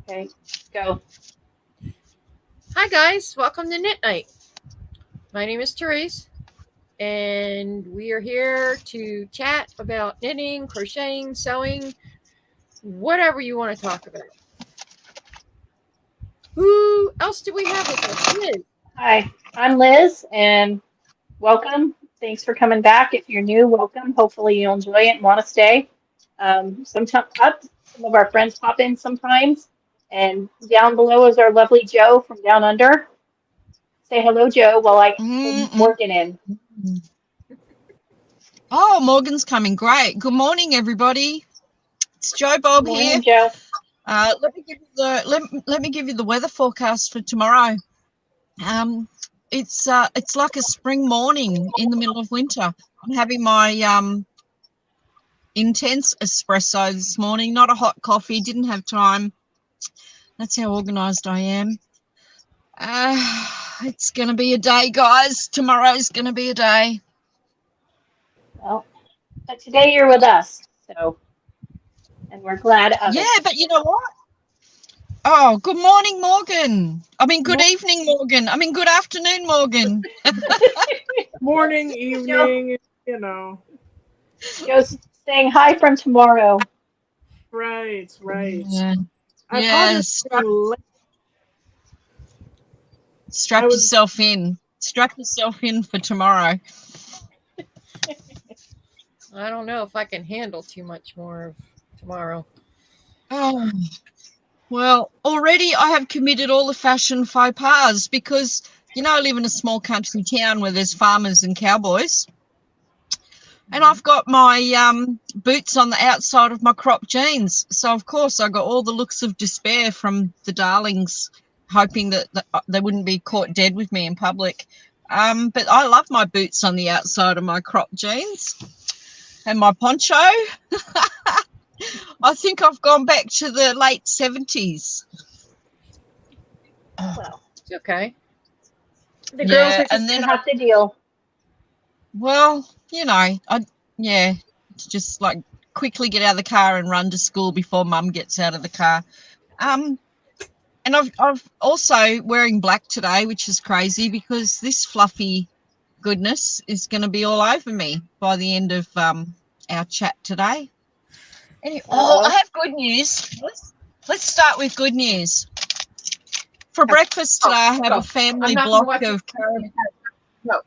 Okay, go. Hi guys, welcome to Knit Night. My name is Therese, and we are here to chat about knitting, crocheting, sewing, whatever you want to talk about. Who else do we have with us? Liz. Hi, I'm Liz, and welcome. Thanks for coming back. If you're new, welcome. Hopefully you'll enjoy it and want to stay. Some of our friends pop in sometimes, and down below is our lovely Joe from Down Under. Say hello, Joe, while I pull Mm-mm. Morgan in. Oh, Morgan's coming. Great. Good morning, everybody. It's Joe Bob Good here. morning, Joe. Let me give you the weather forecast for tomorrow. It's like a spring morning in the middle of winter. I'm having my intense espresso this morning. Not a hot coffee. Didn't have time. That's how organised I am. It's going to be a day, guys. Tomorrow's going to be a day. Well, but today you're with us, and we're glad of Yeah, it. but you know what? Oh, good morning, Morgan. Good Mor- evening, Morgan. Good afternoon, Morgan. Morning, Joe, evening, you know. Joe's saying hi from tomorrow. Right. Yeah, I apologize strap, for being late. I strap was yourself in. Strap yourself in for tomorrow. I don't know if I can handle too much more of tomorrow. Oh, well, already I have committed all the fashion faux pas because, I live in a small country town where there's farmers and cowboys. And I've got my boots on the outside of my cropped jeans. So, of course, I got all the looks of despair from the darlings, hoping that they wouldn't be caught dead with me in public. But I love my boots on the outside of my cropped jeans and my poncho. I think I've gone back to the late 70s. Well, It's okay. the girls are just And going then to have to deal. well, just like quickly get out of the car and run to school before Mum gets out of the car. And I've also wearing black today, which is crazy because this fluffy goodness is going to be all over me by the end of our chat today. Anyway, I have good news. Let's start with good news. For breakfast today, I have a family block of caramel. No.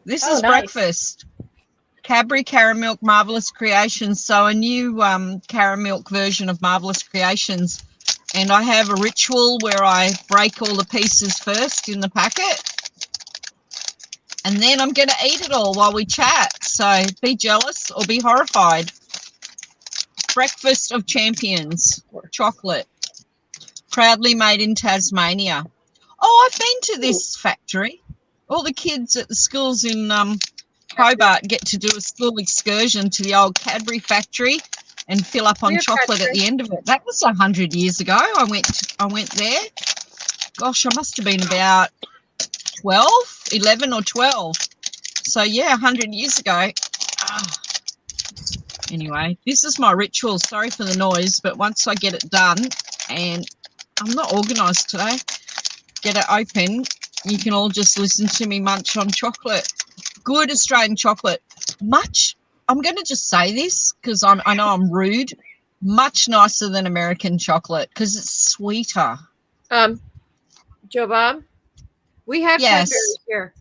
This Oh, is nice. breakfast. Cadbury Caramilk Marvelous Creations. So a new caramilk version of Marvelous Creations. And I have a ritual where I break all the pieces first in the packet. And then I'm going to eat it all while we chat. So be jealous or be horrified. Breakfast of Champions. Chocolate. Proudly made in Tasmania. Oh, I've been to this factory. All the kids at the schools in Hobart get to do a school excursion to the old Cadbury factory and fill up on chocolate at the end of it. That was 100 years ago. I went there. Gosh, I must have been about 11 or 12. So yeah, 100 years ago. Anyway, this is my ritual. Sorry for the noise, but once I get it done, and I'm not organised today, get it open, you can all just listen to me munch on chocolate. Good Australian chocolate. I'm going to just say this because I know I'm rude, much nicer than American chocolate because it's sweeter. Joe Bob, we have Yes. Cadbury here.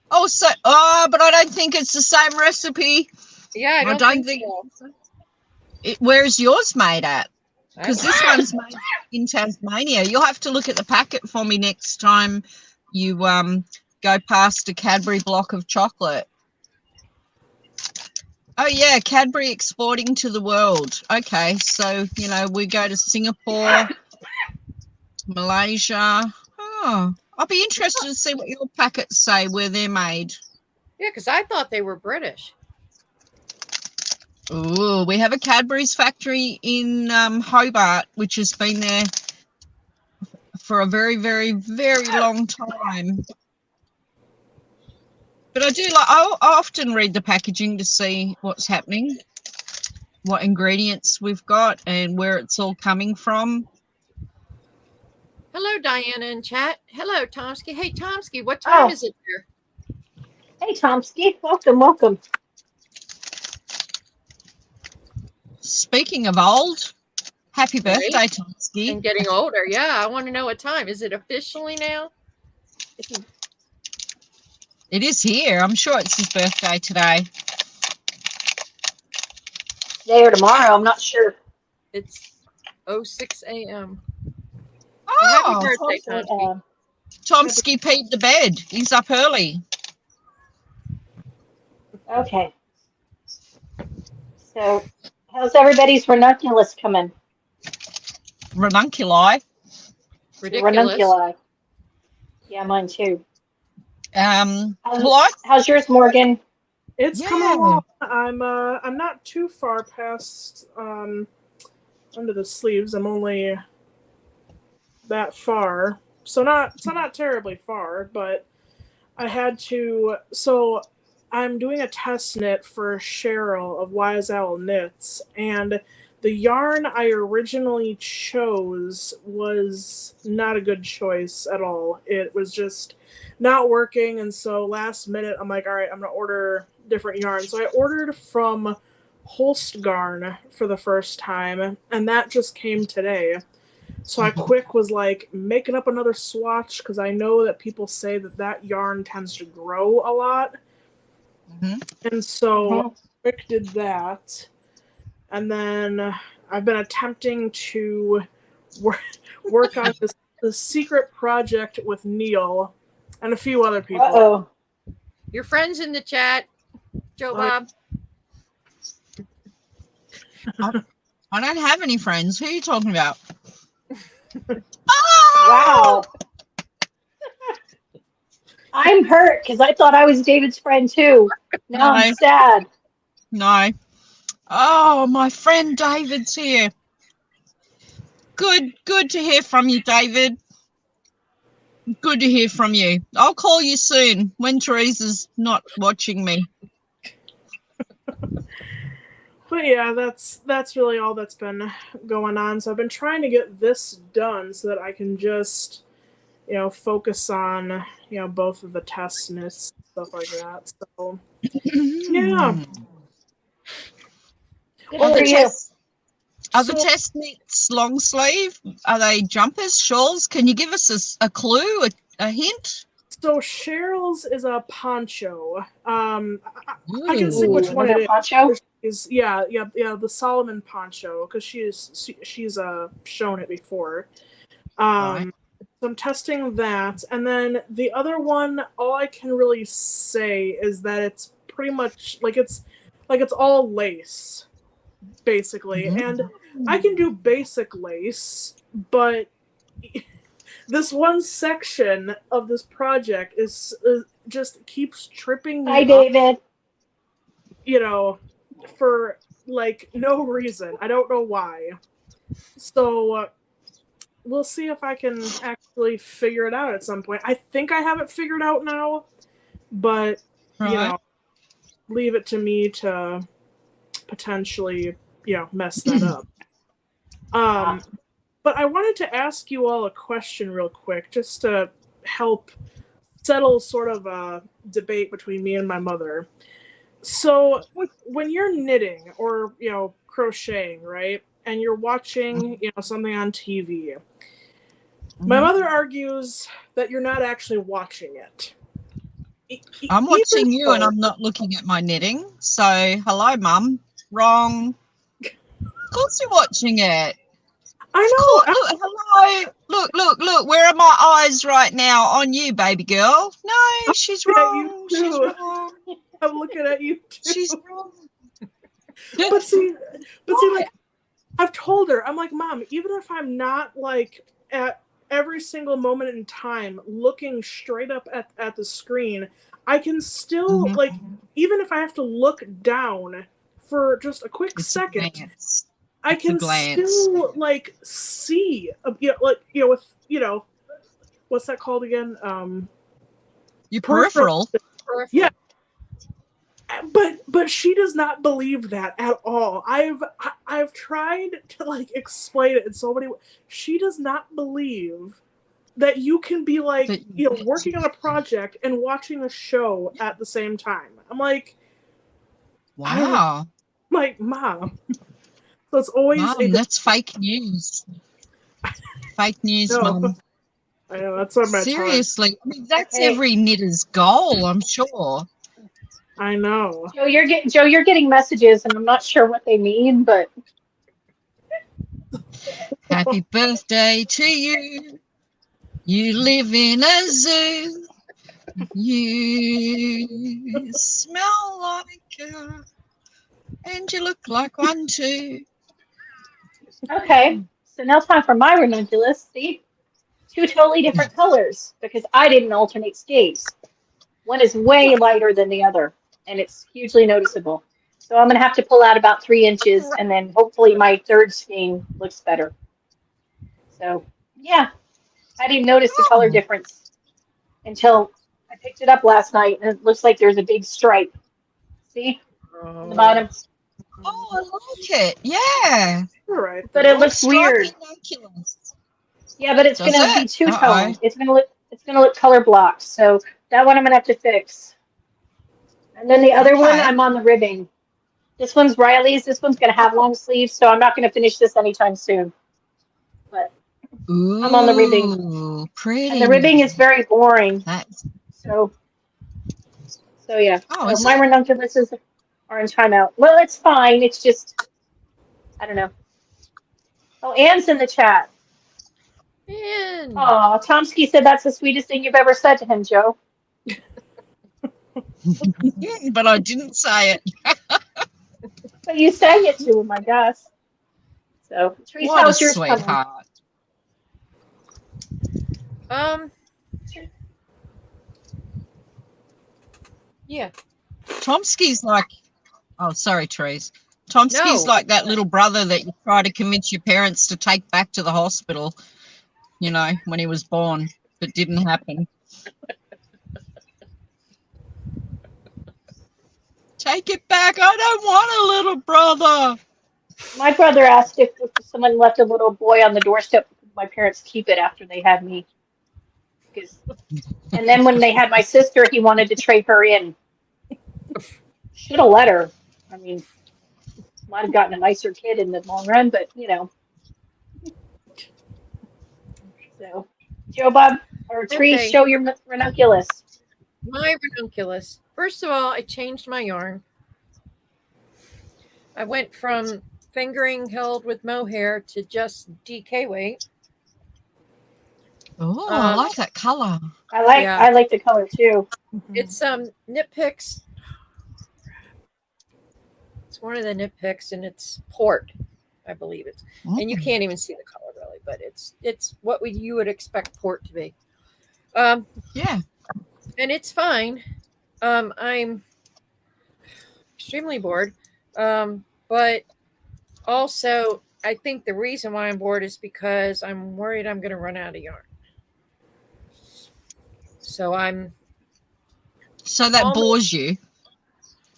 But I don't think it's the same recipe. Yeah, I don't think so. Where's yours made at? Because this one's made in Tasmania. You'll have to look at the packet for me next time you go past a Cadbury block of chocolate. Oh, yeah, Cadbury exporting to the world. Okay, so, we go to Singapore, Malaysia. Oh, I'll be interested to see what your packets say where they're made. Yeah, because I thought they were British. Oh, we have a Cadbury's factory in Hobart, which has been there for a very, very, very long time. But I often read the packaging to see what's happening. what ingredients we've got and where it's all coming from. Hello, Diana in chat. Hello, Tomsky. Hey, Tomsky, what time is it there? Hey, Tomsky. Welcome, welcome. Speaking of old, happy Right? birthday, Tomsky. And getting older. Yeah, I want to know what time. Is it officially now? It is here. I'm sure it's his birthday today. Today or tomorrow, I'm not sure. It's 06 a.m. Oh, Happy birthday, Tomsky. Tomsky peed the bed. He's up early. Okay. So, how's everybody's ranunculus coming? Ranunculi. Ridiculous. Ranunculi. Yeah, mine too. What? How's yours, Morgan? It's coming along. I'm not too far past under the sleeves. I'm only that far. So not terribly far, but I had to I'm doing a test knit for Cheryl of Wise Owl Knits, and the yarn I originally chose was not a good choice at all. It was just not working, and so last minute I'm like, all right, I'm gonna order different yarn. So I ordered from Holstgarn for the first time, and that just came today. So I quick was like making up another swatch because I know that people say that yarn tends to grow a lot. Mm-hmm. And so quick did that. And then I've been attempting to work on this secret project with Neil and a few other people. Uh-oh. Your friends in the chat, Joe Bob. I don't have any friends. Who are you talking about? Wow. I'm hurt because I thought I was David's friend too. Now I'm sad. No. Oh, my friend David's here. Good to hear from you, David. Good to hear from you. I'll call you soon when Teresa's not watching me. But yeah, that's really all that's been going on. So I've been trying to get this done so that I can just, focus on, both of the test knits, stuff like that. So yeah. Are the test knits long sleeve? Are they jumpers, shawls? Can you give us a clue, a hint? So Cheryl's is a poncho. I can see which one it is. Poncho? Yeah, the Solomon poncho, because she's shown it before. Right. So I'm testing that, and then the other one, all I can really say is that it's pretty much it's all lace, basically, and I can do basic lace, but this one section of this project is just keeps tripping me Hi, up, David. for no reason. I don't know why. So we'll see if I can actually figure it out at some point. I think I have it figured out now, but leave it to me to potentially mess that up. But I wanted to ask you all a question real quick, just to help settle sort of a debate between me and my mother. So when you're knitting or, crocheting, right, and you're watching, something on TV, my mother argues that you're not actually watching it. I'm watching you and I'm not looking at my knitting. So, hello, Mum. Wrong. Of course you're watching it. I know. Look, hello. Look. Where are my eyes right now? On you, baby girl. No, she's wrong. She's wrong. I'm looking at you too. She's wrong. But see, I've told her, I'm like, Mom, even if I'm not at every single moment in time looking straight up at the screen, I can still even if I have to look down for just a quick second, I can still see with what's that called again? Your peripheral. Yeah. but she does not believe that at all. I've tried to like explain it in so many ways. She does not believe that you can be like, working on a project and watching a show at the same time. I'm like, Wow. like, Mom. So it's always Mom, that's fake news. Fake news, No. Mom. I know, that's what I'm at. Seriously, I mean, that's Hey. every knitter's goal, I'm sure. I know. Joe, you're getting messages, and I'm not sure what they mean, but Happy birthday to you. You live in a zoo. You smell like and you look like one too. okay. So now time for my ranunculus. See, two totally different colors because I didn't alternate skates. One is way lighter than the other, and it's hugely noticeable. So I'm going to have to pull out about 3 inches, and then hopefully my third skein looks better. So, yeah, I didn't notice the color difference until I picked it up last night, and it looks like there's a big stripe. See? On the bottom. Oh, I like it. Yeah. You're right. But it looks weird. Ranunculus. Yeah, but it's Does going to be it? two-tone. Uh-oh. It's going to look color blocked. So that one I'm going to have to fix. And then the other one, Okay. I'm on the ribbing. This one's Riley's. This one's going to have long sleeves, so I'm not going to finish this anytime soon. But Ooh, I'm on the ribbing. Pretty. And the ribbing is very boring. That's, So yeah. Oh, So is my it? ranunculuses are in timeout. Well, it's fine. It's just, I don't know. Oh, Anne's in the chat. And Oh, Tomsky said that's the sweetest thing you've ever said to him, Joe. but I didn't say it. But you sang it to him, I guess. So, Teresa, What a how's yours coming? sweetheart. yeah. Tomsky's like, oh, sorry, Therese. Tomsky's No. like that little brother that you try to convince your parents to take back to the hospital, when he was born, but didn't happen. Take it back. I don't want a little brother. My brother asked if someone left a little boy on the doorstep, would my parents keep it after they had me. And then when they had my sister, he wanted to trade her in. Should have let her. I mean, might have gotten a nicer kid in the long run, but So, Joe Bob or Tree, Okay. show your ranunculus. My ranunculus. First of all, I changed my yarn. I went from fingering held with mohair to just DK weight. Oh, I like that color. Yeah. I like the color too. It's Knit Picks. It's one of the Knit Picks, and it's port, I believe it's. And you can't even see the color really, but it's what you would expect port to be. Yeah. And it's fine. I'm extremely bored. But also, I think the reason why I'm bored is because I'm worried I'm going to run out of yarn. So So that bores you.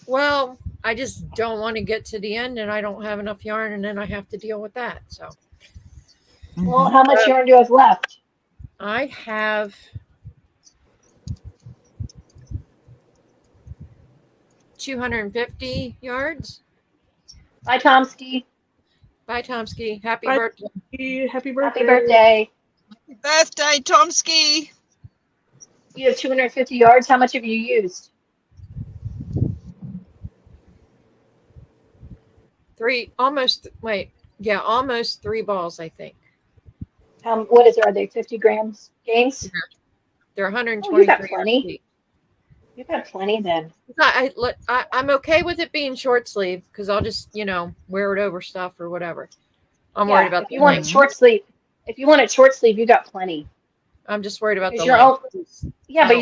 well, I just don't want to get to the end and I don't have enough yarn and then I have to deal with that. So Well, how much yarn do you have left? I have 250 yards. Bye, Tomsky. Bye, Tomsky. Happy Bye. birthday. Happy birthday. Happy birthday. Happy birthday, Tomsky. You have 250 yards. How much have you used? Almost 3 balls, I think. What is it? Are they 50 grams gains? They're Oh, 123 you got plenty. yards. You've got plenty then. I'm okay with it being short sleeve because I'll just, wear it over stuff or whatever. I'm worried about if you want it length. short sleeve. If you want it short sleeve, you got plenty. I'm just worried about the 'Cause you're length. Yeah, I but don't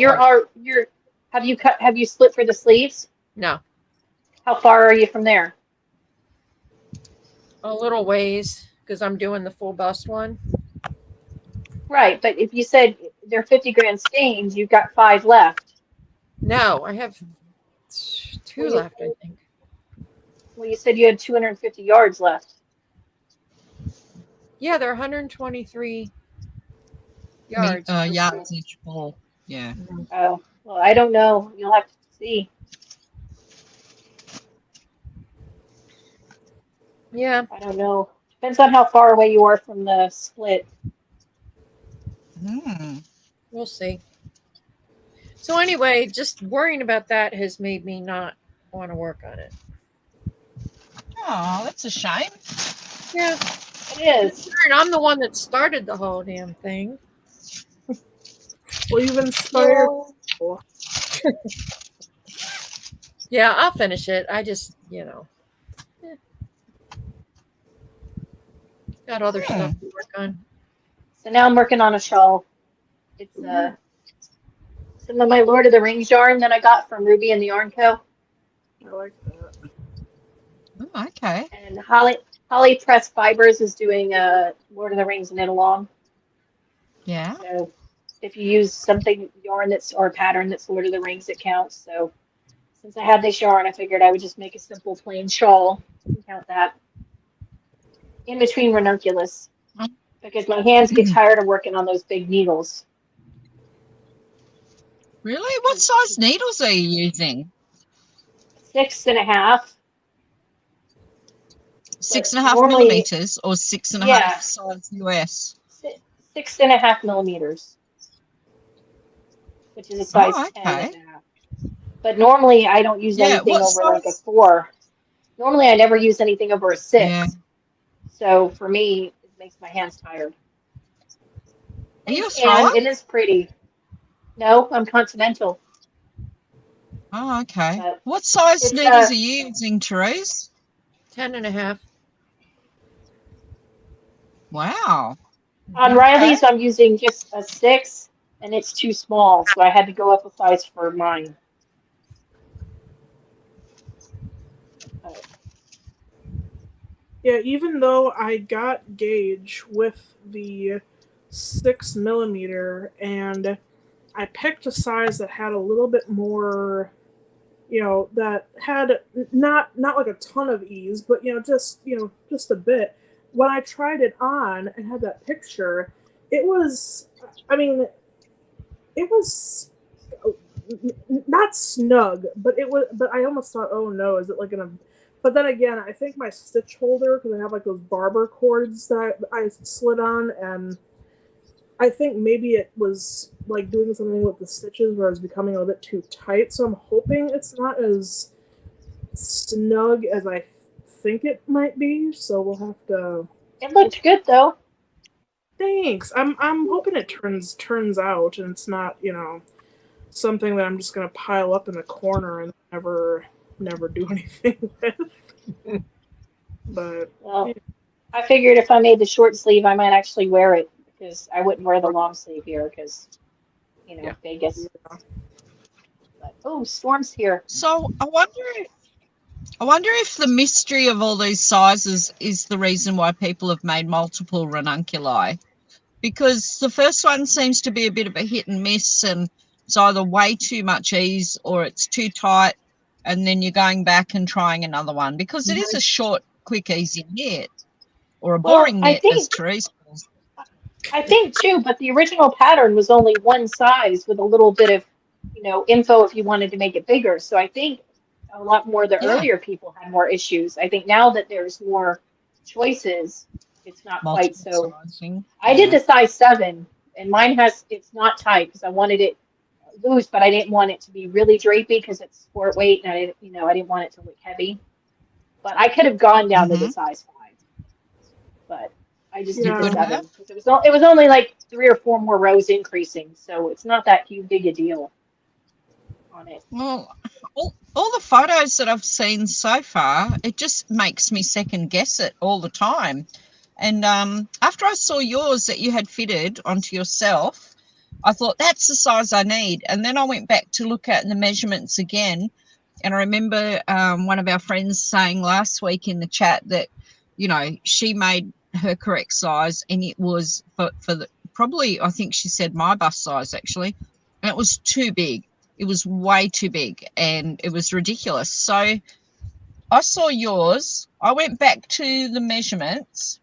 have you split for the sleeves? No, How far are you from there? a little ways because I'm doing the full bust one. Right, but if you said they're 50 gram skeins, you've got 5 left. No, I have two Well, you- left, I think. Well, you said you had 250 yards left. Yeah, they're 123 yards. per Yards each ball. Yeah. Mhm. Oh, well, I don't know. You'll have to see. Yeah, I don't know. Depends on how far away you are from the split. Hmm. we'll see. So anyway, just worrying about that has made me not want to work on it. Oh, that's a shame. Yeah, It is. and I'm the one that started the whole damn thing. Well, you've inspired people. Yeah, I'll finish it. I just, got other stuff to work on. So now I'm working on a shawl. It's some of my Lord of the Rings yarn that I got from Ruby and the Yarn Co. I like that. Oh, okay. And Holly Press Fibers is doing Lord of the Rings knit along. Yeah. So if you use something yarn that's or a pattern that's Lord of the Rings, it counts. So since I had this yarn, I figured I would just make a simple plain shawl and count that. In between ranunculus, because my hands get tired of working on those big needles. Really? What size needles are you using? 6.5. 6.5 normally- millimeters or 6.5 Yeah. size US? 6.5 millimeters, which is a size Oh, 10 okay. and a half. But normally I don't use Yeah, anything what over like a size? 4. Normally I never use anything over a 6. Yeah. So for me, it makes my hands tired. Are you a And thrower? it is pretty. No, I'm continental. Oh, okay. But What size it's, needles are you using, Therese? 10.5. Wow. On Riley's, I'm using just a 6, and it's too small, so I had to go up a size for mine. Yeah, even though I got gauge with the 6 millimeter, and I picked a size that had a little bit more, that had not like a ton of ease, but just a bit. When I tried it on and had that picture, it was, it was not snug, but I almost thought, oh no, is it like gonna? But then again, I think my stitch holder, because I have like those barber cords that I slid on, and I think maybe it was like doing something with the stitches where it was becoming a little bit too tight. So I'm hoping it's not as snug as I think it might be. So we'll have to. It looked good though. Thanks. I'm hoping it turns out, and it's not something that I'm just gonna pile up in the corner and never do anything with. But Well, I figured if I made the short sleeve, I might actually wear it because I wouldn't wear the long sleeve here because, Yeah. Vegas. But, oh, Storm's here. So I wonder if the mystery of all these sizes is the reason why people have made multiple ranunculi, because the first one seems to be a bit of a hit and miss, and it's either way too much ease or it's too tight, and then you're going back and trying another one because it is a short, quick, easy knit, or a boring I knit, think as Therese calls it. I think too, but the original pattern was only one size with a little bit of, info if you wanted to make it bigger. So I think a lot more of the Yeah. earlier people had more issues. I think now that there's more choices, it's not quite so. Multiple sizing. I did the size 7, and mine it's not tight because I wanted it loose, but I didn't want it to be really drapey because it's sport weight, and I didn't want it to look heavy. But I could have gone down to the size 5, but I just did the Yeah. 7 because it was only like 3 or 4 more rows increasing, so it's not that big a deal on it. Well, all the photos that I've seen so far, it just makes me second guess it all the time. And after I saw yours that you had fitted onto yourself, I thought that's the size I need. And then I went back to look at the measurements again. And I remember one of our friends saying last week in the chat that, she made her correct size, and it was for the, probably, I think she said my bust size actually, and it was too big. It was way too big and it was ridiculous. So I saw yours. I went back to the measurements,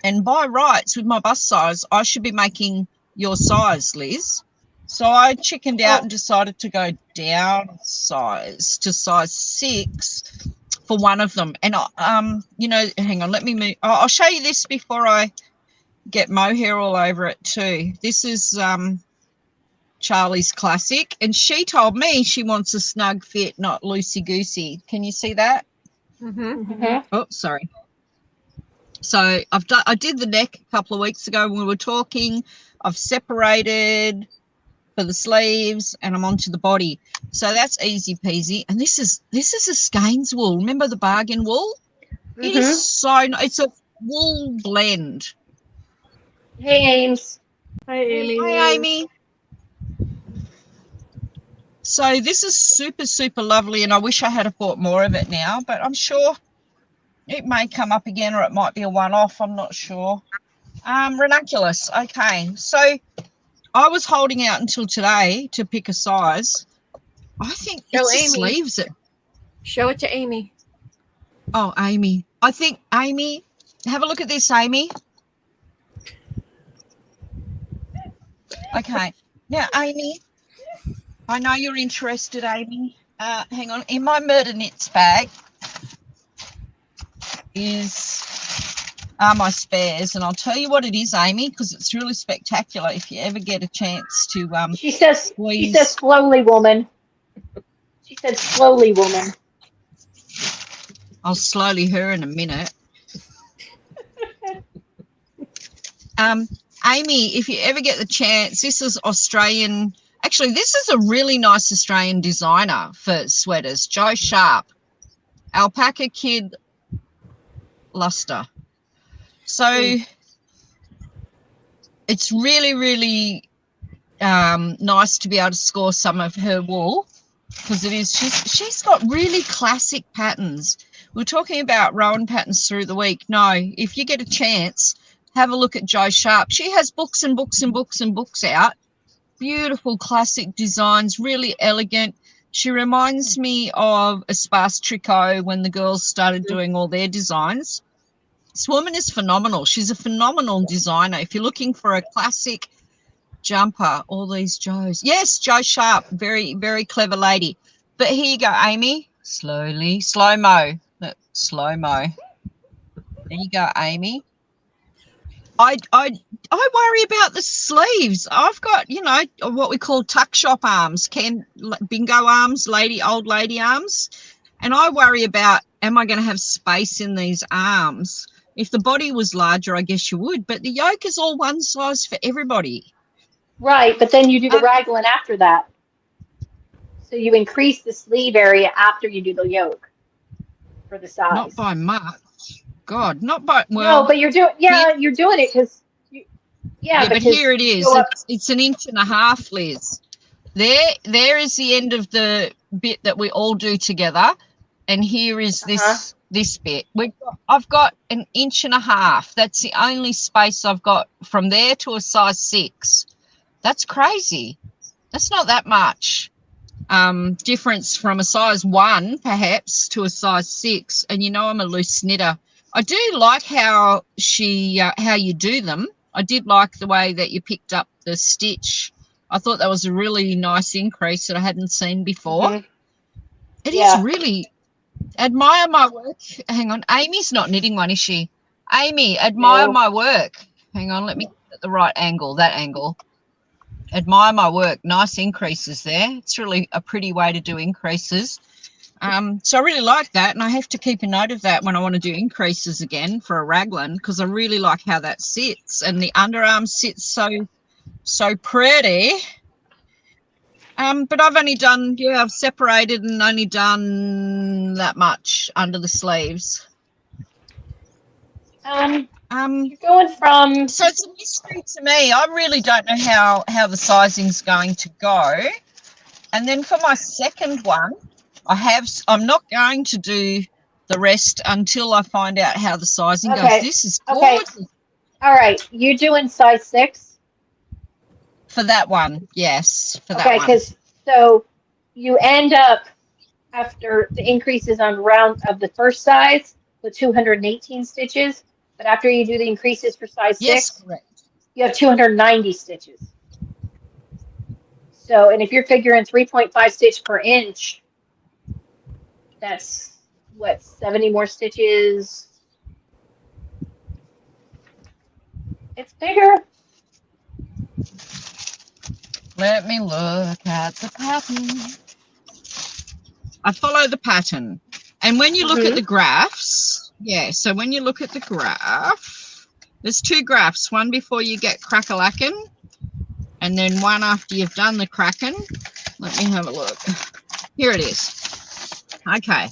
and by rights, with my bust size, I should be making your size, Liz. So I chickened out and decided to go down size to size 6 for one of them. And you know, hang on, let me move. I'll show you this before I get mohair all over it too. This is Charlie's classic, and she told me she wants a snug fit, not loosey goosey. Can you see that? Oh, sorry. So I did the neck a couple of weeks ago when we were talking. I've separated for the sleeves, and I'm onto the body. So that's easy peasy. And this is a skeins wool. Remember the bargain wool? It is so. It's a wool blend. Hey, Ames. Hi, Amy. Hi, Amy. So this is super, super lovely, and I wish I had bought more of it now, but I'm sure it may come up again, or it might be a one-off. I'm not sure. Ranunculus. Okay, so I was holding out until today to pick a size. I think it's the sleeves. Show it to Amy. Oh, Amy. I think, Amy, have a look at this, Amy. Okay. Now, Amy, I know you're interested, Amy. Hang on. In my murder knits bag are my spares, and I'll tell you what it is, Amy, because it's really spectacular if you ever get a chance to She says slowly, woman. She said slowly, woman. I'll slowly her in a minute. Amy, if you ever get the chance, this is Australian. Actually, this is a really nice Australian designer for sweaters, Joe Sharp, Alpaca Kid Luster. So it's really, really nice to be able to score some of her wool, because it is. She's got really classic patterns. We're talking about Rowan patterns through the week. No, if you get a chance, have a look at Jo Sharp. She has books and books and books and books out. Beautiful classic designs, really elegant. She reminds me of Espace Tricot when the girls started doing all their designs. This woman is phenomenal. She's a phenomenal designer. If you're looking for a classic jumper, all these Joes. Yes, Jo Sharp, very, very clever lady. But here you go, Amy. Slowly, slow-mo. Slow-mo. There you go, Amy. I worry about the sleeves. I've got, you know, what we call tuck shop arms, bingo arms, old lady arms. And I worry about, am I going to have space in these arms? If the body was larger, I guess you would, but the yoke is all one size for everybody. Right, but then you do the raglan after that. So you increase the sleeve area after you do the yoke for the size. Not by much. God, not by, well. No, but you're doing, you're doing it because, but here it is. It's 1.5 inches, Liz. There is the end of the bit that we all do together, and here is this bit. I've got 1.5 inches. That's the only space I've got from there to a size 6. That's crazy. That's not that much difference from a size 1 perhaps to a size 6. And you know I'm a loose knitter. I do like how you do them. I did like the way that you picked up the stitch. I thought that was a really nice increase that I hadn't seen before. It is really, admire my work. Hang on, Amy's not knitting one, is she? Amy, admire my work. Hang on, let me get the right angle, that angle. Admire my work. Nice increases there. It's really a pretty way to do increases. So I really like that, and I have to keep a note of that when I want to do increases again for a raglan, because I really like how that sits, and the underarm sits so pretty. But I've only done, I've separated and only done that much under the sleeves. You're going from. So it's a mystery to me. I really don't know how the sizing's going to go. And then for my second one, I'm not going to do the rest until I find out how the sizing goes. This is gorgeous. Okay. All right, you're doing size 6 for that one. Yes, for that one. Okay, because so you end up after the increases on round of the first size with 218 stitches, but after you do the increases for size Yes, 6, correct. you have 290 stitches. So, and if you're figuring 3.5 stitch per inch, that's what, 70 more stitches? It's bigger. Let me look at the pattern. I follow the pattern. And when you look at the graphs, yeah, so when you look at the graph, there's 2 graphs, one before you get crack-a-lackin', and then one after you've done the cracking. Let me have a look. Here it is. Okay.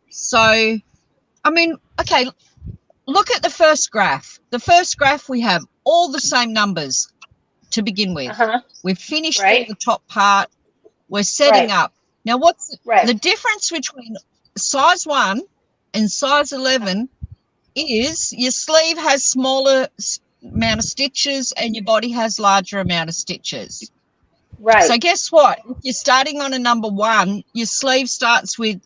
So, I mean, okay, look at the first graph. The first graph, we have all the same numbers to begin with. We've finished all the top part. We're setting up. Now, what's the difference between size 1 and size 11 is your sleeve has smaller amount of stitches and your body has larger amount of stitches. Right. So guess what? If you're starting on a number 1, your sleeve starts with,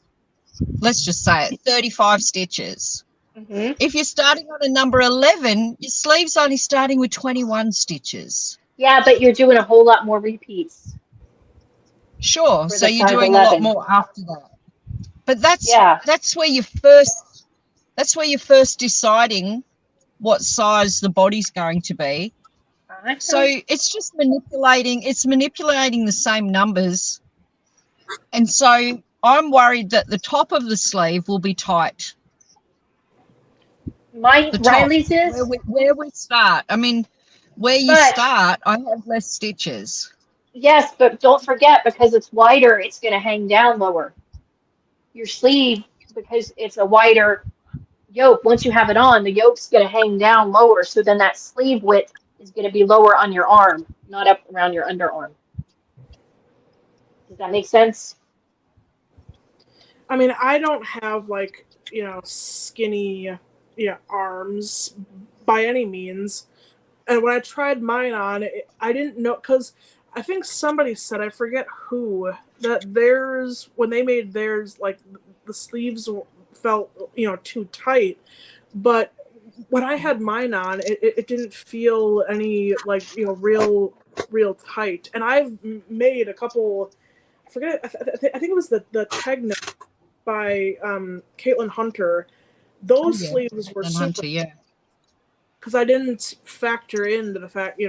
let's just say it, 35 stitches. If you're starting on a number 11, your sleeve's only starting with 21 stitches. Yeah, but you're doing a whole lot more repeats. Sure. So you're doing 11. A lot more after that. But that's where you first deciding what size the body's going to be. So it's just manipulating the same numbers. And so I'm worried that the top of the sleeve will be tight. Riley's is? Where we start. I mean, where you start, I have less stitches. Yes, but don't forget, because it's wider, it's going to hang down lower. Your sleeve, because it's a wider yoke, once you have it on, the yoke's going to hang down lower, so then that sleeve width is going to be lower on your arm, not up around your underarm. Does that make sense? I mean, I don't have, like, skinny, arms by any means. And when I tried mine on, I didn't know, because I think somebody said, I forget who, that theirs, when they made theirs, like, the sleeves felt, too tight. But when I had mine on, it didn't feel any, like, real tight. And I've made a couple, I forget, I think it was the Tegna by Caitlin Hunter. Those sleeves were super, because I didn't factor into the fact,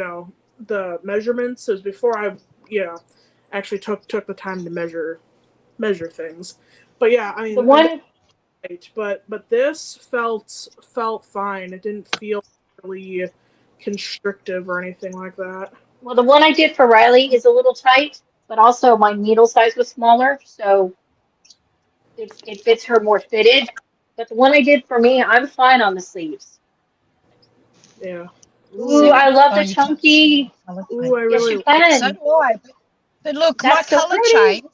the measurements. It was before I, actually took the time to measure things. But yeah, I mean, the one, but this felt fine. It didn't feel really constrictive or anything like that. well, the one I did for Riley is a little tight, but also my needle size was smaller, so it fits her more fitted. But the one I did for me, I'm fine on the sleeves. Yeah. Ooh, I love the chunky. Ooh, I really yes, you can. So do I. But look, that's my so color pretty. change.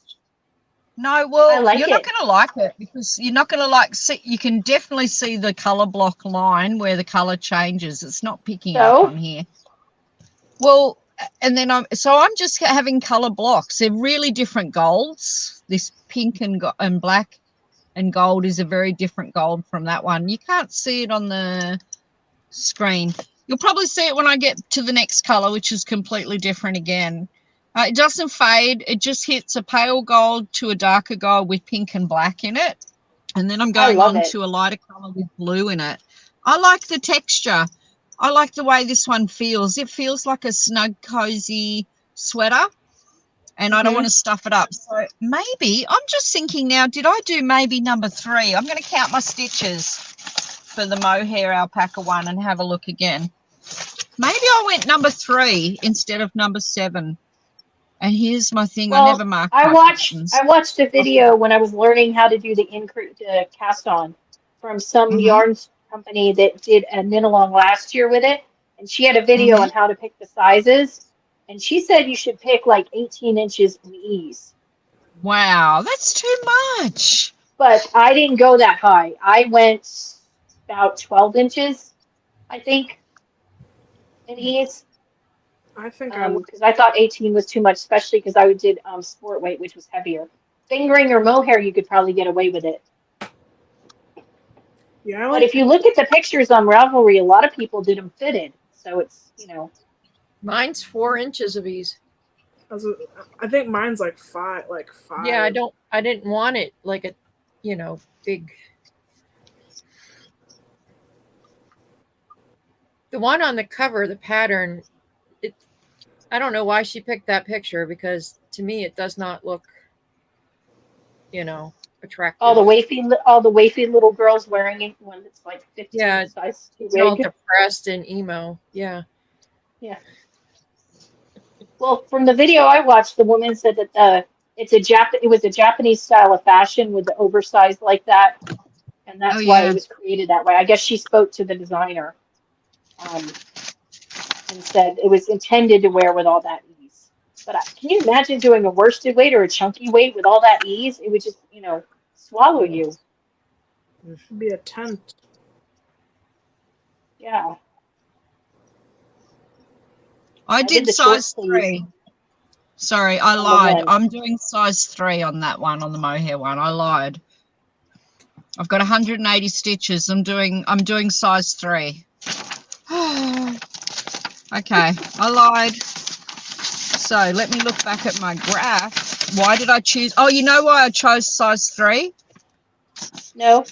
No, well, like you're not going to like it, because you're not going to see. You can definitely see the color block line where the color changes. It's not picking up on here. Well, and then I'm just having color blocks. They're really different golds. This pink and black and gold is a very different gold from that one. You can't see it on the screen. You'll probably see it when I get to the next color, which is completely different again. It doesn't fade. It just hits a pale gold to a darker gold with pink and black in it. And then I'm going on to a lighter color with blue in it. I like the texture. I like the way this one feels. It feels like a snug, cozy sweater. And I don't want to stuff it up. So maybe, I'm just thinking now, did I do maybe number 3? I'm going to count my stitches for the mohair alpaca one and have a look again. Maybe I went number 3 instead of number 7. And here's my thing. Well, I never marked I my watched a video when I was learning how to do the cast on from some yarn company that did a knit along last year with it, and she had a video on how to pick the sizes, and she said you should pick like 18 inches in ease. Wow, that's too much. But I didn't go that high. I went about 12 inches, I think, in ease. I think I would. because I thought 18 was too much, especially because I did sport weight, which was heavier. Fingering or mohair, you could probably get away with it. Yeah, I But like. if you look at the pictures on Ravelry, a lot of people did them fitted. So it's, Mine's 4 inches of ease. I think mine's like five. Like five. Yeah, I didn't want it like a, big. The one on the cover, the pattern, I don't know why she picked that picture because to me it does not look, attractive. all the wafy little girls wearing it when it's like 15 Yeah, size too It's all big. depressed and emo. Yeah. Yeah. Well, from the video I watched, the woman said that it was a Japanese style of fashion with the oversized like that, and that's Oh, why yeah. it was created that way. I guess she spoke to the designer, and said it was intended to wear with all that ease. But can you imagine doing a worsted weight or a chunky weight with all that ease? It would just, swallow you. It'd be a tent. Yeah. I did did the short size sleeves 3. Sorry, I on the lied. one. I'm doing size 3 on that one, on the mohair one. I lied. I've got 180 stitches. I'm doing size 3. Okay, I lied. So let me look back at my graph. Why did I choose? Oh, you know why I chose size 3? No.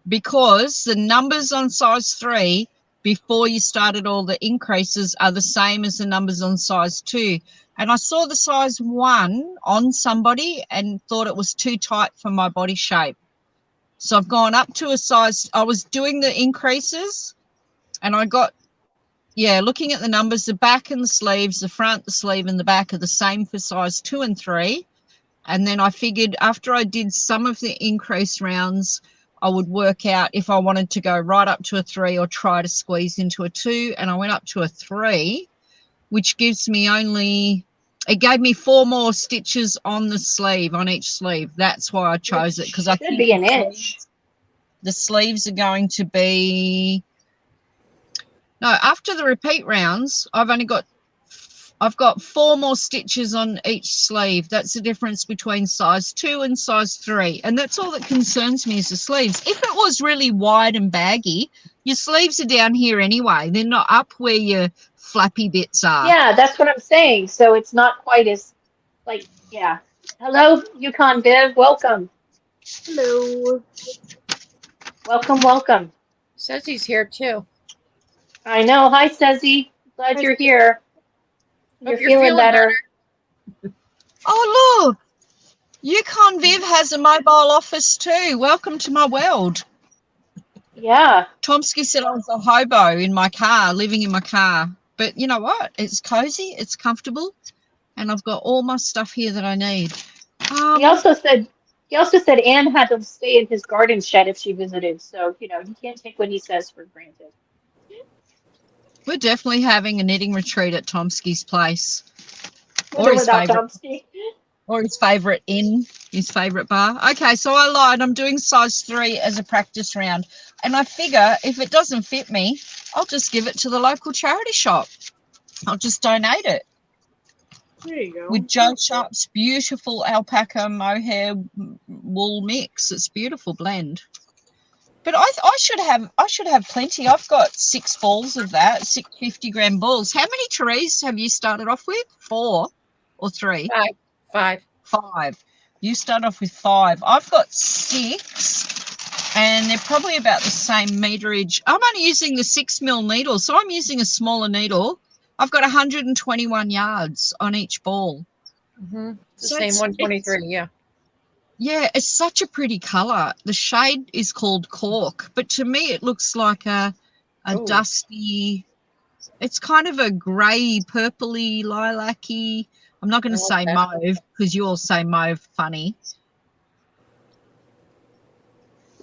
Because the numbers on size 3 before you started all the increases are the same as the numbers on size 2. And I saw the size 1 on somebody and thought it was too tight for my body shape. So I've gone up to a size. I was doing the increases and I got, looking at the numbers, the back and the sleeves, the front, the sleeve and the back are the same for size 2 and 3. And then I figured after I did some of the increase rounds, I would work out if I wanted to go right up to a 3 or try to squeeze into a 2. And I went up to a 3, which gives me it gave me 4 more stitches on the sleeve, on each sleeve. That's why I chose it, because I Should think be an inch. the sleeves are going to be, no, after the repeat rounds, I've got 4 more stitches on each sleeve. That's the difference between size 2 and size 3. And that's all that concerns me is the sleeves. If it was really wide and baggy, your sleeves are down here anyway. They're not up where your flappy bits are. Yeah, that's what I'm saying. So it's not quite as, yeah. Hello, Yukon Viv. Welcome. Hello. Welcome. Says he's here too. I know. Hi, Cezzy. Glad Hi, you're Cezzy. here. Hope You're you're feeling feeling better. Oh, look. Yukon Viv has a mobile office too. Welcome to my world. Yeah. Tomsky said I was a hobo in my car, living in my car. But you know what? It's cozy, it's comfortable, and I've got all my stuff here that I need. He also said Anne had to stay in his garden shed if she visited. So, you can't take what he says for granted. We're definitely having a knitting retreat at Tomsky's place. With or without Tomsky. Or his favourite inn, his favourite bar. Okay, so I lied. I'm doing size 3 as a practice round. And I figure if it doesn't fit me, I'll just give it to the local charity shop. I'll just donate it. There you go. With Joe Sharp's beautiful alpaca mohair wool mix. It's a beautiful blend. But I should have plenty. I've got 6 balls of that, 6 50-gram balls. How many Therese have you started off with? 4 or 3? 5. 5. You start off with 5. I've got 6, and they're probably about the same meterage. I'm only using the 6mm needle, so I'm using a smaller needle. I've got 121 yards on each ball. Mm-hmm. The So same 123, yeah. Yeah, it's such a pretty colour. The shade is called cork, but to me it looks like a dusty, it's kind of a grey, purpley, lilac-y. I'm not going to say mauve because you all say mauve funny.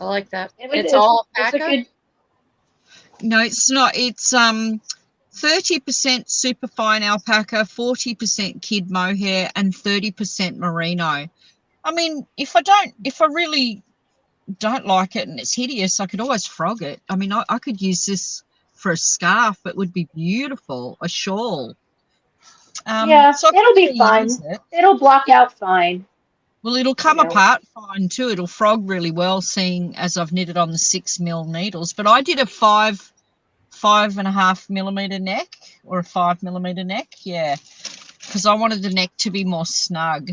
I like that. It's all alpaca? alpaca? No, it's not. It's 30% superfine alpaca, 40% kid mohair, and 30% merino. I mean, if I really don't like it and it's hideous, I could always frog it. I mean, I could use this for a scarf. It would be beautiful, a shawl. Yeah, So I it'll can't be really fine. use it. It'll block out fine. Well, it'll come You know. apart fine too. It'll frog really well, seeing as I've knitted on the 6mm needles. But I did a 5.5mm neck, or a 5mm neck, yeah, because I wanted the neck to be more snug.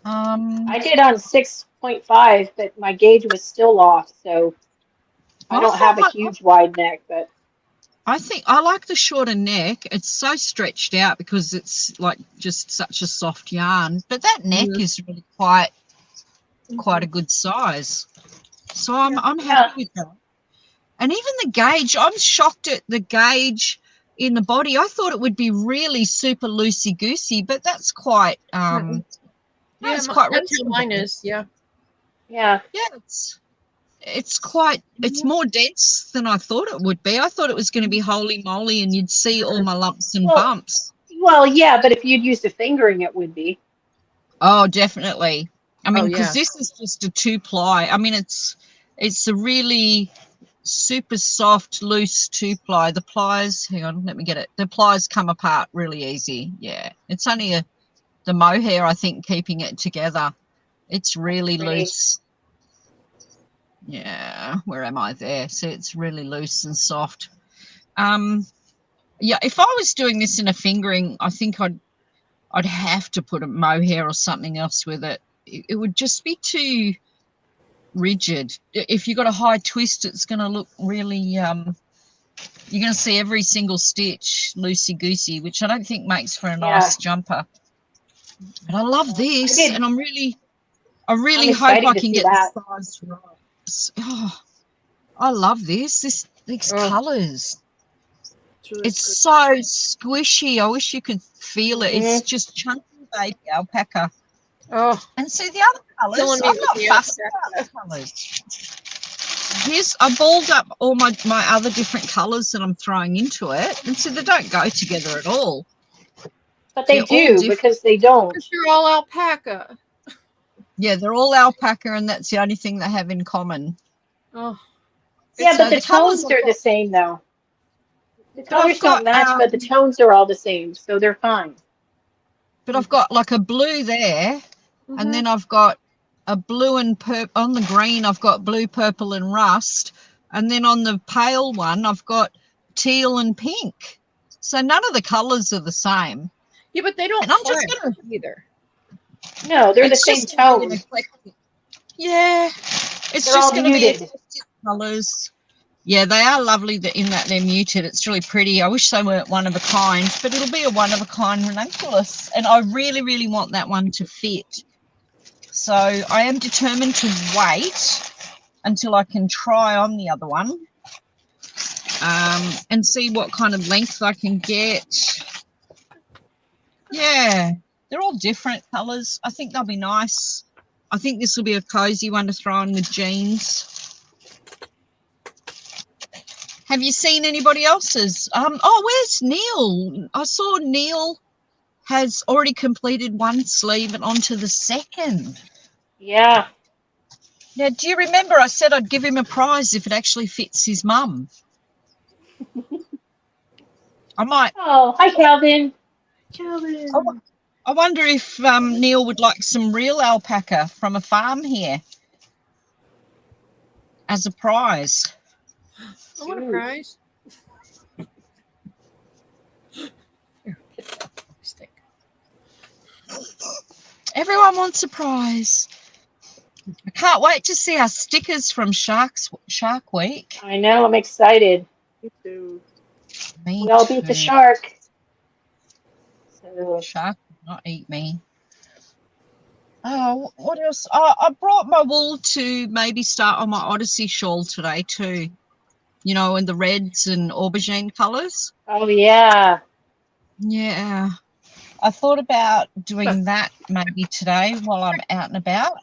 I did on 6.5, but my gauge was still off, so I don't have a huge wide neck, but I think I like the shorter neck. It's so stretched out because it's like just such a soft yarn. But that neck is really quite a good size. So I'm happy with that. And even the gauge, I'm shocked at the gauge in the body. I thought it would be really super loosey goosey, but that's quite That's quite how reasonable. mine is. Yeah. yeah. Yeah, it's more dense than I thought it would be. I thought it was going to be holy moly and you'd see all my lumps and bumps. Well, yeah, but if you'd used a fingering, it would be. Oh, definitely. I mean, because yeah. this is just a 2-ply. I mean, it's a really super soft, loose 2-ply. The plies, hang on, let me get it. The plies come apart really easy. Yeah, it's only the mohair, I think, keeping it together. It's really loose. Yeah, where am I there? See, it's really loose and soft. Yeah, if I was doing this in a fingering, I think I'd have to put a mohair or something else with it. It would just be too rigid. If you've got a high twist, it's going to look really, you're going to see every single stitch loosey-goosey, which I don't think makes for a nice jumper. But I love this, and I really hope I can get the size right. Oh, I love these colours. It's so squishy. I wish you could feel it. It's just chunky baby alpaca. Oh, and see the other colours. I'm not fussed about the colours. I balled up all my other different colours that I'm throwing into it, and so they don't go together at all. But they do, because they don't. Because you're all alpaca. Yeah, they're all alpaca, and that's the only thing they have in common. Oh. Yeah, but the tones are the same, though. The colors don't match, but the tones are all the same, so they're fine. But I've got like a blue there, and then I've got a blue and purple. On the green, I've got blue, purple, and rust. And then on the pale one, I've got teal and pink. So none of the colours are the same. Yeah, but they don't and I'm just gonna, either. No, they're the same tone. Yeah. It's they're just all going to muted. be colours. Yeah, they are lovely in that they're muted. It's really pretty. I wish they weren't one of a kind, but it'll be a one of a kind ranunculus. And I really, really want that one to fit. So I am determined to wait until I can try on the other one and see what kind of length I can get. Yeah, they're all different colours. I think they'll be nice. I think this will be a cozy one to throw on with jeans. Have you seen anybody else's? Oh, where's Neil? I saw Neil has already completed one sleeve and onto the second. Yeah. Now, do you remember I said I'd give him a prize if it actually fits his mum? I might. Oh, hi, Calvin. Calvin. I wonder if Neil would like some real alpaca from a farm here as a prize. I want a prize. Everyone wants a prize. I can't wait to see our stickers from Shark Week. I know, I'm excited. Me too. Me We all beat the shark. So. Shark will not eat me. Oh, what else? I brought my wool to maybe start on my Odyssey shawl today too. You know, in the reds and aubergine colours. Oh, yeah. Yeah. I thought about doing that maybe today while I'm out and about,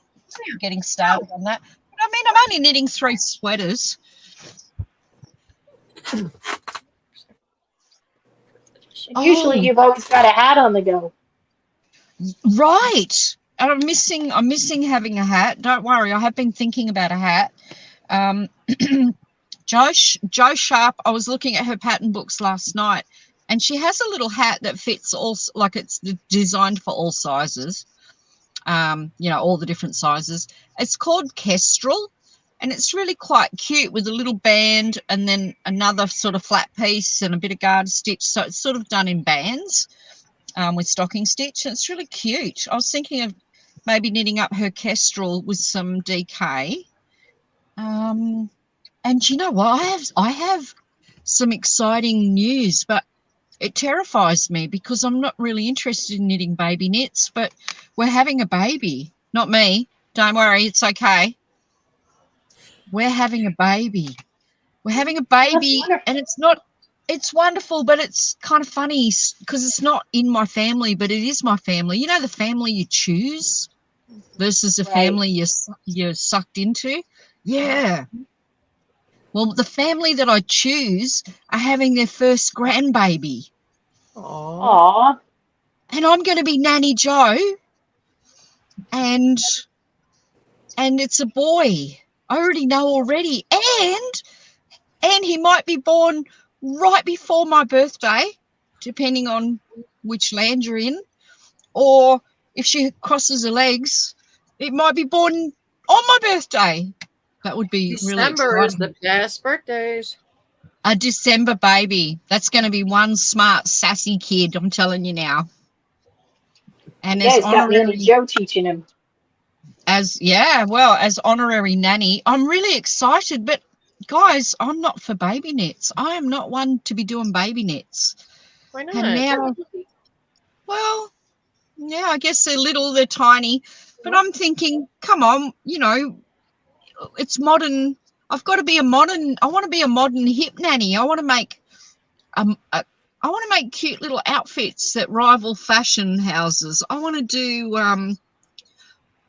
getting started on that. But I mean, I'm only knitting 3 sweaters. Usually you've always got a hat on the go. Right. I'm missing having a hat. Don't worry, I have been thinking about a hat. Jo Sharp, I was looking at her pattern books last night, And she has a little hat that fits all, like it's designed for all sizes, all the different sizes. It's called Kestrel, and it's really quite cute with a little band and then another sort of flat piece and a bit of garter stitch. So it's sort of done in bands with stocking stitch. And it's really cute. I was thinking of maybe knitting up her Kestrel with some DK. And you know what? I have some exciting news, but it terrifies me because I'm not really interested in knitting baby knits, but we're having a baby. Not me. Don't worry, it's okay. We're having a baby. We're having a baby, and it's wonderful, but it's kind of funny because it's not in my family, but it is my family. You know, the family you choose versus the family you're sucked into? Yeah. Well, the family that I choose are having their first grandbaby. Aww. And I'm going to be Nanny Joe, and it's a boy. I already know already. And he might be born right before my birthday, depending on which land you're in. Or if she crosses her legs, it might be born on my birthday. That would be really exciting. December is the best birthdays. A December baby. That's going to be one smart, sassy kid, I'm telling you now. And Yeah, he's got Nanny Joe teaching him. As honorary nanny, I'm really excited. But, guys, I'm not for baby knits. I am not one to be doing baby knits. Why not? And now, well, yeah, I guess they're little, they're tiny. But I'm thinking, come on, it's modern. I've got to be I want to be a modern hip nanny. I want to make cute little outfits that rival fashion houses. I want to do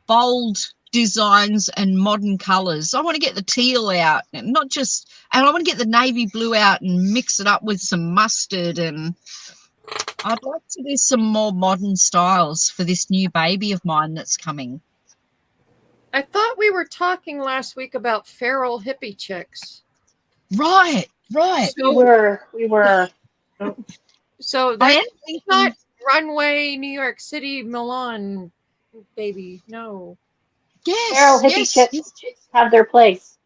bold designs and modern colours. I want to get the teal out, and I want to get the navy blue out and mix it up with some mustard, and I'd like to do some more modern styles for this new baby of mine that's coming. I thought we were talking last week about feral hippie chicks. Right. So we were. So that's not Runway, New York City, Milan, baby. No. Yes. Feral hippie chicks have their place.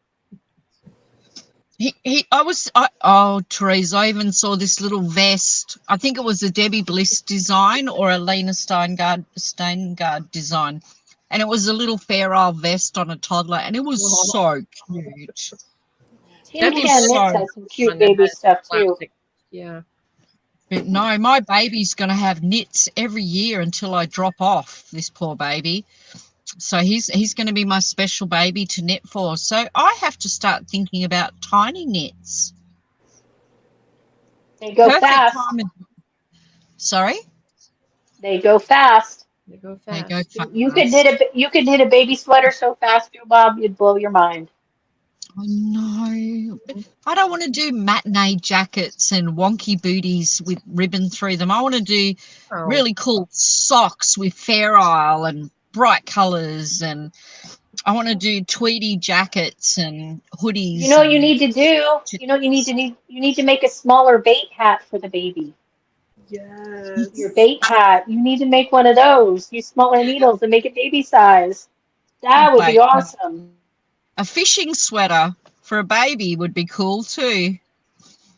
Therese, I even saw this little vest. I think it was a Debbie Bliss design or a Lena Steingard design. And it was a little Fair Isle vest on a toddler, and it was so cute. Tin Can Knits has some cute baby stuff too. Yeah. But no, my baby's going to have knits every year until I drop off, this poor baby. So he's going to be my special baby to knit for. So I have to start thinking about tiny knits. They go fast. Sorry? They go fast. They go fast. You could knit a baby sweater so fast, Bob, you'd blow your mind. Oh, no. I don't want to do matinee jackets and wonky booties with ribbon through them. I want to do really cool socks with Fair Isle and bright colours, and I want to do tweedy jackets and hoodies. You know what you need to do? You need to make a smaller bait hat for the baby. Yes. Your bait hat. You need to make one of those. Use smaller needles and make it baby size. That would be awesome. A fishing sweater for a baby would be cool too.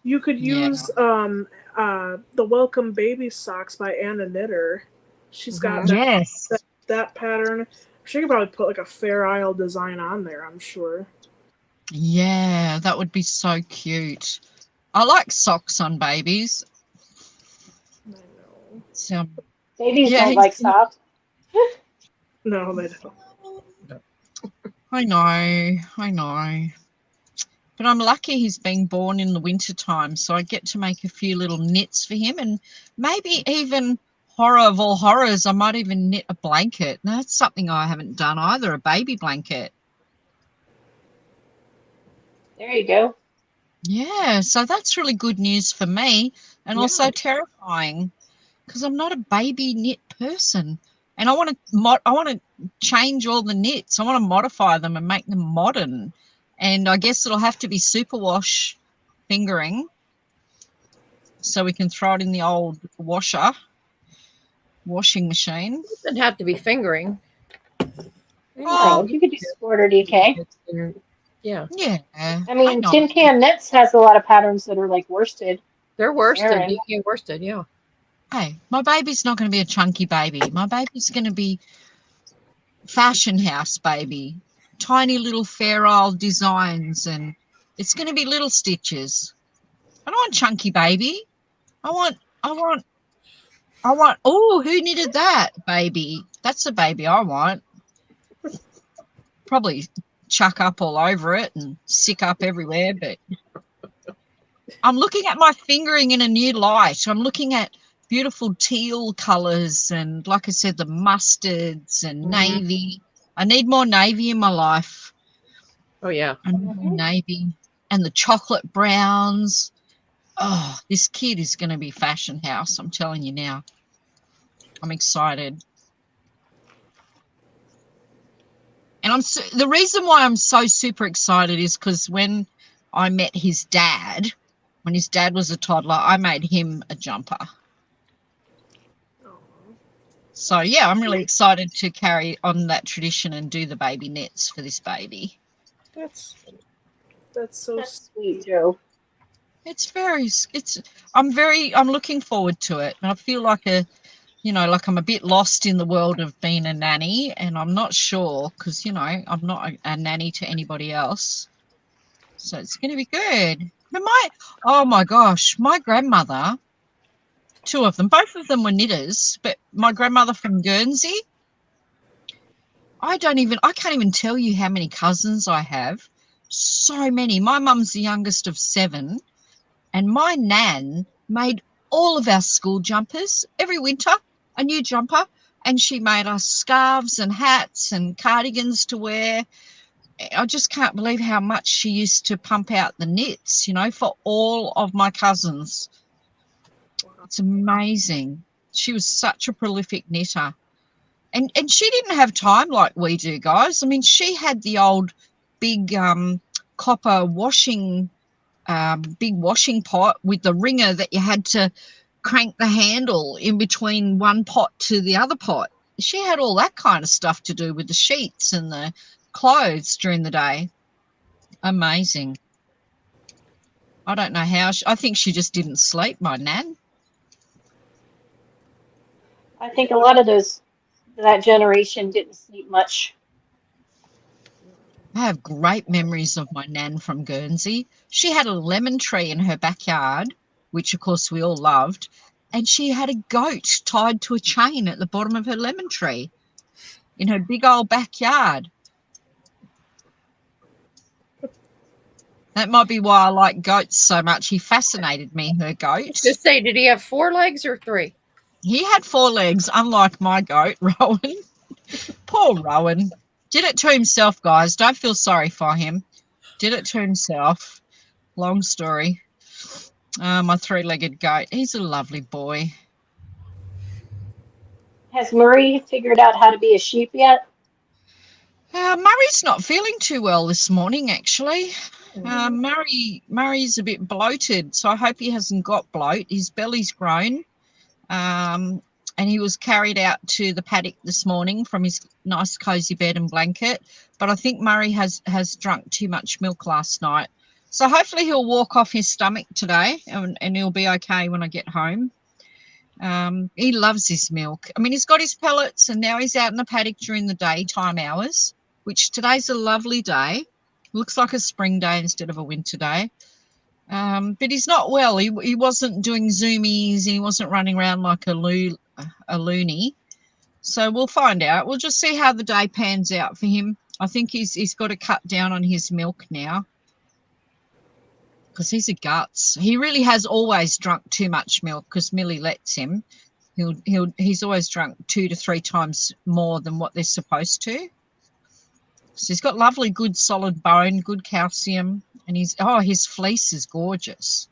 You could use the Welcome Baby Socks by Anna Knitter. She's got that pattern. She could probably put like a Fair Isle design on there, I'm sure. Yeah, that would be so cute. I like socks on babies. I know. So, babies don't like socks. No, they don't. I know. But I'm lucky he's being born in the winter time, so I get to make a few little knits for him, and maybe even, horror of all horrors, I might even knit a blanket. Now, that's something I haven't done either, a baby blanket. There you go. Yeah, so that's really good news for me, and also terrifying, because I'm not a baby knit person. And I want to change all the knits. I want to modify them and make them modern. And I guess it'll have to be superwash fingering. so we can throw it in the old washing machine. Doesn't have to be fingering. Oh. No, you could do squirt or DK. Yeah, Yeah. I mean, know. Tin Can Knits has a lot of patterns that are like worsted. they're worsted. Aaron. DK worsted, yeah. Hey, my baby's not going to be a chunky baby. My baby's going to be fashion house baby. Tiny little fair old designs, and it's going to be little stitches. I don't want chunky baby. I want, oh, who knitted that baby? That's the baby I want. Probably chuck up all over it and sick up everywhere, but I'm looking at my fingering in a new light. I'm looking at beautiful teal colours and, like I said, the mustards and navy. I need more navy in my life. Oh, yeah. I need more navy and the chocolate browns. Oh, this kid is going to be fashion house, I'm telling you now. I'm excited. And the reason why I'm so super excited is because when I met his dad, when his dad was a toddler, I made him a jumper. So, yeah, I'm really excited to carry on that tradition and do the baby knits for this baby. That's so sweet, Joe. I'm looking forward to it. And I feel like like I'm a bit lost in the world of being a nanny, and I'm not sure because, I'm not a nanny to anybody else. So it's going to be good. But oh my gosh, my grandmother, two of them, both of them were knitters, but my grandmother from Guernsey, I can't even tell you how many cousins I have. So many. My mum's the youngest of 7, and my nan made all of our school jumpers every winter. A new jumper, and she made us scarves and hats and cardigans to wear. I just can't believe how much she used to pump out the knits, for all of my cousins. It's amazing. She was such a prolific knitter. And she didn't have time like we do, guys. I mean, she had the old big copper washing pot with the wringer that you had to crank the handle in between one pot to the other pot. She had all that kind of stuff to do with the sheets and the clothes during the day. Amazing. I don't know how. I think she just didn't sleep, my nan. I think a lot of that generation didn't sleep much. I have great memories of my nan from Guernsey. She had a lemon tree in her backyard, which of course we all loved, and she had a goat tied to a chain at the bottom of her lemon tree in her big old backyard. That might be why I like goats so much. He fascinated me, her goat. Just say, did he have 4 legs or 3? He had 4 legs, unlike my goat, Rowan. Poor Rowan. Did it to himself, guys. Don't feel sorry for him. Did it to himself. Long story. My 3-legged goat. He's a lovely boy. Has Murray figured out how to be a sheep yet? Murray's not feeling too well this morning, actually. Murray's a bit bloated, so I hope he hasn't got bloat. His belly's grown. And he was carried out to the paddock this morning from his nice cosy bed and blanket. But I think Murray has drunk too much milk last night. So hopefully he'll walk off his stomach today and he'll be okay when I get home. He loves his milk. I mean, he's got his pellets and now he's out in the paddock during the daytime hours, which today's a lovely day. Looks like a spring day instead of a winter day. But he's not well. He wasn't doing zoomies and he wasn't running around like a loony. So we'll find out. We'll just see how the day pans out for him. I think he's got to cut down on his milk now because he's a guts. He really has always drunk too much milk because Millie lets him. He's always drunk 2 to 3 times more than what they're supposed to. So he's got lovely, good, solid bone, good calcium, and his fleece is gorgeous.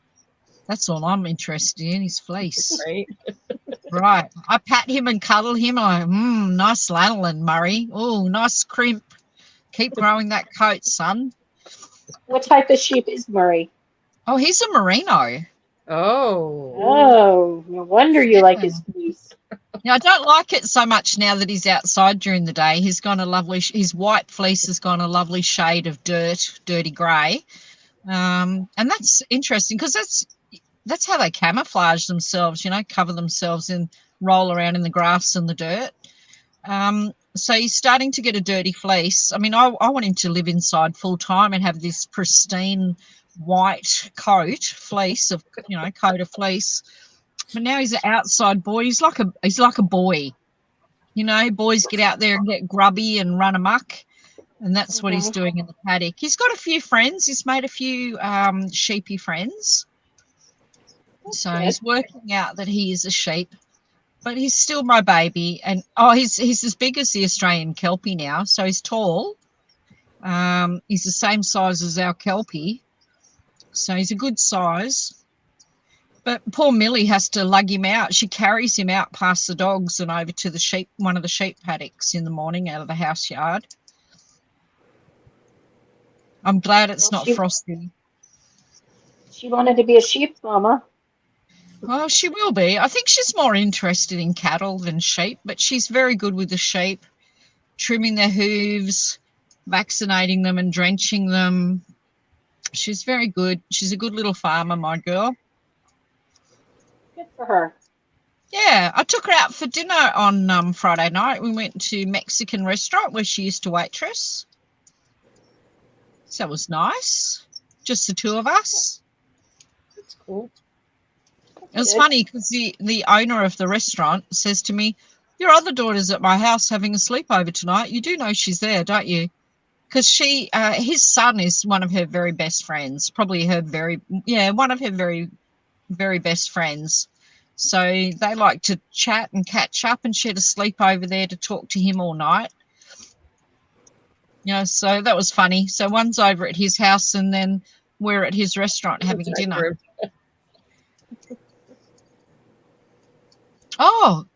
That's all I'm interested in, his fleece. Right. I pat him and cuddle him. Nice lanolin, Murray. Oh, nice crimp. Keep growing that coat, son. What type of sheep is Murray? Oh, he's a merino. Oh. Oh, no wonder you like his fleece. Now, I don't like it so much now that he's outside during the day. He's gone a lovely, his white fleece has gone a lovely shade of dirty grey. And that's interesting because that's how they camouflage themselves, you know, cover themselves and roll around in the grass and the dirt. So he's starting to get a dirty fleece. I mean, I want him to live inside full time and have this pristine white coat fleece of, you know, coat of fleece. But now he's an outside boy. He's like a boy. You know, boys get out there and get grubby and run amok. And that's what he's doing in the paddock. He's got a few friends. He's made a few sheepy friends. So he's working out that he is a sheep. But he's still my baby. And, he's as big as the Australian Kelpie now. So he's tall. He's the same size as our Kelpie. So he's a good size. But poor Millie has to lug him out. She carries him out past the dogs and over to one of the sheep paddocks in the morning out of the house yard. I'm glad it's not frosty. She wanted to be a sheep mama. Well, she will be. I think she's more interested in cattle than sheep, but she's very good with the sheep, trimming their hooves, vaccinating them and drenching them. She's very good. She's a good little farmer, my girl. Good for her. Yeah, I took her out for dinner on Friday night. We went to a Mexican restaurant where she used to waitress. So it was nice. Just the two of us. That's cool. It was funny because the owner of the restaurant says to me, "Your other daughter's at my house having a sleepover tonight. You do know she's there, don't you?" Because his son is one of her very best friends, probably one of her very, very best friends. So they like to chat and catch up, and she had a sleepover there to talk to him all night. You know, so that was funny. So one's over at his house, and then we're at his restaurant having dinner. Oh,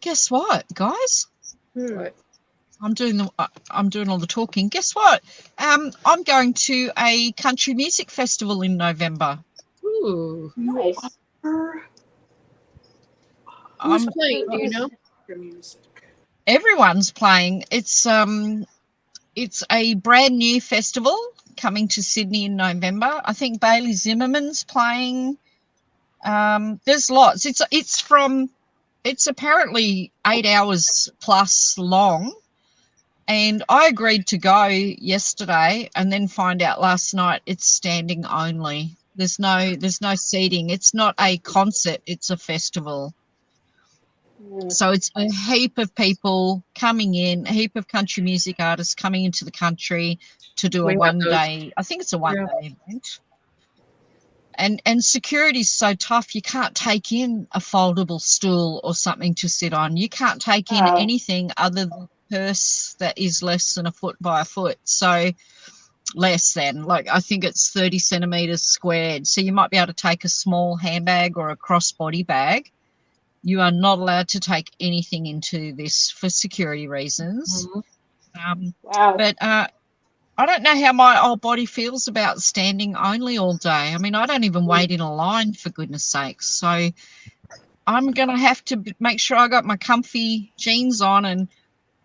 guess what, guys? What? I'm doing all the talking. Guess what? I'm going to a country music festival in November. Ooh. Nice. Who's playing? Do you know? Everyone's playing. It's a brand new festival coming to Sydney in November. I think Bailey Zimmerman's playing. There's lots. It's apparently 8 hours plus long. And I agreed to go yesterday and then find out last night it's standing only. There's no seating. It's not a concert, it's a festival. So it's a heap of people coming in, a heap of country music artists coming into the country to do a one-day, I think it's a one-day event. And security's so tough, you can't take in a foldable stool or something to sit on. You can't take in anything other than purse that is less than a foot by a foot. So less than, like, I think it's 30 centimeters squared. So you might be able to take a small handbag or a crossbody bag. You are not allowed to take anything into this for security reasons. Wow. But I don't know how my old body feels about standing only all day. I mean, I don't even wait in a line, for goodness sakes. So I'm going to have to make sure I got my comfy jeans on and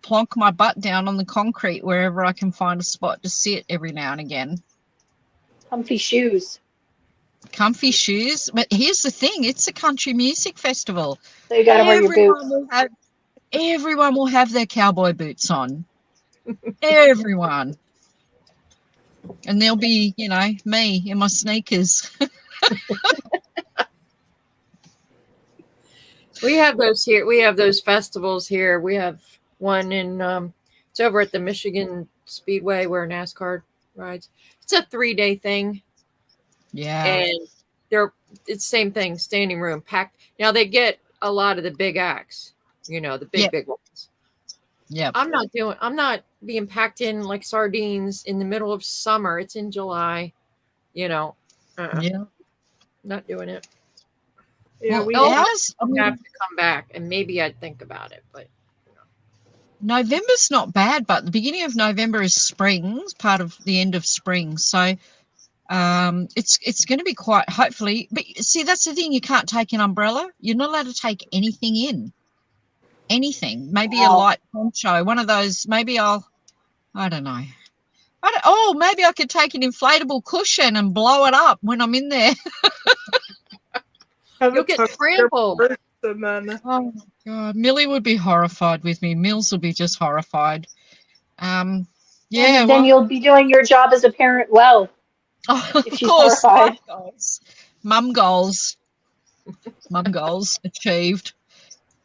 plonk my butt down on the concrete wherever I can find a spot to sit every now and again. Comfy shoes. Comfy shoes. But here's the thing, it's a country music festival. So you got to wear your boots. Everyone will have their cowboy boots on. Everyone. And there'll be, you know, me in my sneakers. We have those here. We have those festivals here. We have one in it's over at the Michigan Speedway where NASCAR rides. It's a 3-day thing. Yeah. And it's the same thing, standing room packed. Now they get a lot of the big acts, you know, the big ones. Yeah. I'm not being packed in like sardines in the middle of summer. It's in July, you know. Yeah. Not doing it. Yeah, well, I have to come back, and maybe I'd think about it, but November's not bad, but the beginning of November is spring, part of the end of spring. So It's going to be quite, hopefully. But see, that's the thing. You can't take an umbrella. You're not allowed to take anything in. Anything. Maybe a Wow. light poncho. One of those. Maybe I don't know. Maybe I could take an inflatable cushion and blow it up when I'm in there. Have You'll it get tucked in your trampled. purse and then Oh my God, Millie would be horrified with me. Mills would be just horrified. Yeah, And then well, you'll be doing your job as a parent well of if she's course, horrified. mum goals achieved.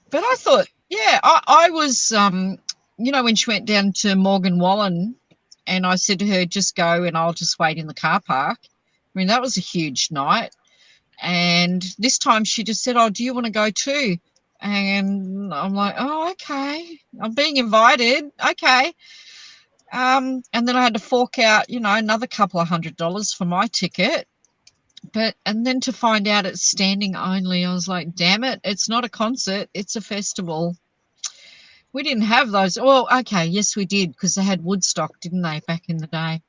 But I thought, yeah, I was, when she went down to Morgan Wallen, and I said to her, just go and I'll just wait in the car park. I mean, that was a huge night. And this time she just said, oh, do you want to go too? And I'm like, oh, okay. I'm being invited. Okay. And then I had to fork out, another couple of $100 for my ticket. And then to find out it's standing only, I was like, damn it, it's not a concert, it's a festival. We didn't have those. Well, okay, yes, we did, because they had Woodstock, didn't they, back in the day?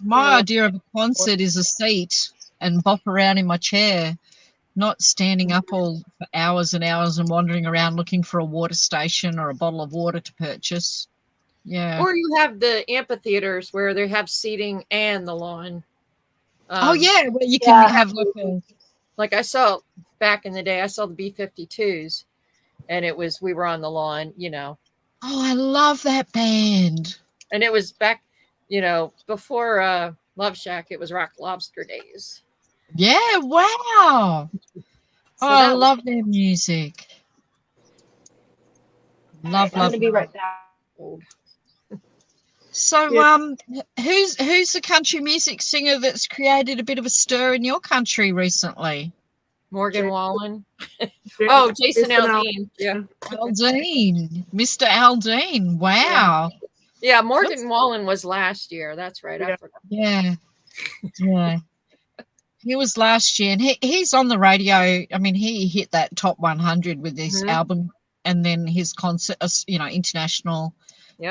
My idea of a concert is a seat and bop around in my chair, not standing up all for hours and hours and wandering around looking for a water station or a bottle of water to purchase. Yeah. Or you have the amphitheaters where they have seating and the lawn. Where you can have like I saw back in the day, I saw the B-52s, and we were on the lawn, Oh, I love that band. And it was back, before Love Shack, it was Rock Lobster days. Yeah, wow. I love their music. Love. I'm going to be right back. So, who's the country music singer that's created a bit of a stir in your country recently? Morgan Wallen. Oh, Jason Aldean. Yeah. Aldean. Mr. Aldean. Wow. Yeah, Morgan Wallen was last year. That's right. I forgot. Yeah. Yeah. He was last year, and he's on the radio. I mean, he hit that top 100 with his album, and then his concert, international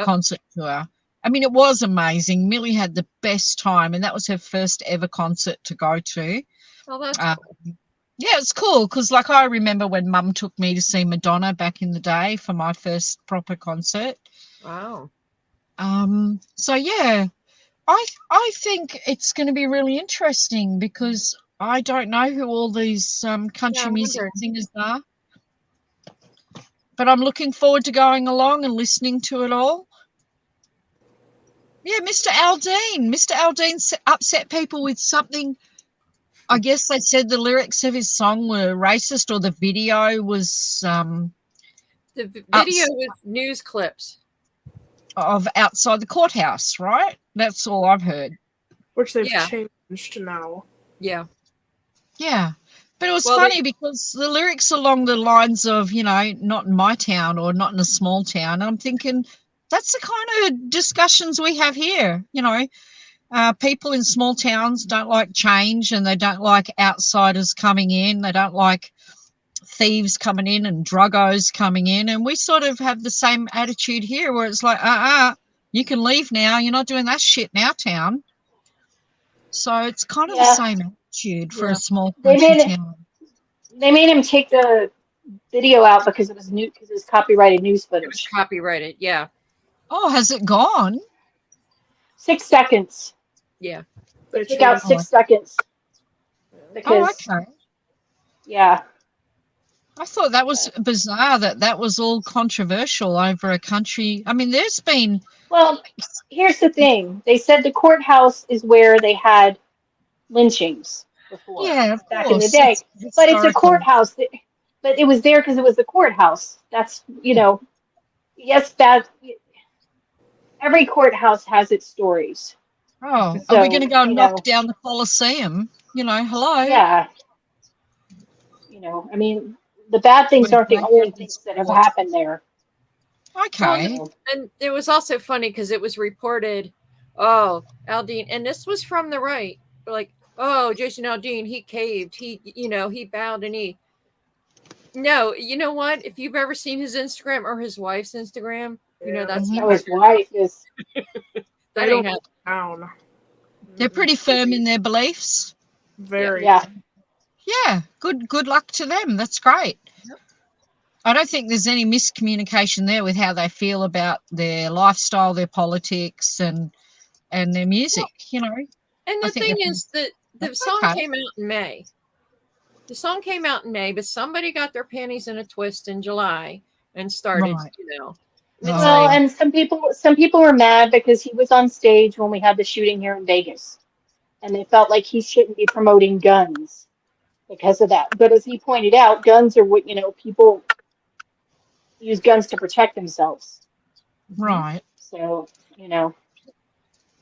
concert tour. I mean, it was amazing. Millie had the best time, and that was her first ever concert to go to. Oh, that's cool. Yeah, it's cool because, I remember when Mum took me to see Madonna back in the day for my first proper concert. Wow. So yeah, I think it's going to be really interesting because I don't know who all these country music singers are, but I'm looking forward to going along and listening to it all. Yeah, Mr. Aldean. Mr. Aldean upset people with something. I guess they said the lyrics of his song were racist, or the video was the video was news clips of outside the courthouse, right? That's all I've heard. Which they've changed now. Yeah. Yeah. But it was funny because the lyrics along the lines of, not in my town or not in a small town. And I'm thinking that's the kind of discussions we have here, people in small towns don't like change, and they don't like outsiders coming in. They don't like thieves coming in and druggos coming in. And we sort of have the same attitude here where it's like, you can leave now. You're not doing that shit in our town. So it's kind of the same attitude for a small country town. They made him take the video out because it was copyrighted news footage. It was copyrighted, yeah. Oh, has it gone? 6 seconds. Yeah. They took out 6 seconds. Because, okay. Yeah. I thought that was bizarre that was all controversial over a country. I mean, there's been... Well, here's the thing. They said the courthouse is where they had lynchings before. Yeah, of back course. in the day. But it's a courthouse. But it was there because it was the courthouse. That's, yes, every courthouse has its stories. Oh, So, are we going to go and knock down the Colosseum? Hello? Yeah. I mean, the bad things aren't the only things that have happened there. Okay. And it was also funny because it was reported, Aldean, and this was from the right, like, Jason Aldean, he caved, he bowed a knee. No, you know what? If you've ever seen his Instagram or his wife's Instagram, that's his wife is. They That don't ain't go happening. down. They're pretty firm in their beliefs. Very. Yeah. Yeah, good luck to them. That's great. Yep. I don't think there's any miscommunication there with how they feel about their lifestyle, their politics, and their music. You know, And I the think thing they're- is that the That's song okay. came out in May. The song came out in May, but somebody got their panties in a twist in July and started, Right. you know. Oh. It's Well, like, and some people were mad because he was on stage when we had the shooting here in Vegas, and they felt like he shouldn't be promoting guns because of that. But as he pointed out, guns are what people use guns to protect themselves. Right. So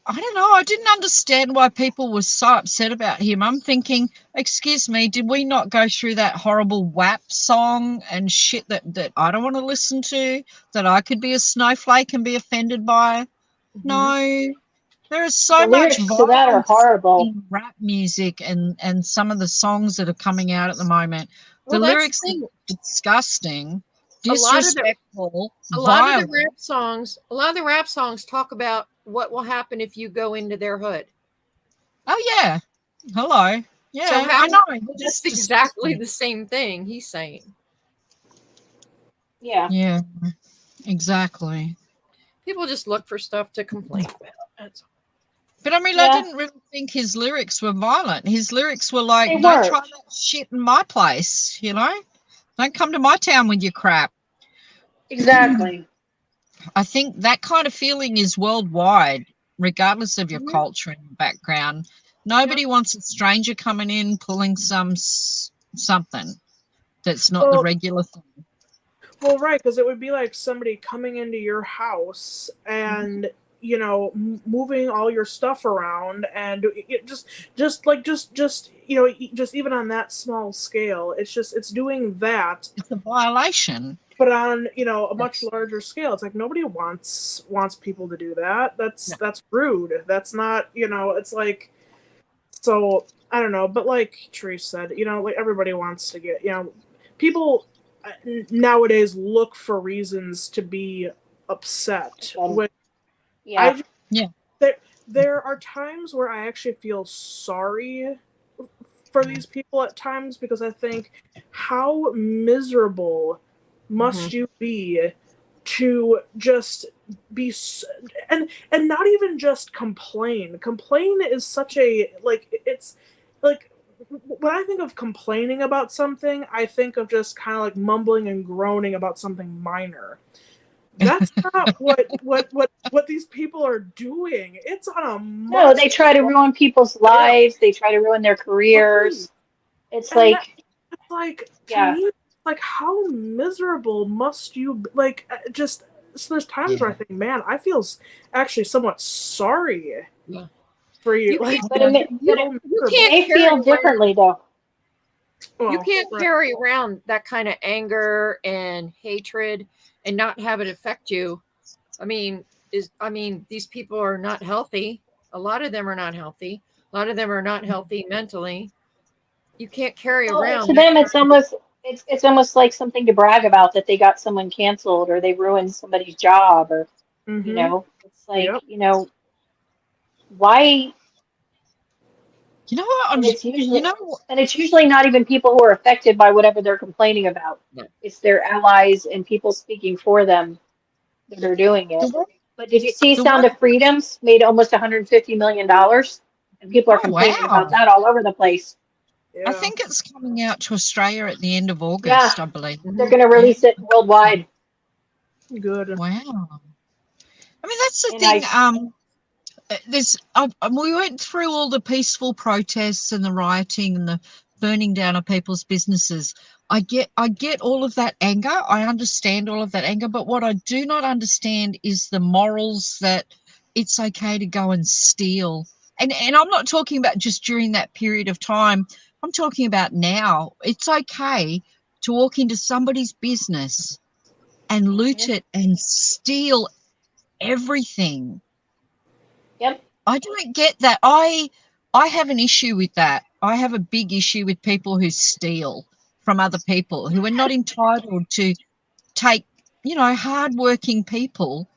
I don't know. I didn't understand why people were so upset about him. I'm thinking, excuse me, did we not go through that horrible WAP song and shit that I don't want to listen to, that I could be a snowflake and be offended by? No. There is so the much lyrics to that are violence horrible. in rap music and some of the songs that are coming out at the moment. well, The that's lyrics the thing. are disgusting, A lot of the- disrespectful, A lot of violent. the rap songs talk about what will happen if you go into their hood. Oh yeah. Hello. Yeah, So I know. That's exactly the same thing he's saying. Yeah. Yeah, exactly. People just look for stuff to complain about. That's all. But I mean, Yeah. I didn't really think his lyrics were violent. His lyrics were like, They don't weren't. try that shit in my place, Don't come to my town with your crap. Exactly. I think that kind of feeling is worldwide, regardless of your Mhm. culture and your background. Nobody wants a stranger coming in pulling something that's not the Well, regular thing. Well, right, because it would be like somebody coming into your house and moving all your stuff around, and it just even on that small scale, it's doing that, It's a violation. but on a much larger scale. It's like nobody wants people to do that. That's rude. That's not It's like, so I don't know, but like Therese said, like everybody wants to get people nowadays look for reasons to be upset. Which Yeah. there are times where I actually feel sorry for these people at times, because I think, how miserable must you be to just be and not even just complain. Complain is such a it's like, when I think of complaining about something, I think of just kind of like mumbling and groaning about something minor. That's not what these people are doing. It's on a No, they try to ruin people's lives. They try to ruin their careers. It's And like, it's like, to yeah. me, like, how miserable must you be? Like, just, so there's times where I think, man, I feel actually somewhat sorry for you. You Like, can't- But they feel differently, though. You can't carry around that kind of anger and hatred and not have it affect you. I mean, these people are not healthy. A lot of them are not healthy. A lot of them are not healthy mentally. You can't carry around. To them, it's almost like something to brag about, that they got someone canceled or they ruined somebody's job, or it's like why. You know what? And it's usually not even people who are affected by whatever they're complaining about. No. It's their allies and people speaking for them that are doing it. But did you see Sound of Freedom's made almost $150 million? And people are complaining about that all over the place. I think it's coming out to Australia at the end of August, I believe. They're going to release it worldwide. Good. Wow. I mean, that's the thing. We went through all the peaceful protests and the rioting and the burning down of people's businesses. I get all of that anger. I understand all of that anger, but what I do not understand is the morals that it's okay to go and steal. And I'm not talking about just during that period of time. I'm talking about now. It's okay to walk into somebody's business and loot it and steal everything. Yep. I don't get that. I have an issue with that. I have a big issue with people who steal from other people, who are not entitled to take, hardworking people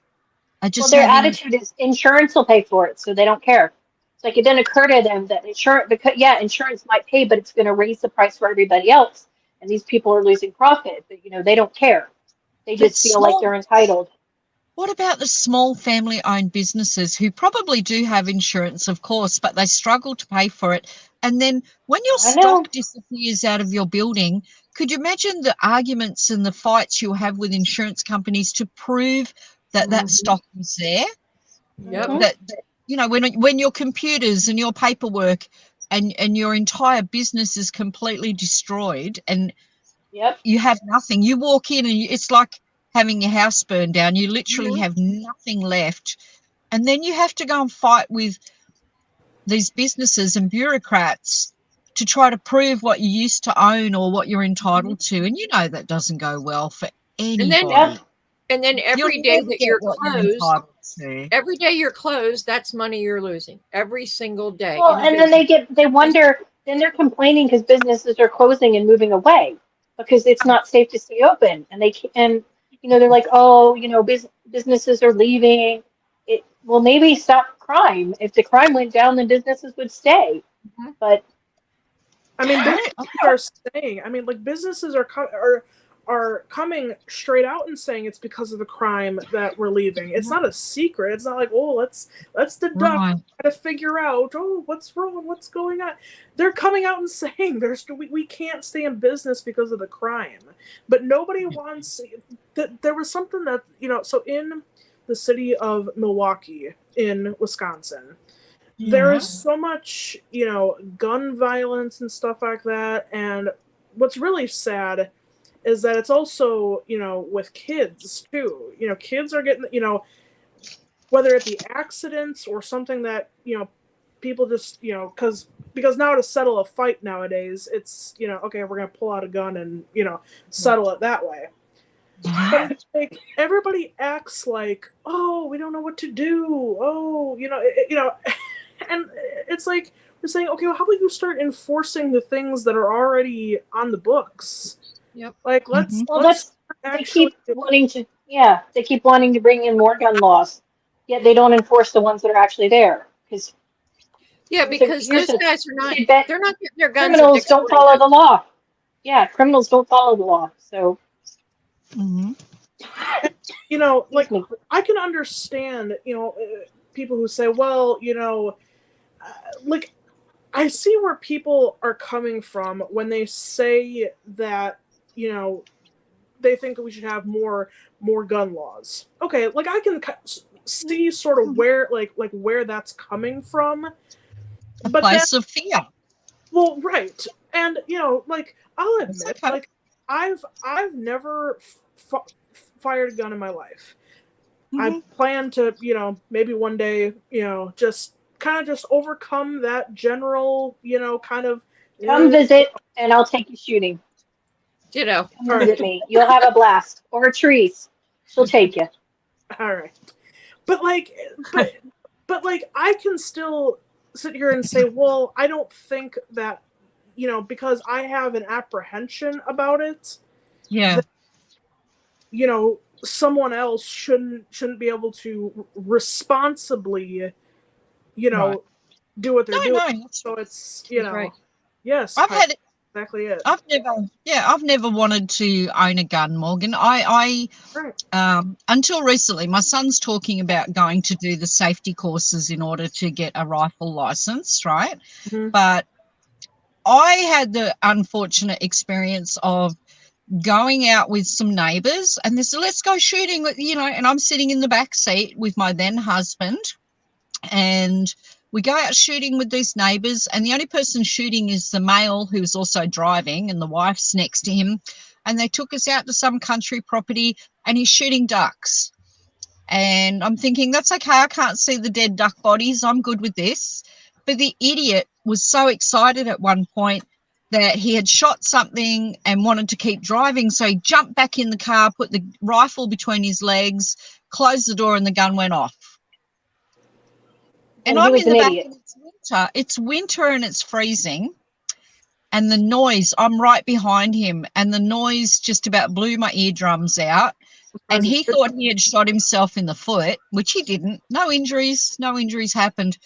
are Well, just their having. attitude is insurance will pay for it, so they don't care. It's like it didn't occur to them that insurance, because yeah, insurance might pay, but it's going to raise the price for everybody else, and these people are losing profit. But they don't care. They But just feel like small. they're entitled. What about the small family-owned businesses who probably do have insurance, of course, but they struggle to pay for it? And then when your I know. stock disappears out of your building, could you imagine the arguments and the fights you'll have with insurance companies to prove that that Mhm. stock was there? Yep. Mhm. That when your computers and your paperwork and your entire business is completely destroyed and Yep. you have nothing. You walk in and it's like having your house burned down. You literally Mhm. have nothing left. And then you have to go and fight with these businesses and bureaucrats to try to prove what you used to own or what you're entitled to. And that doesn't go well for And then anybody. Yep. and then You'll every day never that get you're what you're closed, entitled to. every day you're closed, that's money you're losing every single day Well, in a and then business. they wonder, then they're complaining because businesses are closing and moving away because it's not safe to stay open, and they can, and they're like, oh, businesses are leaving. Well, maybe stop crime. If the crime went down, then businesses would stay. Mhm. But I mean, I businesses are saying. I mean, like businesses are coming straight out and saying it's because of the crime that we're leaving. It's not a secret. It's not like, oh, let's deduct, right. try to figure out, oh, what's wrong, what's going on. They're coming out and saying we can't stay in business because of the crime, but nobody wants that. There was something that so in the city of Milwaukee in Wisconsin. There Yeah. is so much, gun violence and stuff like that. And what's really sad is that it's also, with kids too. Kids are getting, whether it be accidents or something that, people just, because now to settle a fight nowadays, it's, okay, we're going to pull out a gun and, settle it that way. But it's like everybody acts like, oh, we don't know what to do. Oh, and it's like we're saying, okay, well, how about you start enforcing the things that are already on the books? Yep. Like let's well, let's they actually. keep wanting to bring in more gun laws, yet they don't enforce the ones that are actually there. Because Yeah, because here's those the guys are not, tidbit: they're not getting their guns at criminals Dick's don't Sporting follow Goods. the law. Yeah, criminals don't follow the law. So, Mhm. Like excuse me. I can understand, people who say, well, like I see where people are coming from when they say that, they think that we should have more gun laws. Okay, like I can see sort of where like where that's coming from, A but then place of fear. well, right, and like I'll It's admit, okay. like I've never fired a gun in my life. I Mhm. plan to, maybe one day, just kind of just overcome that general, kind of. Come visit, and I'll take you shooting. Ditto. Come All visit right, me. You'll have a blast. Or Trees. She'll take you. all right, but like, but like, I can still sit here and say, well, I don't think that, because I have an apprehension about it, Yeah. that, someone else shouldn't be able to responsibly, Right. do what they're doing. No. So it's, That's right. yes, I've had exactly it. I've never wanted to own a gun, Morgan. I Right. until recently, my son's talking about going to do the safety courses in order to get a rifle license, right? Mhm. But I had the unfortunate experience of going out with some neighbors and they said, let's go shooting, and I'm sitting in the back seat with my then husband, and we go out shooting with these neighbors, and the only person shooting is the male who's also driving, and the wife's next to him. And they took us out to some country property, and he's shooting ducks. And I'm thinking, that's okay. I can't see the dead duck bodies. I'm good with this. But the idiot was so excited at one point that he had shot something and wanted to keep driving. So he jumped back in the car, put the rifle between his legs, closed the door, and the gun went off. And And he I'm was in the an back, idiot. and it's winter. It's winter and it's freezing. and the noise, I'm right behind him, and the noise just about blew my eardrums out. And he thought he had shot himself in the foot, which he didn't. No injuries happened.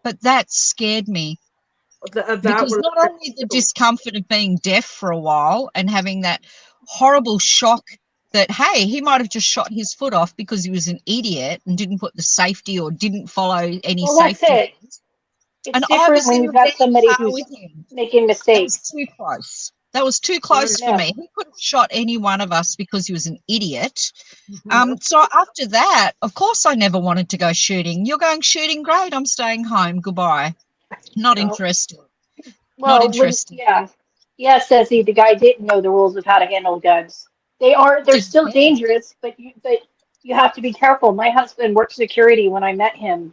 But that scared me. Because not only the discomfort of being deaf for a while and having that horrible shock that, hey, he might have just shot his foot off because he was an idiot and didn't put the safety or didn't follow any safety. That's it. It's And different I was when in you've a got very somebody car who's with him. making That mistakes. was too close. That was too close for me. He could have shot any one of us because he was an idiot. So after that, of course, I never wanted to go shooting. You're going shooting? Great. I'm staying home. Goodbye. Not interested. Well, Not interested. Yeah, says he, the guy didn't know the rules of how to handle guns. They're still dangerous, but you have to be careful. My husband worked security when I met him.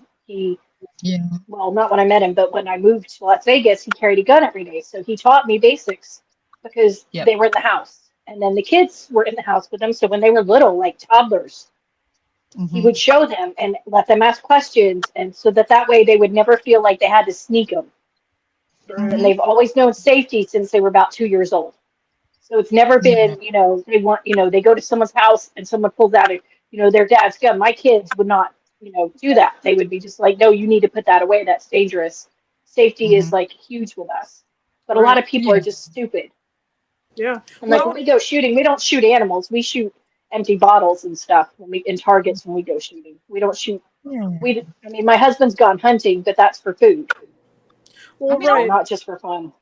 Well, not when I met him, but when I moved to Las Vegas, he carried a gun every day. So he taught me basics because they were in the house. And then the kids were in the house with them. So when they were little, like toddlers, he would show them and let them ask questions. And so that way they would never feel like they had to sneak them. And they've always known safety since they were about 2 years old. So it's never been, they go to someone's house and someone pulls out their dad's gun. My kids would not, do that. They would be just like, no, you need to put that away. That's dangerous. Safety is like huge with us. But a lot of people are just stupid. Yeah. And like when we go shooting, we don't shoot animals. We shoot empty bottles and stuff in targets when we go shooting. We don't shoot. My husband's gone hunting, but that's for food. Well, not just for fun.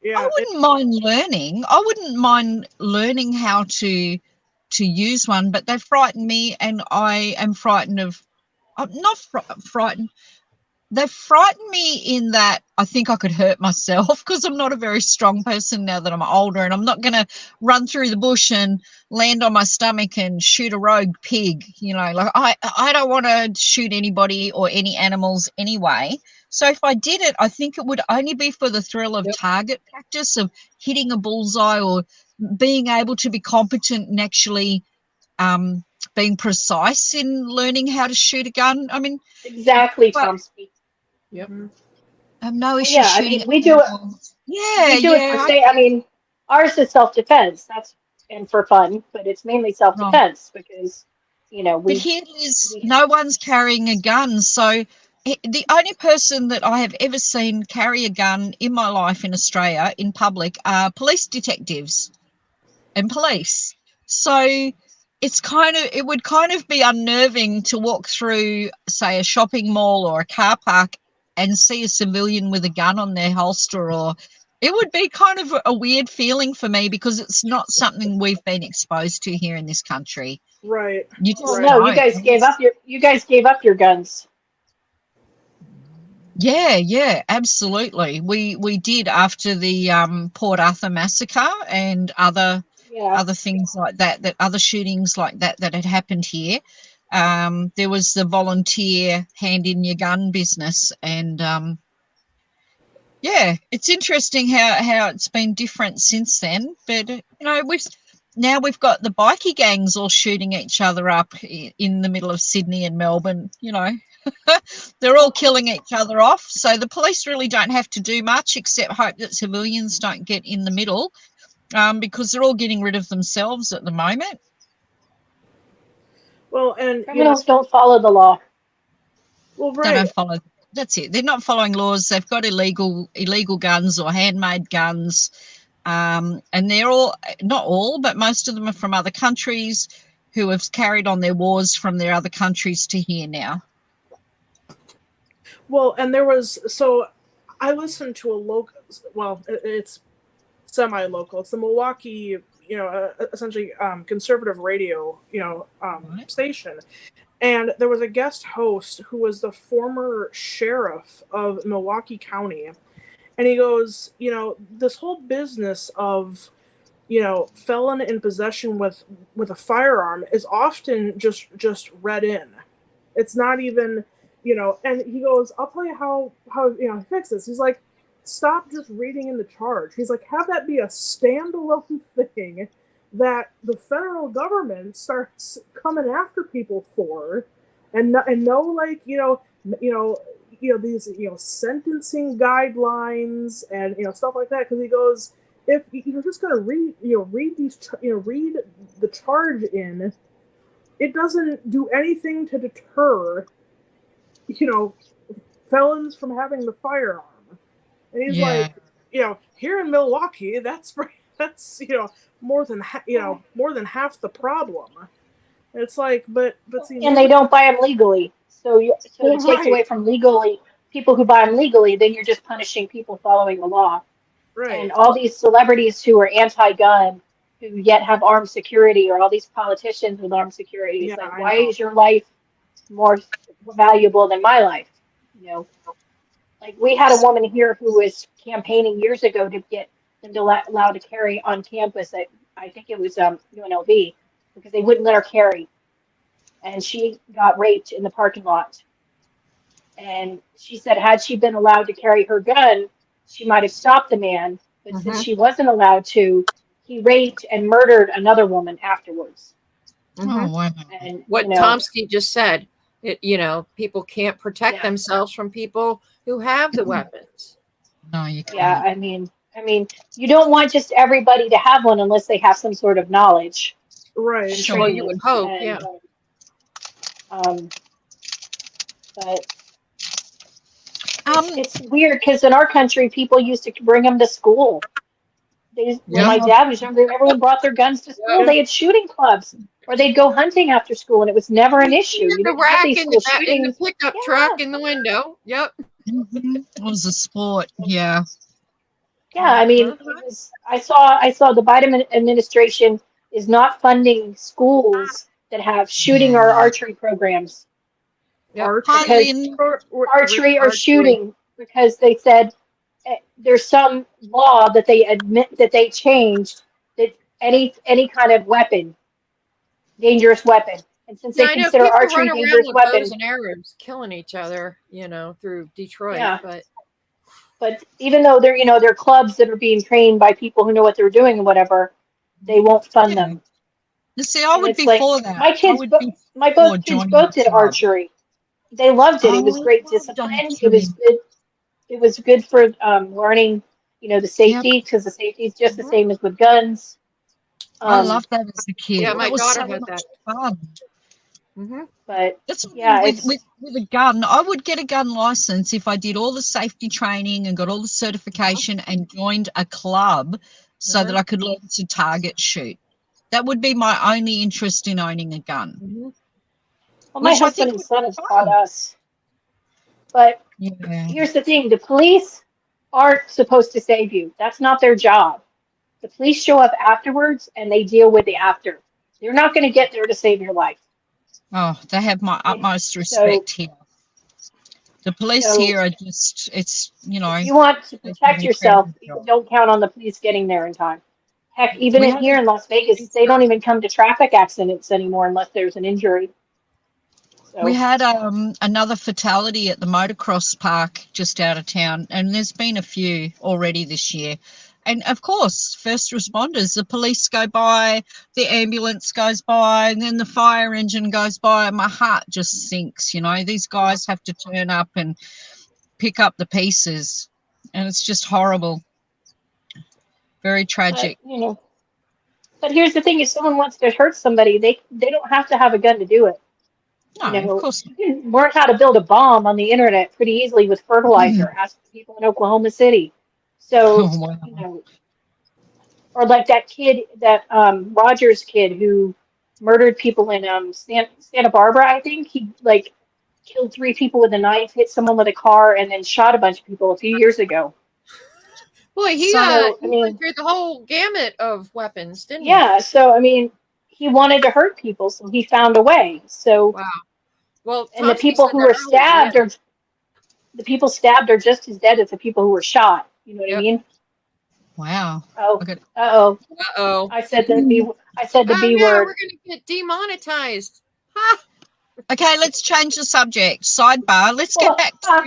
Yeah, I wouldn't mind learning. I wouldn't mind learning how to use one, but they frighten me, and I am frightened of. I'm not frightened. They frighten me in that I think I could hurt myself because I'm not a very strong person now that I'm older, and I'm not going to run through the bush and land on my stomach and shoot a rogue pig. Like I don't want to shoot anybody or any animals anyway. So if I did it, I think it would only be for the thrill of target practice, of hitting a bullseye or being able to be competent and actually being precise in learning how to shoot a gun. I mean, exactly, Tomsky. Yep. I have no issue shooting. We do it. Yeah, we do it for safety. I mean, ours is self-defense. And for fun, but it's mainly self-defense because But here it is, no one's carrying a gun. So the only person that I have ever seen carry a gun in my life in Australia in public are police detectives and police. So it would kind of be unnerving to walk through, say, a shopping mall or a car park and see a civilian with a gun on their holster, or it would be kind of a weird feeling for me because it's not something we've been exposed to here in this country. Right. You guys gave up your guns. Yeah, absolutely. We did after the Port Arthur massacre and other things like that other shootings like that had happened here. There was the volunteer hand in your gun business, and it's interesting how it's been different since then. But we've got the bikie gangs all shooting each other up in the middle of Sydney and Melbourne. They're all killing each other off. So the police really don't have to do much except hope that civilians don't get in the middle, because they're all getting rid of themselves at the moment. Well, and criminals don't follow the law. Well, right. They don't follow. That's it. They're not following laws. They've got illegal guns or handmade guns, and they're all, not all, but most of them are from other countries who have carried on their wars from their other countries to here now. Well, and I listened to a local, it's semi-local. It's the Milwaukee, essentially conservative radio, station. And there was a guest host who was the former sheriff of Milwaukee County. And he goes, this whole business of, felon in possession with a firearm is often just read in. It's not even, and he goes, I'll tell you how he fix this. He's like, stop just reading in the charge. He's like, have that be a standalone thing that the federal government starts coming after people for, and no, like, these sentencing guidelines and stuff like that, because he goes, if you're just going to read these read the charge in, it doesn't do anything to deter felons from having the firearm. And he's like, here in Milwaukee, that's more than half the problem. It's like, but see, and they don't buy them legally. So it takes Right. away from legally people who buy them legally. Then you're just punishing people following the law. right. And all these celebrities who are anti-gun, who yet have armed security, or all these politicians with armed security. It's Yeah, like, I why know. is your life more valuable than my life? Like we had a woman here who was campaigning years ago to get them to allowed to carry on campus at, I think it was UNLV, because they wouldn't let her carry. And she got raped in the parking lot. And she said had she been allowed to carry her gun, she might have stopped the man. But since she wasn't allowed to, he raped and murdered another woman afterwards. Oh, wow. And What Tomsky just said, people can't protect Yeah. themselves from people who have the weapons. No, you can't. yeah, I mean, you don't want just everybody to have one unless they have some sort of knowledge. Right. and Sure, Well, training. you would hope, And, yeah. But Um, it's weird because in our country, people used to bring them to school. When Yeah. my dad was younger, everyone brought their guns to school. Yeah. They had shooting clubs, or they'd go hunting after school, and it was never an issue. You The didn't have rack these in school the shootings. pickup Yeah. truck in the window. Yep. It was a sport. Yeah. Yeah, I mean, I saw the Biden administration is not funding schools that have shooting or archery programs. Yep. Hardly in, Archery or shooting, because they said there's some law that they changed that any kind of weapon, dangerous weapon, and since Yeah, they I know consider people archery run around dangerous with weapon, bows and arrows, killing each other, through Detroit. Yeah. But but even though they're clubs that are being trained by people who know what they're doing and whatever, they won't fund Yeah. them. you see, I And would it's be like, for that. my kids, I would bo- be my for both kids joining both the did club. archery. They loved it. It was Oh, great I discipline. loved It was archery. good. It was good for learning, the safety, because the safety is just the same as with guns. I loved that as a kid. Yeah, my That was daughter so had much that. fun. But That's yeah, with a gun. I would get a gun license if I did all the safety training and got all the certification and joined a club so that I could learn to target shoot. That would be my only interest in owning a gun. well, my Which I husband think and would son be has fun. taught us. But Yeah. here's the thing: the police aren't supposed to save you. That's not their job. The police show up afterwards and they deal with the after. They're not going to get there to save your life. Oh, they have my utmost So- respect here. The police so- here are just, it's, If you want to protect an yourself, incredible job. don't count on the police getting there in time. Heck, even We in had here in Las Vegas, they don't even come to traffic accidents anymore unless there's an injury. So, We had another fatality at the motocross park just out of town, and there's been a few already this year. And of course, first responders, the police go by, the ambulance goes by, and then the fire engine goes by, and my heart just sinks. These guys have to turn up and pick up the pieces, and it's just horrible. Very tragic. But here's the thing: if someone wants to hurt somebody, they don't have to have a gun to do it. No, of course not. You can learn how to build a bomb on the internet pretty easily with fertilizer. Ask people in Oklahoma City. So, Oh, wow. Or like that kid, that Rogers kid who murdered people in Santa Barbara, I think. He killed 3 people with a knife, hit someone with a car, and then shot a bunch of people a few years ago. Boy, he So, went through the whole gamut of weapons, didn't he? Yeah, so he wanted to hurt people, so he found a way. So, Wow. Well, and the Tomsky people said who that were earlier, stabbed yeah. are the people stabbed are just as dead as the people who were shot. You know what I Yep. mean? Wow. Oh, Okay. uh-oh. Uh-oh. I said the B Yeah, word. we're going to get demonetized. Ha! Okay, let's change the subject. Sidebar. Let's get back to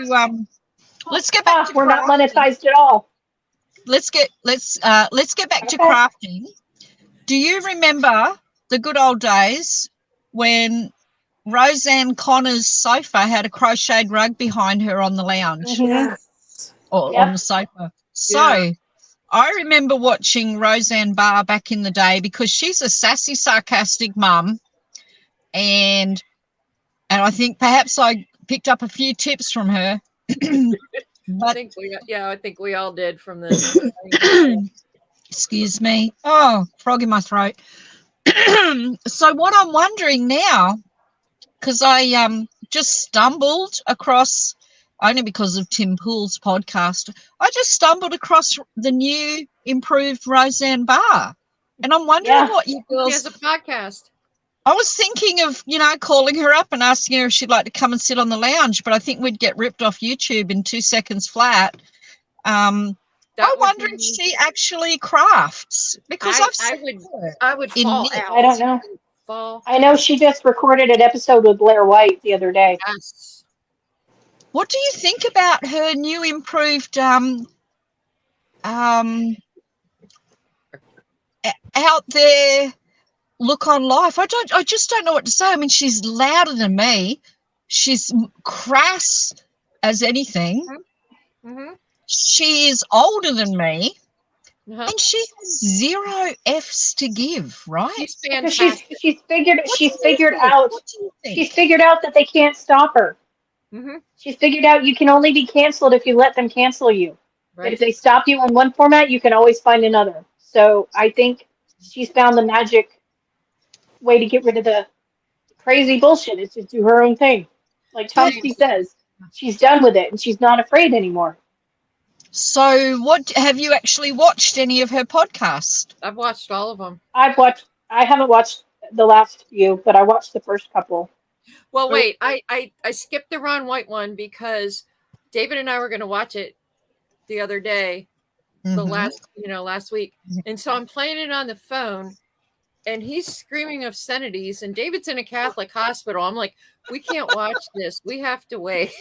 We're not crafting. monetized at all. Let's get back to Okay. crafting. Do you remember the good old days when Roseanne Connor's sofa had a crocheted rug behind her on the lounge Mhm. Yes. or Yep. on the sofa. So Yeah. I remember watching Roseanne Barr back in the day because she's a sassy, sarcastic mum, and I think perhaps I picked up a few tips from her. I But think we all did from the. excuse me. Oh, frog in my throat. So what I'm wondering now, because I just stumbled across, only because of Tim Pool's podcast, I just stumbled across the new improved Roseanne Barr. And I'm wondering Yeah. what you She girls, has a podcast. I was thinking of, calling her up and asking her if she'd like to come and sit on the lounge, but I think we'd get ripped off YouTube in 2 seconds flat. I wonder if she actually crafts, because I've seen her I would in fall knit. out. I don't know. Fall. I know she just recorded an episode with Blair White the other day. Yes. What do you think about her new improved out there look on life? I just don't know what to say. I mean, she's louder than me. She's crass as anything. Mm-hmm. She is older than me, Uh-huh. and she has 0 F's to give, right? She's Because fantastic. she's figured What do you out What do you think? she's figured out that they can't stop her. Mm-hmm. She's figured out you can only be canceled if you let them cancel you. But Right. if they stop you in one format, you can always find another. So I think she's found the magic way to get rid of the crazy bullshit. It's to do her own thing. Like Tomsky says, she's done with it and she's not afraid anymore. So, what have you actually watched any of her podcasts? I've watched all of them. I haven't watched the last few, but I watched the first couple. Well, wait, I skipped the Ron White one because David and I were going to watch it the other day, last week. And so I'm playing it on the phone and he's screaming obscenities and David's in a Catholic hospital. I'm like, we can't watch this. We have to wait.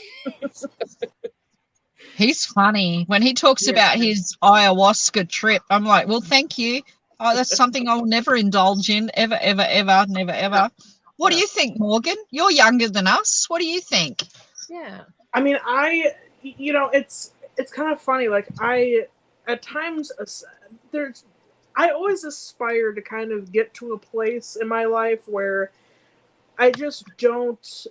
He's funny. When he talks about his ayahuasca trip, I'm like, well, thank you. Oh, that's something I'll never indulge in, ever, ever, ever, never, ever. What do you think, Morgan? You're younger than us. What do you think? Yeah. I mean, it's kind of funny. Like, at times, I always aspire to kind of get to a place in my life where I just don't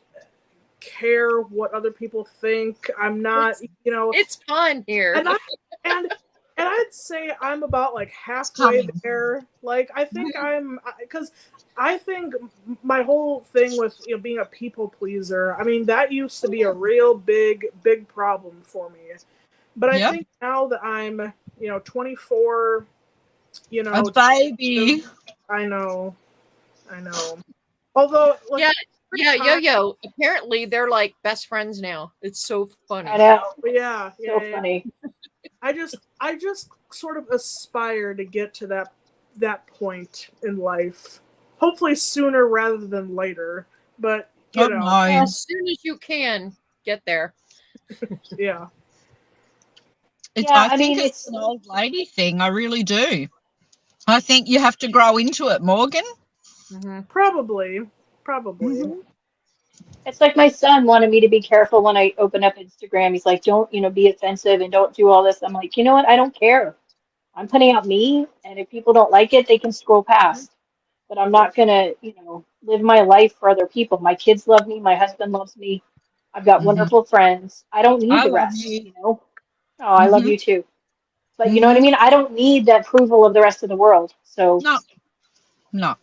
care what other people think. I'm not, It's fun here. And I'd say I'm about like halfway there. Like, I think because I think my whole thing with being a people pleaser, I mean, that used to be a real big problem for me. But I think now that I'm 24, a baby. I know. Although, like, Yo. Apparently, they're like best friends now. It's so funny. I know. Yeah. So funny. I just sort of aspire to get to that point in life. Hopefully sooner rather than later. But as soon as you can get there. Yeah. I think it's an old lady thing. I really do. I think you have to grow into it, Morgan. Mm-hmm. Probably. Mm-hmm. It's like my son wanted me to be careful when I open up Instagram. He's like, don't, be offensive and don't do all this. I'm like, you know what? I don't care. I'm putting out me, and if people don't like it, they can scroll past. But I'm not going to, live my life for other people. My kids love me. My husband loves me. I've got wonderful friends. I don't need the rest, Oh, I love you too. But you know what I mean? I don't need the approval of the rest of the world. So No.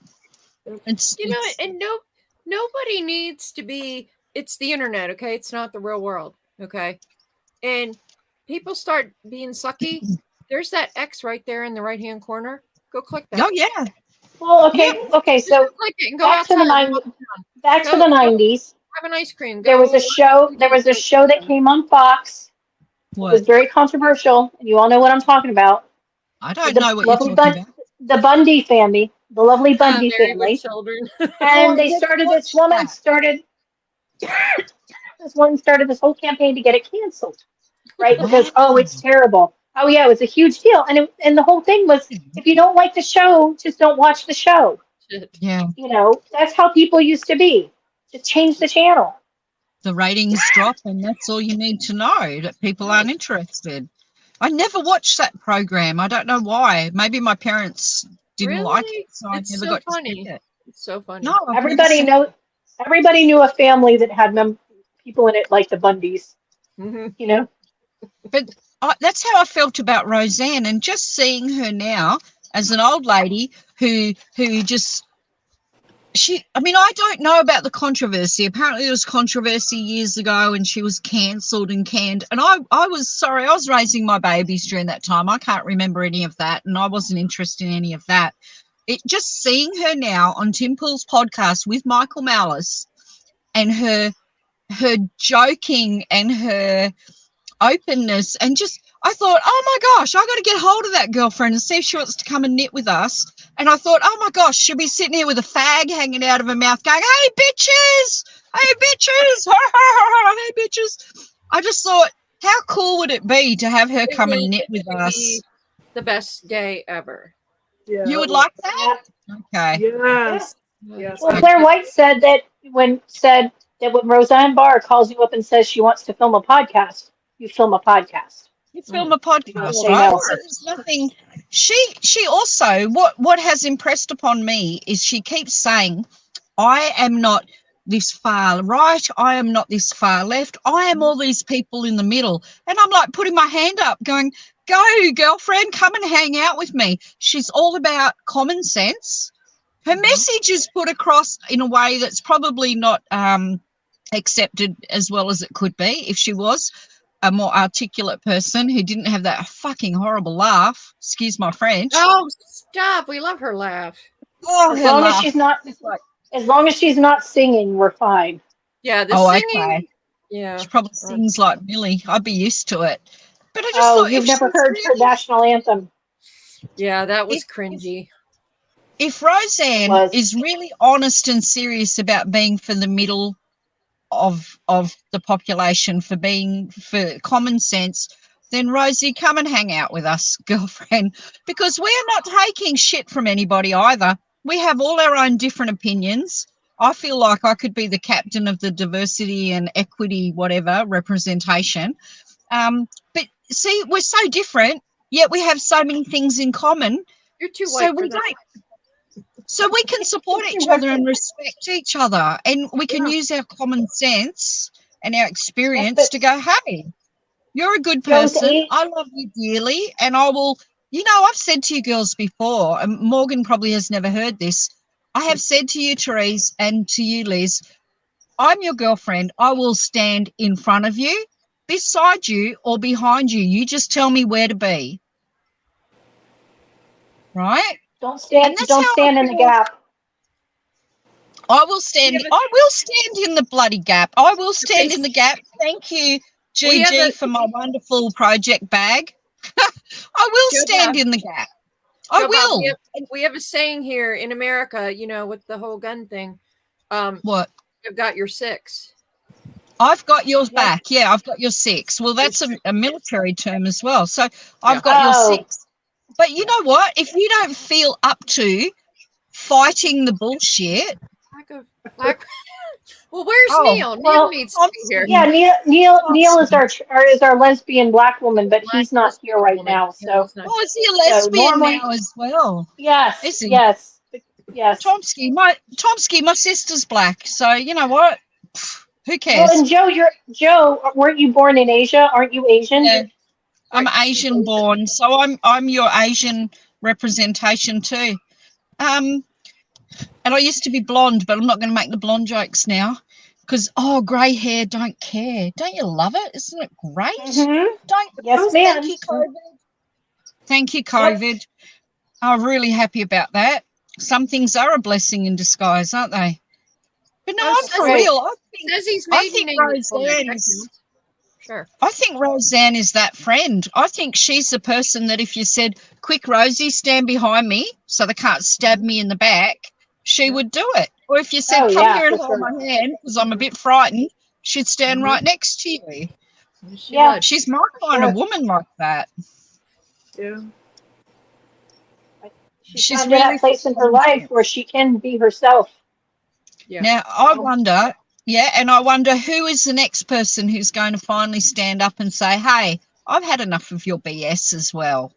Nobody needs to be. It's the internet, okay? It's not the real world, okay? And people start being sucky. There's that X right there in the right-hand corner. Go click that. Oh yeah. Well, okay. So click it and go back to outside. the 90s. Have an ice cream. There was a show that came on Fox. What? It was very controversial, and you all know what I'm talking about. I don't know what you're talking about. The Bundy family, the lovely Bundy family. Children. And this woman started this whole campaign to get it canceled, right? Because it's terrible. Oh yeah, it was a huge deal, and the whole thing was, if you don't like the show, just don't watch the show. Shit. Yeah. That's how people used to be. Just change the channel. The ratings drop, and that's all you need to know, that people aren't interested. I never watched that program. I don't know why. Maybe my parents didn't like Really? it, so I It's never so got funny. to see it. It's so funny. No, I've never Everybody seen know. Everybody knew a family that had people in it like the Bundys. Hmm. You know. But that's how I felt about Roseanne, and just seeing her now as an old lady who just I mean, I don't know about the controversy. Apparently there was controversy years ago and she was cancelled and canned, and I was sorry, I was raising my babies during that time. I can't remember any of that, and I wasn't interested in any of that. Just seeing her now on Tim Pool's podcast with Michael Malice, and her joking and her openness, and just I thought, oh my gosh, I got to get hold of that girlfriend and see if she wants to come and knit with us. And I thought, oh my gosh, she'll be sitting here with a fag hanging out of her mouth going, hey bitches, hey bitches, hey bitches. I just thought, how cool would it be to have her come and knit with us? The best day ever. Yeah. You would like that? Okay. Yes. Yes. Well, Claire White said that when Roseanne Barr calls you up and says she wants to film a podcast, you film a podcast. You film a You don't podcast, say right? no. So there's nothing. She also, what has impressed upon me is she keeps saying, I am not this far right, I am not this far left, I am all these people in the middle. And I'm like putting my hand up going, go girlfriend, come and hang out with me. She's all about common sense. Her message is put across in a way that's probably not accepted as well as it could be if she was a more articulate person who didn't have that fucking horrible laugh. Excuse my French. Oh, stop. We love her laugh. Oh, As her long as laugh. she's not, as long as she's not singing, we're fine. Yeah, the Oh, singing. okay. Yeah. She probably sings like Millie. I'd be used to it. But I just Oh, thought, you've if never she's heard her really, national anthem. Yeah, that was If- cringy. if Roseanne Was. is really honest and serious about being for the middle of the population, for common sense, then Rosie, come and hang out with us, girlfriend, because we're not taking shit from anybody either. We have all our own different opinions. I feel like I could be the captain of the diversity and equity, whatever, representation. But see, we're so different, yet we have so many things in common. You're too So white we for that. don't. So we can support each other and respect each other, and we can use our common sense and our experience Yes, but- to go, hey, you're a good Joe's person. age- I love you dearly, and I will, I've said to you girls before, and Morgan probably has never heard this. I have said to you, Therese, and to you, Liz, I'm your girlfriend. I will stand in front of you, beside you, or behind you. You just tell me where to be. Right? Don't stand. And that's Don't how I stand in the feel. gap. I will stand. I will stand in the bloody gap. I will stand in the gap. Thank you, GG, for my wonderful project bag. I will stand in the gap. I will. We have a saying here in America, with the whole gun thing. What? You've got your six. I've got yours back. Yeah, I've got your six. Well, that's a military term as well. So I've got your six. But you know what? If you don't feel up to fighting the bullshit. Well, where's Neil? Neil needs to be here. Yeah, Neil is our lesbian black woman, but he's not here right now. So, is he a lesbian now as well? Yes, Is he? yes. Tomsky, my sister's black. So you know what? Who cares? Well, and Joe, weren't you born in Asia? Aren't you Asian? Yeah, I'm Asian born, so I'm your Asian representation too. And I used to be blonde, but I'm not going to make the blonde jokes now because, grey hair, don't care. Don't you love it? Isn't it great? Mm-hmm. Yes, ma'am. Thank you, COVID. Thank you, COVID. Yep. I'm really happy about that. Some things are a blessing in disguise, aren't they? But no, I'm for real. I think Roseanne is... Sure. I think Roseanne is that friend. I think she's the person that if you said, quick, Rosie, stand behind me so they can't stab me in the back, she would do it. Or if you said, come here and hold my hand because I'm a bit frightened, she'd stand right next to you. She's my kind of woman like that. Yeah. She's found that place in her life where she can be herself. Yeah. Now, I wonder Yeah, and I wonder who is the next person who's going to finally stand up and say, hey, I've had enough of your BS as well.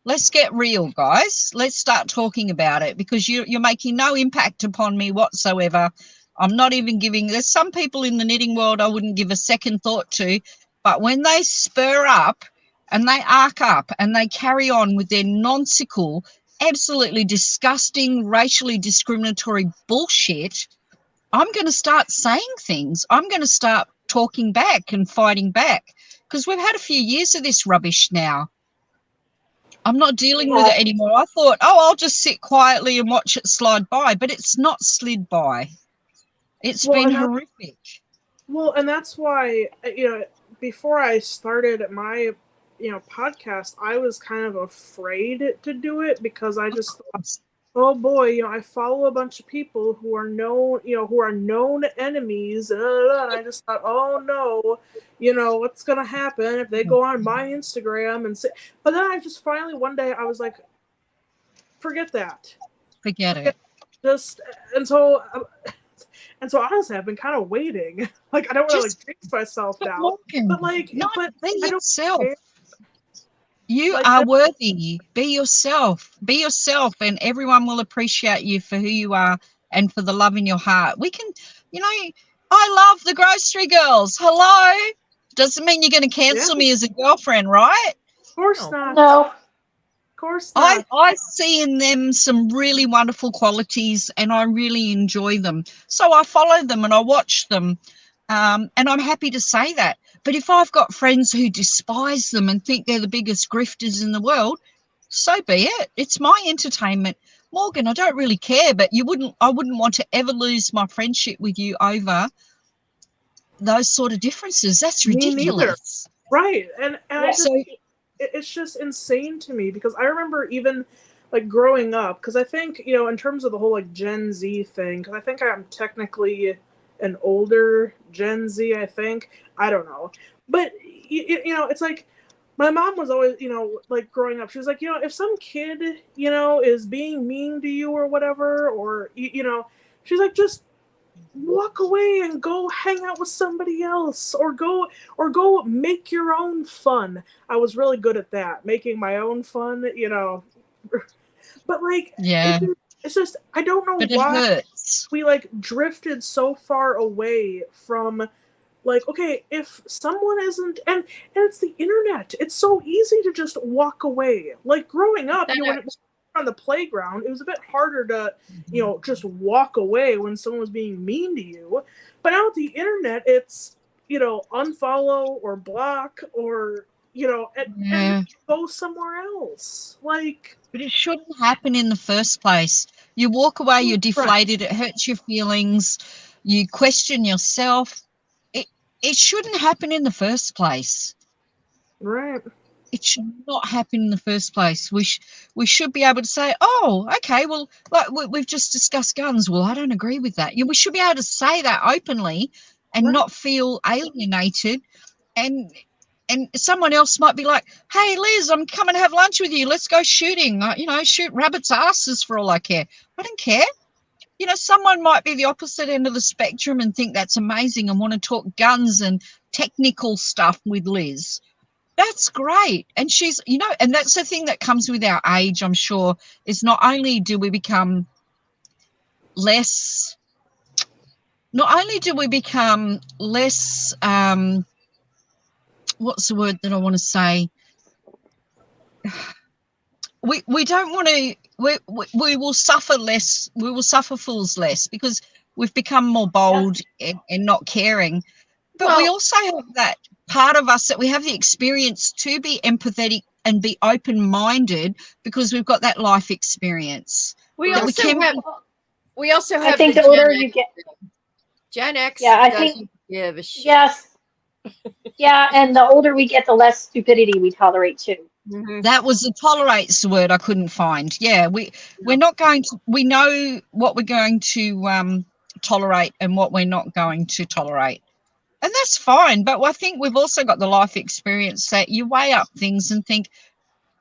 Let's get real, guys. Let's start talking about it, because you're making no impact upon me whatsoever. I'm not even giving, there's some people in the knitting world I wouldn't give a second thought to, but when they spur up and they arc up and they carry on with their nonsensical, absolutely disgusting, racially discriminatory bullshit, I'm going to start saying things. I'm going to start talking back and fighting back, because we've had a few years of this rubbish now. I'm not dealing with it anymore. I thought, I'll just sit quietly and watch it slide by, but it's not slid by. It's been horrific. Well, and that's why, before I started my, podcast, I was kind of afraid to do it, because I just thought, oh boy, I follow a bunch of people who are known, who are known enemies, and I just thought, oh no, what's gonna happen if they go on my Instagram and say? But then I just finally one day I was like, forget that, Forget it. just and so honestly, I've been kind of waiting. Like, I don't want to jinx myself now, but like, no, but be I don't yourself. care. You Like, are worthy. Be yourself. Be yourself, and everyone will appreciate you for who you are and for the love in your heart. We can, I love the grocery girls. Hello. Doesn't mean you're going to cancel me as a girlfriend, right? Of course not. No. Of course not. I see in them some really wonderful qualities, and I really enjoy them. So I follow them and I watch them, and I'm happy to say that. But if I've got friends who despise them and think they're the biggest grifters in the world, so be it. It's my entertainment. Morgan, I don't really care, but I wouldn't want to ever lose my friendship with you over those sort of differences. That's ridiculous. Right. And Yeah. it's just insane to me, because I remember even like growing up, because I think, in terms of the whole like Gen Z thing, because I think I'm technically an older Gen Z, I think. I don't know. But, it's like my mom was always, like growing up, she was like, if some kid, is being mean to you or whatever, or, she's like, just walk away and go hang out with somebody else, or go make your own fun. I was really good at that, making my own fun, but like, yeah, it's just, I don't know but why it hurts. we like drifted so far away from, like, okay, if someone isn't, and it's the internet, it's so easy to just walk away. Like growing up, when it was on the playground, it was a bit harder to, just walk away when someone was being mean to you. But now with the internet, it's, unfollow or block, or, and go somewhere else. Like, but it shouldn't happen in the first place. You walk away, you're deflated, it hurts your feelings, you question yourself. It shouldn't happen in the first place. Right. It should not happen in the first place. We should be able to say, oh, okay, well, like we've just discussed guns. Well, I don't agree with that. We should be able to say that openly and not feel alienated. And someone else might be like, hey, Liz, I'm coming to have lunch with you. Let's go shooting. Shoot rabbits' asses for all I care. I don't care. Someone might be the opposite end of the spectrum and think that's amazing and want to talk guns and technical stuff with Liz. That's great. And she's, and that's the thing that comes with our age, I'm sure, is not only do we become less, what's the word that I want to say? We don't want to, we will suffer less, we will suffer fools less, because we've become more bold and not caring. But we also have that part of us that we have the experience to be empathetic and be open-minded, because we've got that life experience. We also have I think the the older you get, Gen X doesn't give a shit. Yes. Yeah, and the older we get, the less stupidity we tolerate too. Mm-hmm. That was the tolerates the word I couldn't find. Yeah, we're not going to, we know what we're going to tolerate and what we're not going to tolerate. And that's fine. But I think we've also got the life experience that you weigh up things and think,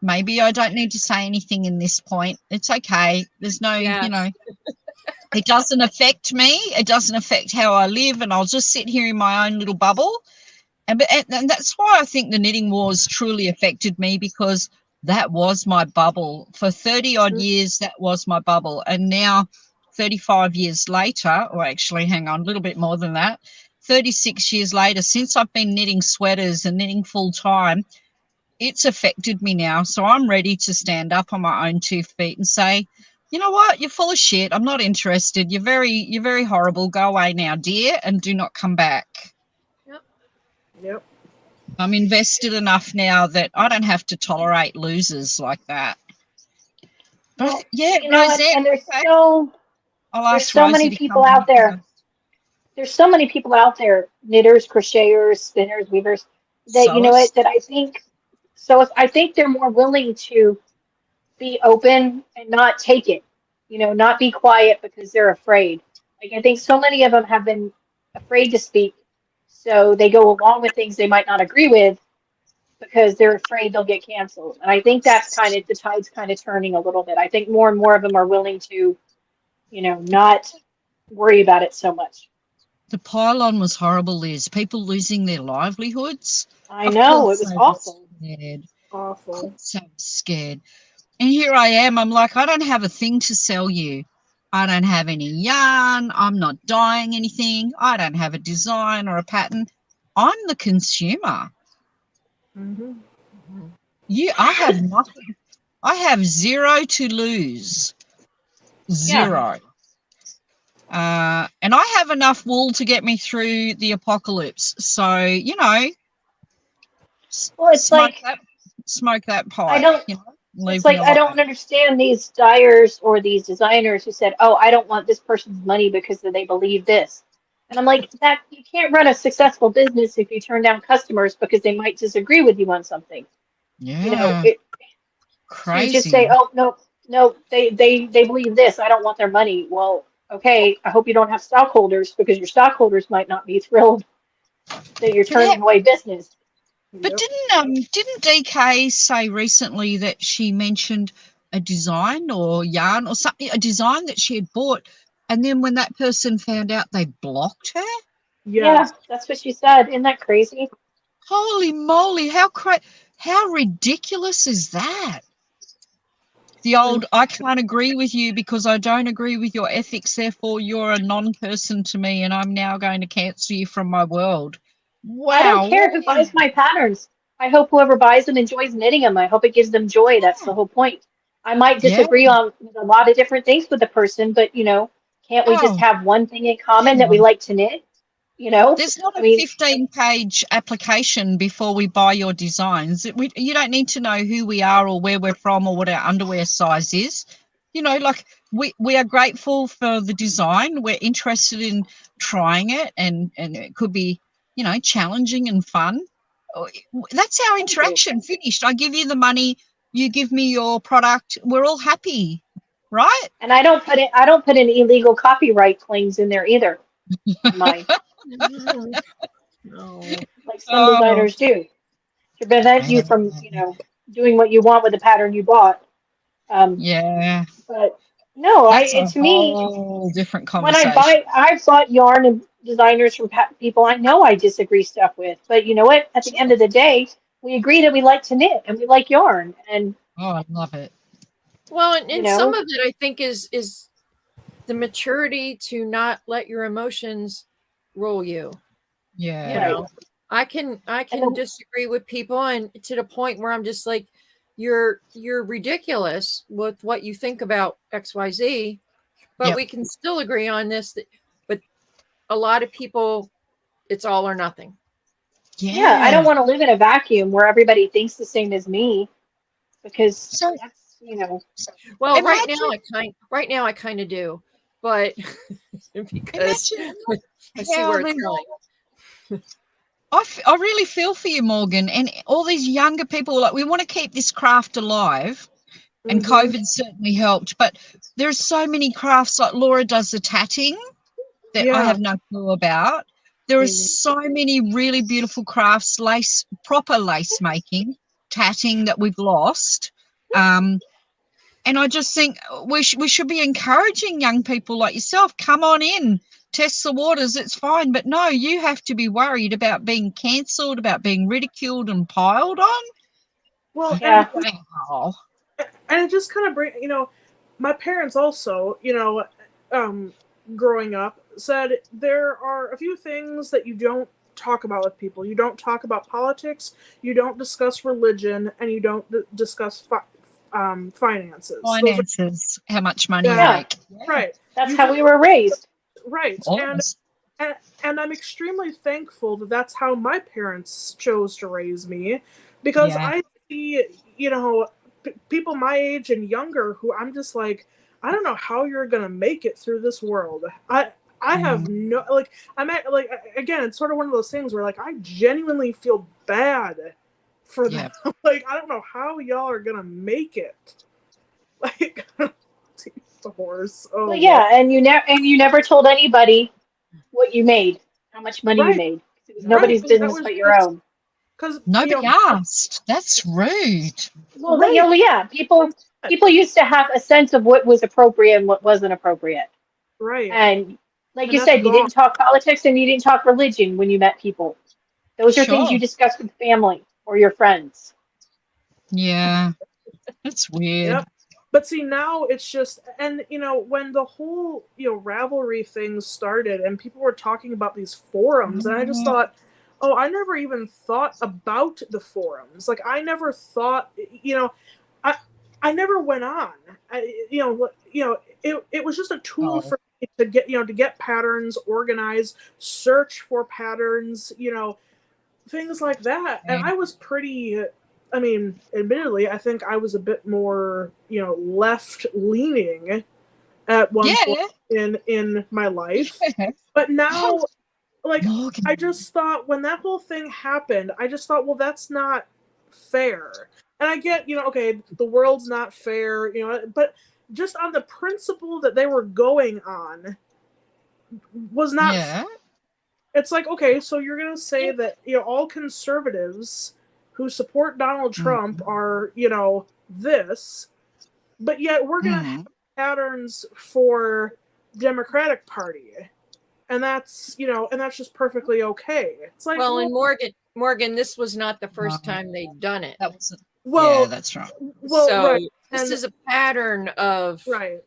maybe I don't need to say anything in this point. It's okay. There's no, It doesn't affect me. It doesn't affect how I live, and I'll just sit here in my own little bubble. And that's why I think the knitting wars truly affected me, because that was my bubble. For 30-odd years, that was my bubble. And now, 35 years later, or actually, hang on, a little bit more than that, 36 years later, since I've been knitting sweaters and knitting full-time, it's affected me now. So I'm ready to stand up on my own 2 feet and say, you know what, you're full of shit. I'm not interested. You're very horrible. Go away now, dear, and do not come back. Yep. I'm invested enough now that I don't have to tolerate losers like that. But Well, yeah, you know, Rosette, and there's okay. so I'll there's ask so Rosie many to people come out on. there. There's so many people out there, knitters, crocheters, spinners, weavers, that you know Sewers. what, that I think I think they're more willing to be open and not take it, not be quiet because they're afraid. Like I think so many of them have been afraid to speak, so they go along with things they might not agree with because they're afraid they'll get canceled. And I think that's kind of the tide's kind of turning a little bit. I think more and more of them are willing to, not worry about it so much. The pylon was horrible, Liz. People losing their livelihoods. I Of know, it course was they were awful. scared. Of Awful. course they were scared. And here I am. I'm like, I don't have a thing to sell you. I don't have any yarn. I'm not dyeing anything. I don't have a design or a pattern. I'm the consumer. Mm-hmm. I have nothing. I have zero to lose. Zero. And I have enough wool to get me through the apocalypse. So, Well, it's smoke that pipe. I don't. Leave It's me like I alone. don't understand these dyers or these designers who said, "Oh, I don't want this person's money because they believe this." And I'm like, that you can't run a successful business if you turn down customers because they might disagree with you on something. Yeah. To Crazy. just say, "Oh, no, they believe this. I don't want their money." Well, okay, I hope you don't have stockholders because your stockholders might not be thrilled that you're turning away business. But didn't DK say recently that she mentioned a design or yarn or something, a design that she had bought, and then when that person found out, they blocked her? Yeah, that's what she said. Isn't that crazy? Holy moly, how ridiculous is that? The old, I can't agree with you because I don't agree with your ethics, therefore you're a non-person to me and I'm now going to cancel you from my world. Wow. I don't care who buys my patterns. I hope whoever buys them enjoys knitting them. I hope it gives them joy. That's the whole point. I might disagree on a lot of different things with the person, but can't we just have one thing in common that we like to knit? There's not a 15-page application before we buy your designs. You don't need to know who we are or where we're from or what our underwear size is. Like we are grateful for the design. We're interested in trying it, and it could be, challenging and fun. That's our interaction. Finished. I give you the money, you give me your product. We're all happy, right? And I don't put in illegal copyright claims in there either. Mine. No. Like some designers do, to prevent you from, doing what you want with the pattern you bought. Yeah. But no, That's to me, whole different when conversation. I've bought yarn and designers from people I know I disagree stuff with. But you know what? At the end of the day, we agree that we like to knit and we like yarn. And I love it. Well, and some of it I think is the maturity to not let your emotions rule you. Yeah. I can disagree with people, and to the point where I'm just like, you're ridiculous with what you think about XYZ, but we can still agree on this. But a lot of people, it's all or nothing. Yeah, I don't want to live in a vacuum where everybody thinks the same as me, because that's Well, right now I kind of do, but because I see where it's going. I really feel for you, Morgan, and all these younger people. Like, we want to keep this craft alive, and COVID certainly helped. But there's so many crafts. Like Laura does the tatting that I have no clue about. There are so many really beautiful crafts, proper lace making, tatting that we've lost. And And I just think we should be encouraging young people like yourself, come on in, test the waters, it's fine. But no, you have to be worried about being cancelled, about being ridiculed and piled on. Well, Yeah. Wow. and it just kind of my parents also, growing up, said there are a few things that you don't talk about with people. You don't talk about politics, you don't discuss religion, and you don't discuss finances. Finances, how much money you Yeah. make. Right. That's how we were raised. Right. Always. And I'm extremely thankful that that's how my parents chose to raise me, because Yeah. I see, people my age and younger who I'm just like, I don't know how you're gonna make it through this world. I have no, like, I'm at, like, again, it's sort of one of those things where, like, I genuinely feel bad for them. Yeah. Like, I don't know how y'all are gonna make it. Like, the horse. Oh, Well, yeah, and you never told anybody what you made, how much money you Right. made. It was nobody's Right. business That was but your just- own. Because Nobody asked. That's rude. Well, Right. yeah, people used to have a sense of what was appropriate and what wasn't appropriate. right. And like And you that's said, you gone. didn't talk politics and you didn't talk religion when you met people. Those are things Sure. you discussed with family or your friends. Yeah. That's weird. Yep. But see, now it's just, and when the whole Ravelry thing started and people were talking about these forums, and I just thought, oh, I never even thought about the forums. Like, I never thought, I never went on. It was just a tool for me to get patterns, organize, search for patterns, things like that. And I was pretty, admittedly, I think I was a bit more, left leaning at one point in my life. But now, like, Morgan. I just thought when that whole thing happened, I just thought, well, that's not fair. And I get, okay, the world's not fair, but just on the principle that they were going on was not fair. It's like, okay, so you're going to say that, all conservatives who support Donald Trump are, this, but yet we're going to have patterns for Democratic Party. And that's, and that's just perfectly okay. It's like, Well, and Morgan, this was not the first time they'd done it. That wasn't. well, Yeah, that's right. well, So right. this And- is a pattern of right.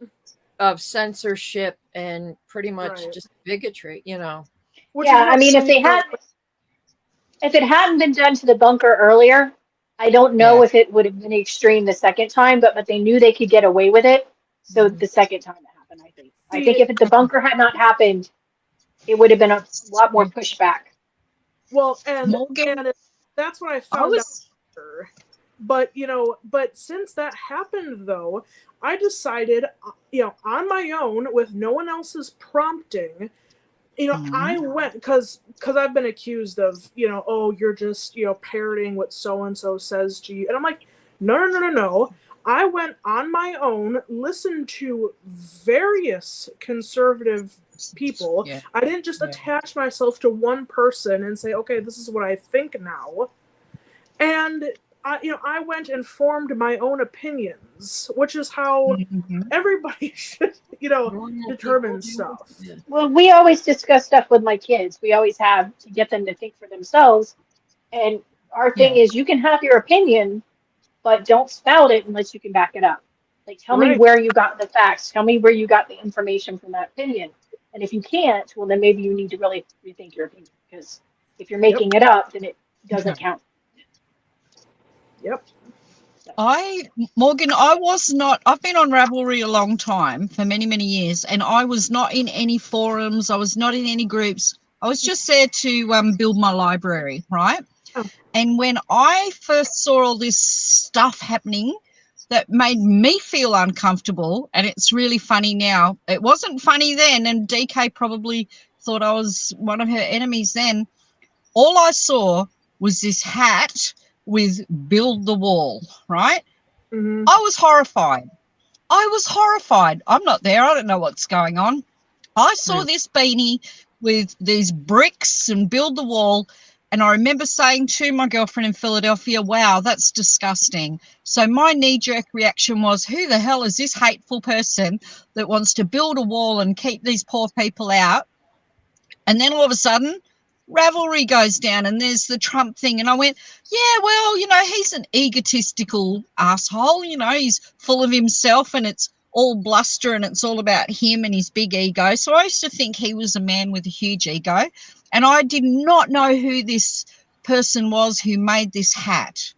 censorship and pretty much Right. just bigotry, Which Yeah, is what I mean, if it hadn't been done to the bunker earlier, I don't know if it would have been extreme the second time, but they knew they could get away with it. So the second time it happened, I think. I think if the bunker had not happened, it would have been a lot more pushback. Well, and Morgan, that's what I found out later. But, but since that happened, though, I decided, on my own, with no one else's prompting, I went, because I've been accused of, oh, you're just, parroting what so-and-so says to you. And I'm like, no. I went on my own, listened to various conservative people. Yeah. I didn't just attach myself to one person and say, okay, this is what I think now. And I went and formed my own opinions, which is how everybody should, determine stuff. Well, we always discuss stuff with my kids. We always have to get them to think for themselves. And our thing is, you can have your opinion, but don't spout it unless you can back it up. Like, tell me where you got the facts. Tell me where you got the information from that opinion. And if you can't, well, then maybe you need to really rethink your opinion. Because if you're making it up, then it doesn't count. Yep. Morgan, I've been on Ravelry a long time, for many, many years, and I was not in any forums. I was not in any groups. I was just there to build my library, right? Oh. And when I first saw all this stuff happening that made me feel uncomfortable, and it's really funny now. It wasn't funny then, and DK probably thought I was one of her enemies then. All I saw was this hat with Build the Wall, right? Mm-hmm. I was horrified. I'm not there. I don't know what's going on. I saw this beanie with these bricks and Build the Wall, And I remember saying to my girlfriend in Philadelphia, wow, that's disgusting. So my knee-jerk reaction was, who the hell is this hateful person that wants to build a wall and keep these poor people out? And then all of a sudden, Ravelry goes down and there's the Trump thing. And I went, yeah, well, he's an egotistical asshole. He's full of himself and it's all bluster and it's all about him and his big ego. So I used to think he was a man with a huge ego. And I did not know who this person was who made this hat.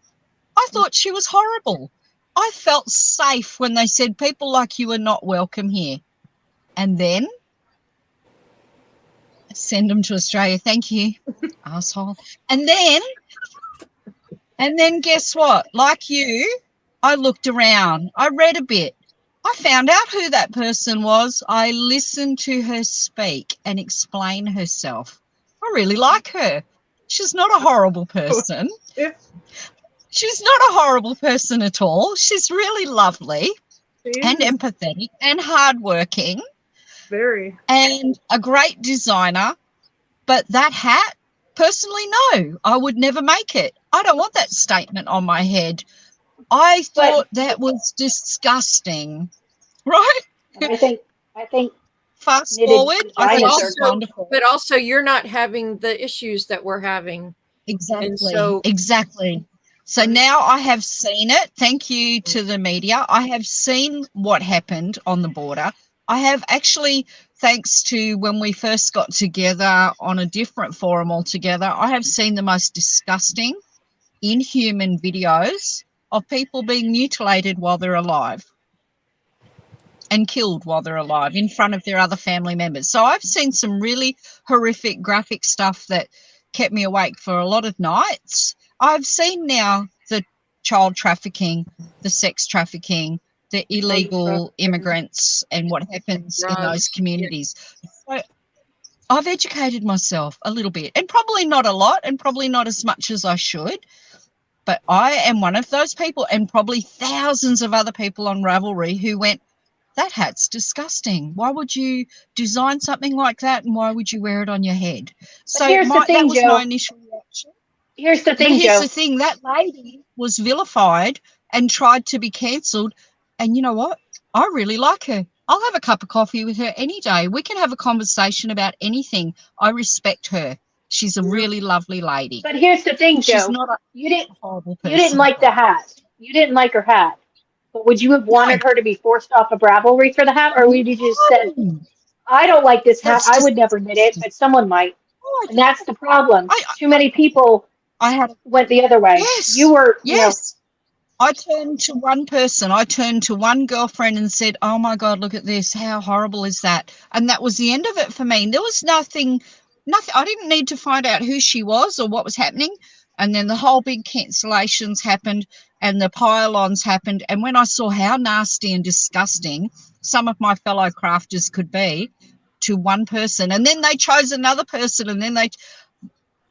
I thought she was horrible. I felt safe when they said people like you are not welcome here. And then send them to Australia. Thank you, asshole. And then guess what? Like you, I looked around. I read a bit. I found out who that person was. I listened to her speak and explain herself. I really like her. She's not a horrible person. She's not a horrible person at all. She's really lovely and empathetic and hardworking. Very. And a great designer. But that hat, personally, no, I would never make it. I don't want that statement on my head. I thought that was disgusting. Right? I think fast knitted forward, I think vaginas it's are wonderful. But also, you're not having the issues that we're having. Exactly. And so- Exactly. So now I have seen it. Thank you to the media. I have seen what happened on the border. I have actually, thanks to when we first got together on a different forum altogether, I have seen the most disgusting, inhuman videos of people being mutilated while they're alive and killed while they're alive in front of their other family members. So I've seen some really horrific graphic stuff that kept me awake for a lot of nights. I've seen now the child trafficking, the sex trafficking, the illegal immigrants and what happens in those communities. So I've educated myself a little bit, and probably not a lot and probably not as much as I should, but I am one of those people, and probably thousands of other people on Ravelry who went, that hat's disgusting. Why would you design something like that, and why would you wear it on your head? So here's the thing, that was Joe. my initial reaction. Here's the thing, Here's Joe. the thing, that lady was vilified and tried to be cancelled. And you know what? I really like her. I'll have a cup of coffee with her any day. We can have a conversation about anything. I respect her. She's a really lovely lady. But here's the thing, Joe. She's not a You didn't horrible person. you didn't like the hat. You didn't like her hat. But would you have wanted her to be forced off of Ravelry for the hat, or would you just said, I don't like this hat. I would never knit it, but someone might. And that's the problem. Too many people went the other way. Yes. You were, Yes. I turned to one person. I turned to one girlfriend and said, oh, my God, look at this. How horrible is that? And that was the end of it for me. There was nothing. I didn't need to find out who she was or what was happening. And then the whole big cancellations happened and the pile-ons happened. And when I saw how nasty and disgusting some of my fellow crafters could be to one person, and then they chose another person, and then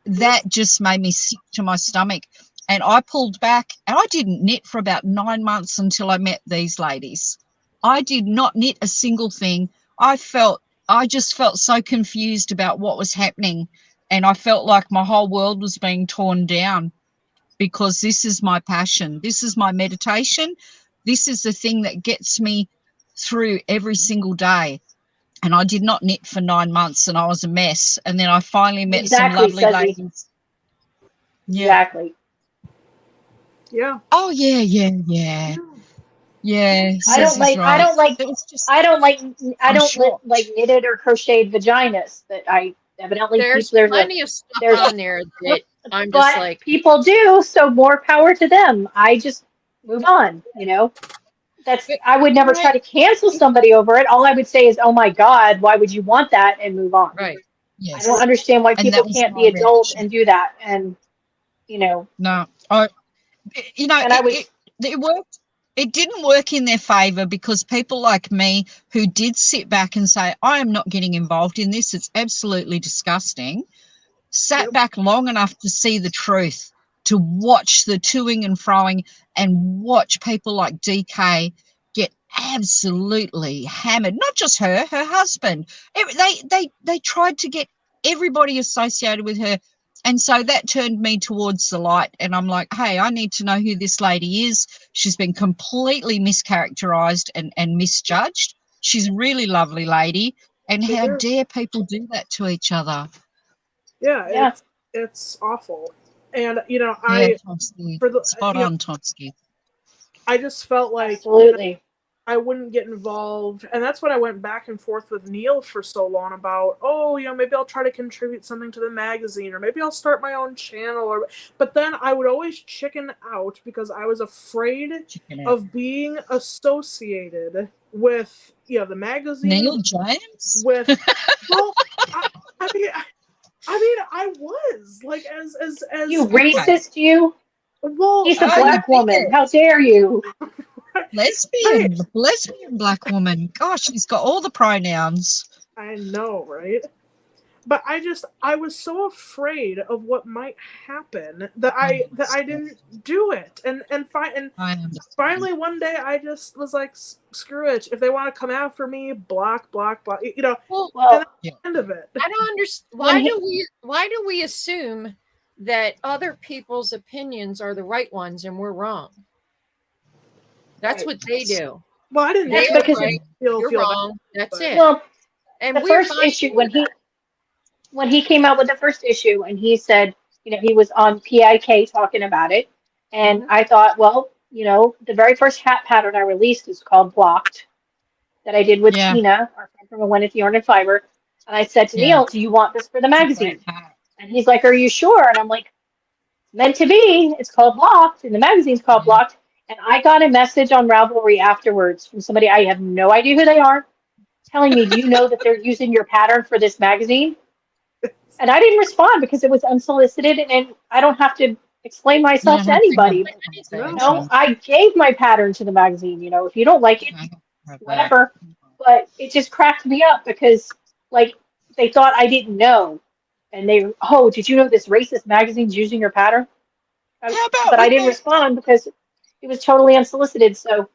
that just made me sick to my stomach. And I pulled back, and I didn't knit for about 9 months until I met these ladies. I did not knit a single thing. I just felt so confused about what was happening, and I felt like my whole world was being torn down, because this is my passion. This is my meditation. This is the thing that gets me through every single day. And I did not knit for 9 months, and I was a mess. And then I finally met some lovely ladies. Yeah. Exactly. Yeah. Oh yeah. Yeah. I don't like knitted or crocheted vaginas. That I evidently there's plenty of stuff on there that I'm just like, people do, so more power to them. I just move on, I would never try to cancel somebody over it. All I would say is, oh my God, why would you want that, and move on. Right. Yes. I don't understand why people can't be adults and do that. And No. It worked. It didn't work in their favor, because people like me who did sit back and say, I am not getting involved in this, it's absolutely disgusting, sat back long enough to see the truth, to watch the toing and froing and watch people like DK get absolutely hammered. Not just her husband. They tried to get everybody associated with her And so that turned me towards the light. And I'm like, hey, I need to know who this lady is. She's been completely mischaracterized and misjudged. She's a really lovely lady. And She how is. dare people do that to each other? Yeah, Yeah. it's awful. And Yeah, I Tomsky. for the Spot on, Tomsky. I just felt like Absolutely. I wouldn't get involved, and that's what I went back and forth with Neil for so long about. Oh, maybe I'll try to contribute something to the magazine, or maybe I'll start my own channel. But then I would always chicken out because I was afraid of being associated with the magazine. Neil James. With well, I mean, I was like as You racist, you. well. He's a Oh, black you woman. did. How dare you? Lesbian black woman. Gosh, she's got all the pronouns. I know, right? But I was so afraid of what might happen that I didn't do it. And I understand. finally one day I just was like, screw it. If they want to come after me, block. Well, Well, the end of it. I don't understand. Why do we assume that other people's opinions are the right ones and we're wrong? That's what they do. Well, I didn't That's feel because right. You're feel wrong. That's it. well, And the we're first fine issue with that. when he came out with the first issue and he said, he was on PIK talking about it, and Mhm. I thought, well, the very first hat pattern I released is called Blocked, that I did with Yeah. Tina, our friend from Gwyneth Yarn and Fiber, and I said to Yeah. Neil, "Do you want this for the magazine?" Great hat. And he's like, "Are you sure?" And I'm like, "Meant to be. It's called Blocked, and the magazine's called Yeah. Blocked." And I got a message on Ravelry afterwards from somebody I have no idea who they are, telling me, "Do you know that they're using your pattern for this magazine?" And I didn't respond because it was unsolicited, and I don't have to explain You myself don't to have to anybody. have Anything. No. I gave my pattern to the magazine. If you don't like it, whatever. But it just cracked me up because, like, they thought I didn't know. And did you know this racist magazine's using your pattern? How about But I when didn't they, respond because it was totally unsolicited. So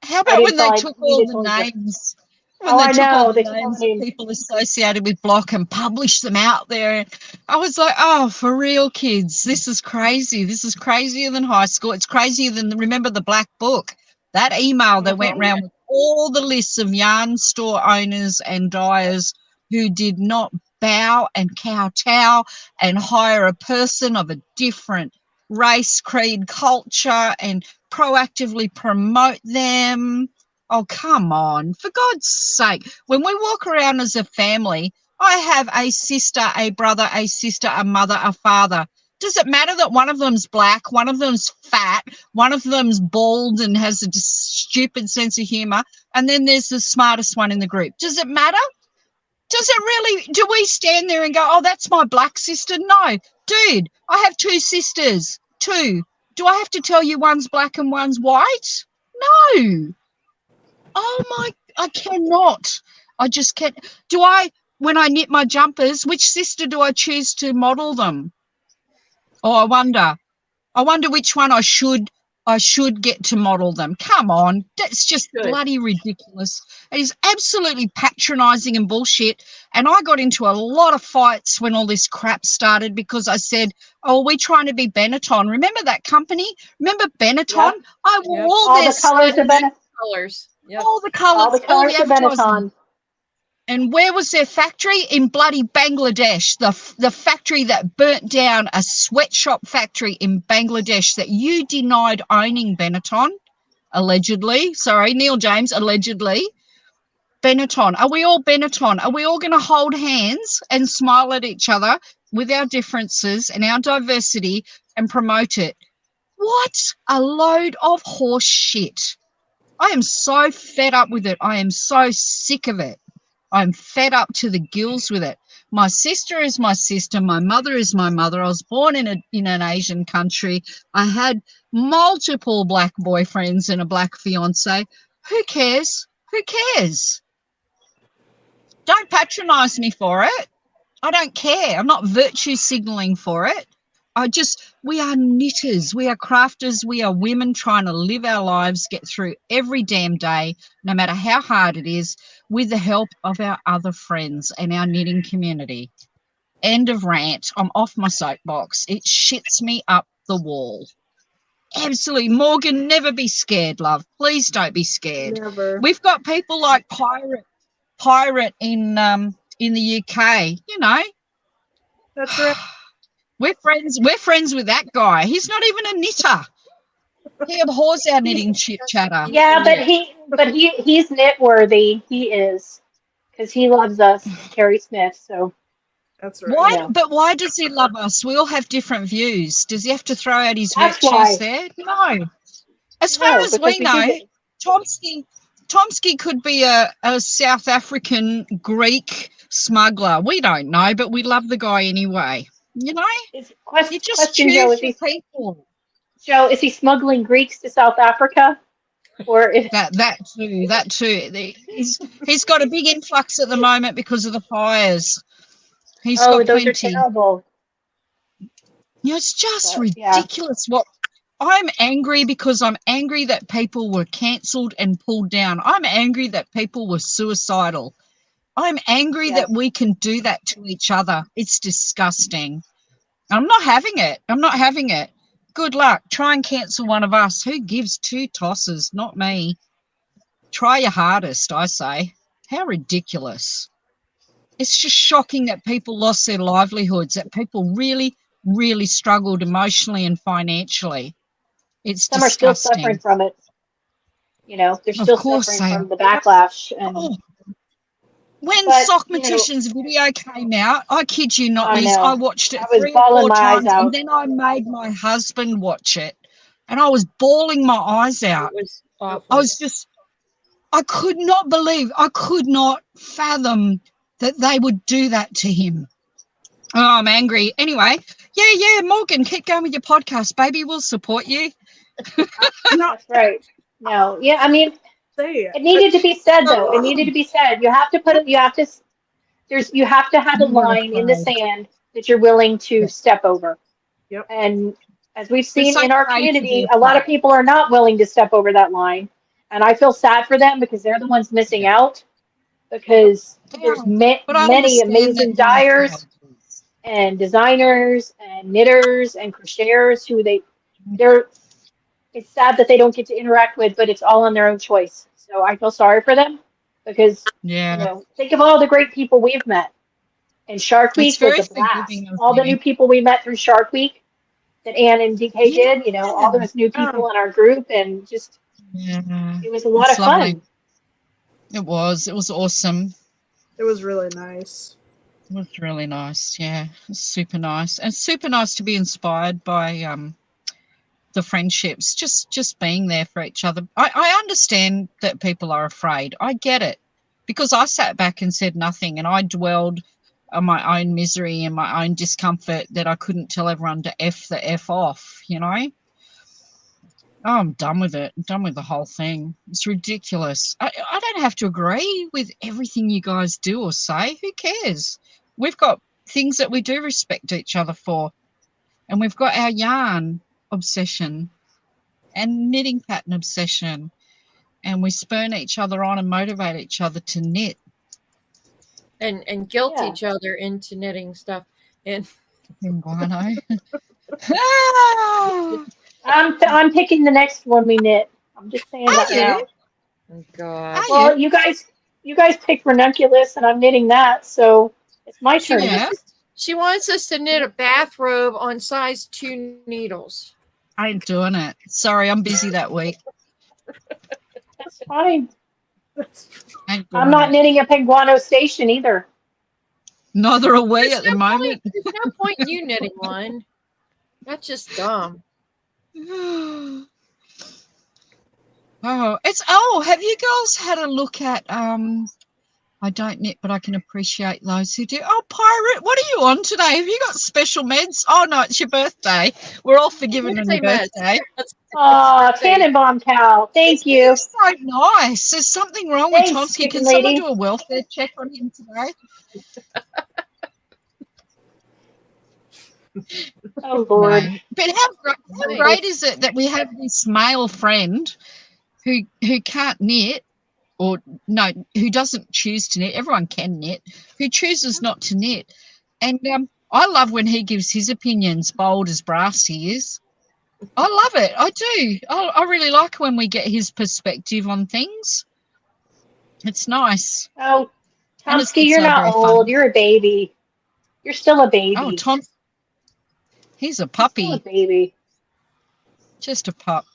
how I about didn't when they feel I took all needed the to leave it. names? When Oh, they I took all know. the They took all names the of names. people associated with Block and published them out there. I was like, oh, for real, kids, this is crazy. This is crazier than high school. It's crazier than, remember the Black Book? That email that went Mhm. around with all the lists of yarn store owners and dyers who did not bow and kowtow and hire a person of a different race, creed, culture, and proactively promote them. Oh, come on. For God's sake. When we walk around as a family, I have a sister, a brother, a sister, a mother, a father. Does it matter that one of them's black, one of them's fat, one of them's bald and has a stupid sense of humor, and then there's the smartest one in the group? Does it matter? Does it really? Do we stand there and go, oh, that's my black sister? No. Dude, I have two sisters. Two. Do I have to tell you one's black and one's white? No. Oh my, I cannot. I just can't. When I knit my jumpers, which sister do I choose to model them? Oh, I wonder which one I should get to model them. Come on. That's just Good. bloody ridiculous. It is absolutely patronizing and bullshit. And I got into a lot of fights when all this crap started because I said, oh, we're trying to be Benetton. Remember that company? Remember Benetton? Yep. I wore Yep. all All their the colors of Benetton. Colors. Yep. all the colours, All the colors the of advertising. Benetton. And where was their factory? In bloody Bangladesh. The factory that burnt down, a sweatshop factory in Bangladesh that you denied owning, Benetton, allegedly. Sorry, Neil James, allegedly. Benetton. Are we all Benetton? Are we all going to hold hands and smile at each other with our differences and our diversity and promote it? What a load of horse shit. I am so fed up with it. I am so sick of it. I'm fed up to the gills with it. My sister is my sister. My mother is my mother. I was born in an Asian country. I had multiple black boyfriends and a black fiance. Who cares? Who cares? Don't patronize me for it. I don't care. I'm not virtue signaling for it. We are knitters, we are crafters, we are women trying to live our lives, get through every damn day, no matter how hard it is, with the help of our other friends and our knitting community. End of rant. I'm off my soapbox. It shits me up the wall. Absolutely. Morgan, never be scared, love. Please don't be scared. Never. We've got people like Pirate in the UK, you know. That's right. We're friends with that guy. He's not even a knitter. He abhors our knitting chatter. Yeah, but he's knit worthy. He is, because he loves us, Carrie Smith. So That's right. Why? Yeah. But why does he love us? We all have different views. Does he have to throw out his That's virtues why. there? No. As far No, as because we know, do Tomsky could be a South African Greek smuggler. We don't know, but we love the guy anyway. You know, you just question, Joe, choose your people. Joe, is he smuggling Greeks to South Africa? Or is That too. He's got a big influx at the moment because of the fires. He's got those are plenty. terrible. It's just But, yeah. ridiculous. What I'm angry because I'm angry that people were cancelled and pulled down. I'm angry that people were suicidal. I'm angry Yeah. that we can do that to each other. It's disgusting. I'm not having it. I'm not having it. Good luck. Try and cancel one of us. Who gives two tosses? Not me. Try your hardest, I say. How ridiculous. It's just shocking that people lost their livelihoods, that people really, really struggled emotionally and financially. It's Some are still disgusting. suffering from it. You know, they're Of still course suffering they from the backlash. And Oh. When But, Sockmatician's video came out, I kid you not, I Liz, know. I watched it I was 3 or bawling 4 my eyes times, out. and then I made my husband watch it, and I was bawling my eyes out. It was awful. I could not fathom that they would do that to him. Oh, I'm angry. Anyway, yeah, Morgan, keep going with your podcast, baby. We'll support you. No, That's right. No, yeah, I mean, say it. it needed to be said though. It needed to be said. You have to put it. You have to have a Never line in the afraid. sand that you're willing to Yeah. step over. Yep. And as we've We're seen so in our brave to community, be a lot of afraid. people are not willing to step over that line, and I feel sad for them because they're the ones missing out. Because there's But I many understand that amazing they're dyers afraid. and designers and knitters and crocheters who they're it's sad that they don't get to interact with, but it's all on their own choice. So I feel sorry for them because, Yeah, think of all the great people we've met. And Shark it's Week was very a blast. forgiving of All the new you. people we met through Shark Week that Ann and DK Yeah. did, all those new people in our group, and just, Yeah, it was a lot it's of lovely. fun. It was awesome. It was really nice. It was really nice. Yeah, it was super nice. And super nice to be inspired by the friendships, just being there for each other. I understand that people are afraid. I get it, because I sat back and said nothing, and I dwelled on my own misery and my own discomfort that I couldn't tell everyone to F the F off, Oh, I'm done with it. I'm done with the whole thing. It's ridiculous. I don't have to agree with everything you guys do or say. Who cares? We've got things that we do respect each other for, and we've got our yarn obsession and knitting pattern obsession, and we spurn each other on and motivate each other to knit. And guilt Yeah. each other into knitting stuff. And Guano. Ah! I'm picking the next one we knit. I'm just saying Are that you? now. oh God. Are Well, you guys picked Ranunculus, and I'm knitting that, so it's my turn. Yeah. She wants us to knit a bathrobe on size 2 needles. I ain't doing it. Sorry, I'm busy that week. That's fine. Ain't I'm doing not it. knitting a Penguano station either. Neither are we There's at the no moment. There's no point in you knitting one. That's just dumb. Oh, have you girls had a look at I don't knit, but I can appreciate those who do. Oh, Pirate, what are you on today? Have you got special meds? Oh no, it's your birthday. We're all forgiven on your Birthday meds. birthday. Oh, Tannenbaum cow. Thank you. It's so nice. There's something wrong Thanks, with Tomsky. chicken Can someone lady. do a welfare check on him today? Oh Lord. No. But how great is it that we have this male friend who can't knit, or no, who doesn't choose to knit? Everyone can knit. Who chooses not to knit, And I love when he gives his opinions, bold as brass he is. I love it. I do. I really like when we get his perspective on things. It's nice. Oh, And it's Tomsky, you're also not very old. fun. You're a baby. You're still a baby. Oh, Tom, he's a You're still a puppy. baby. Just a pup.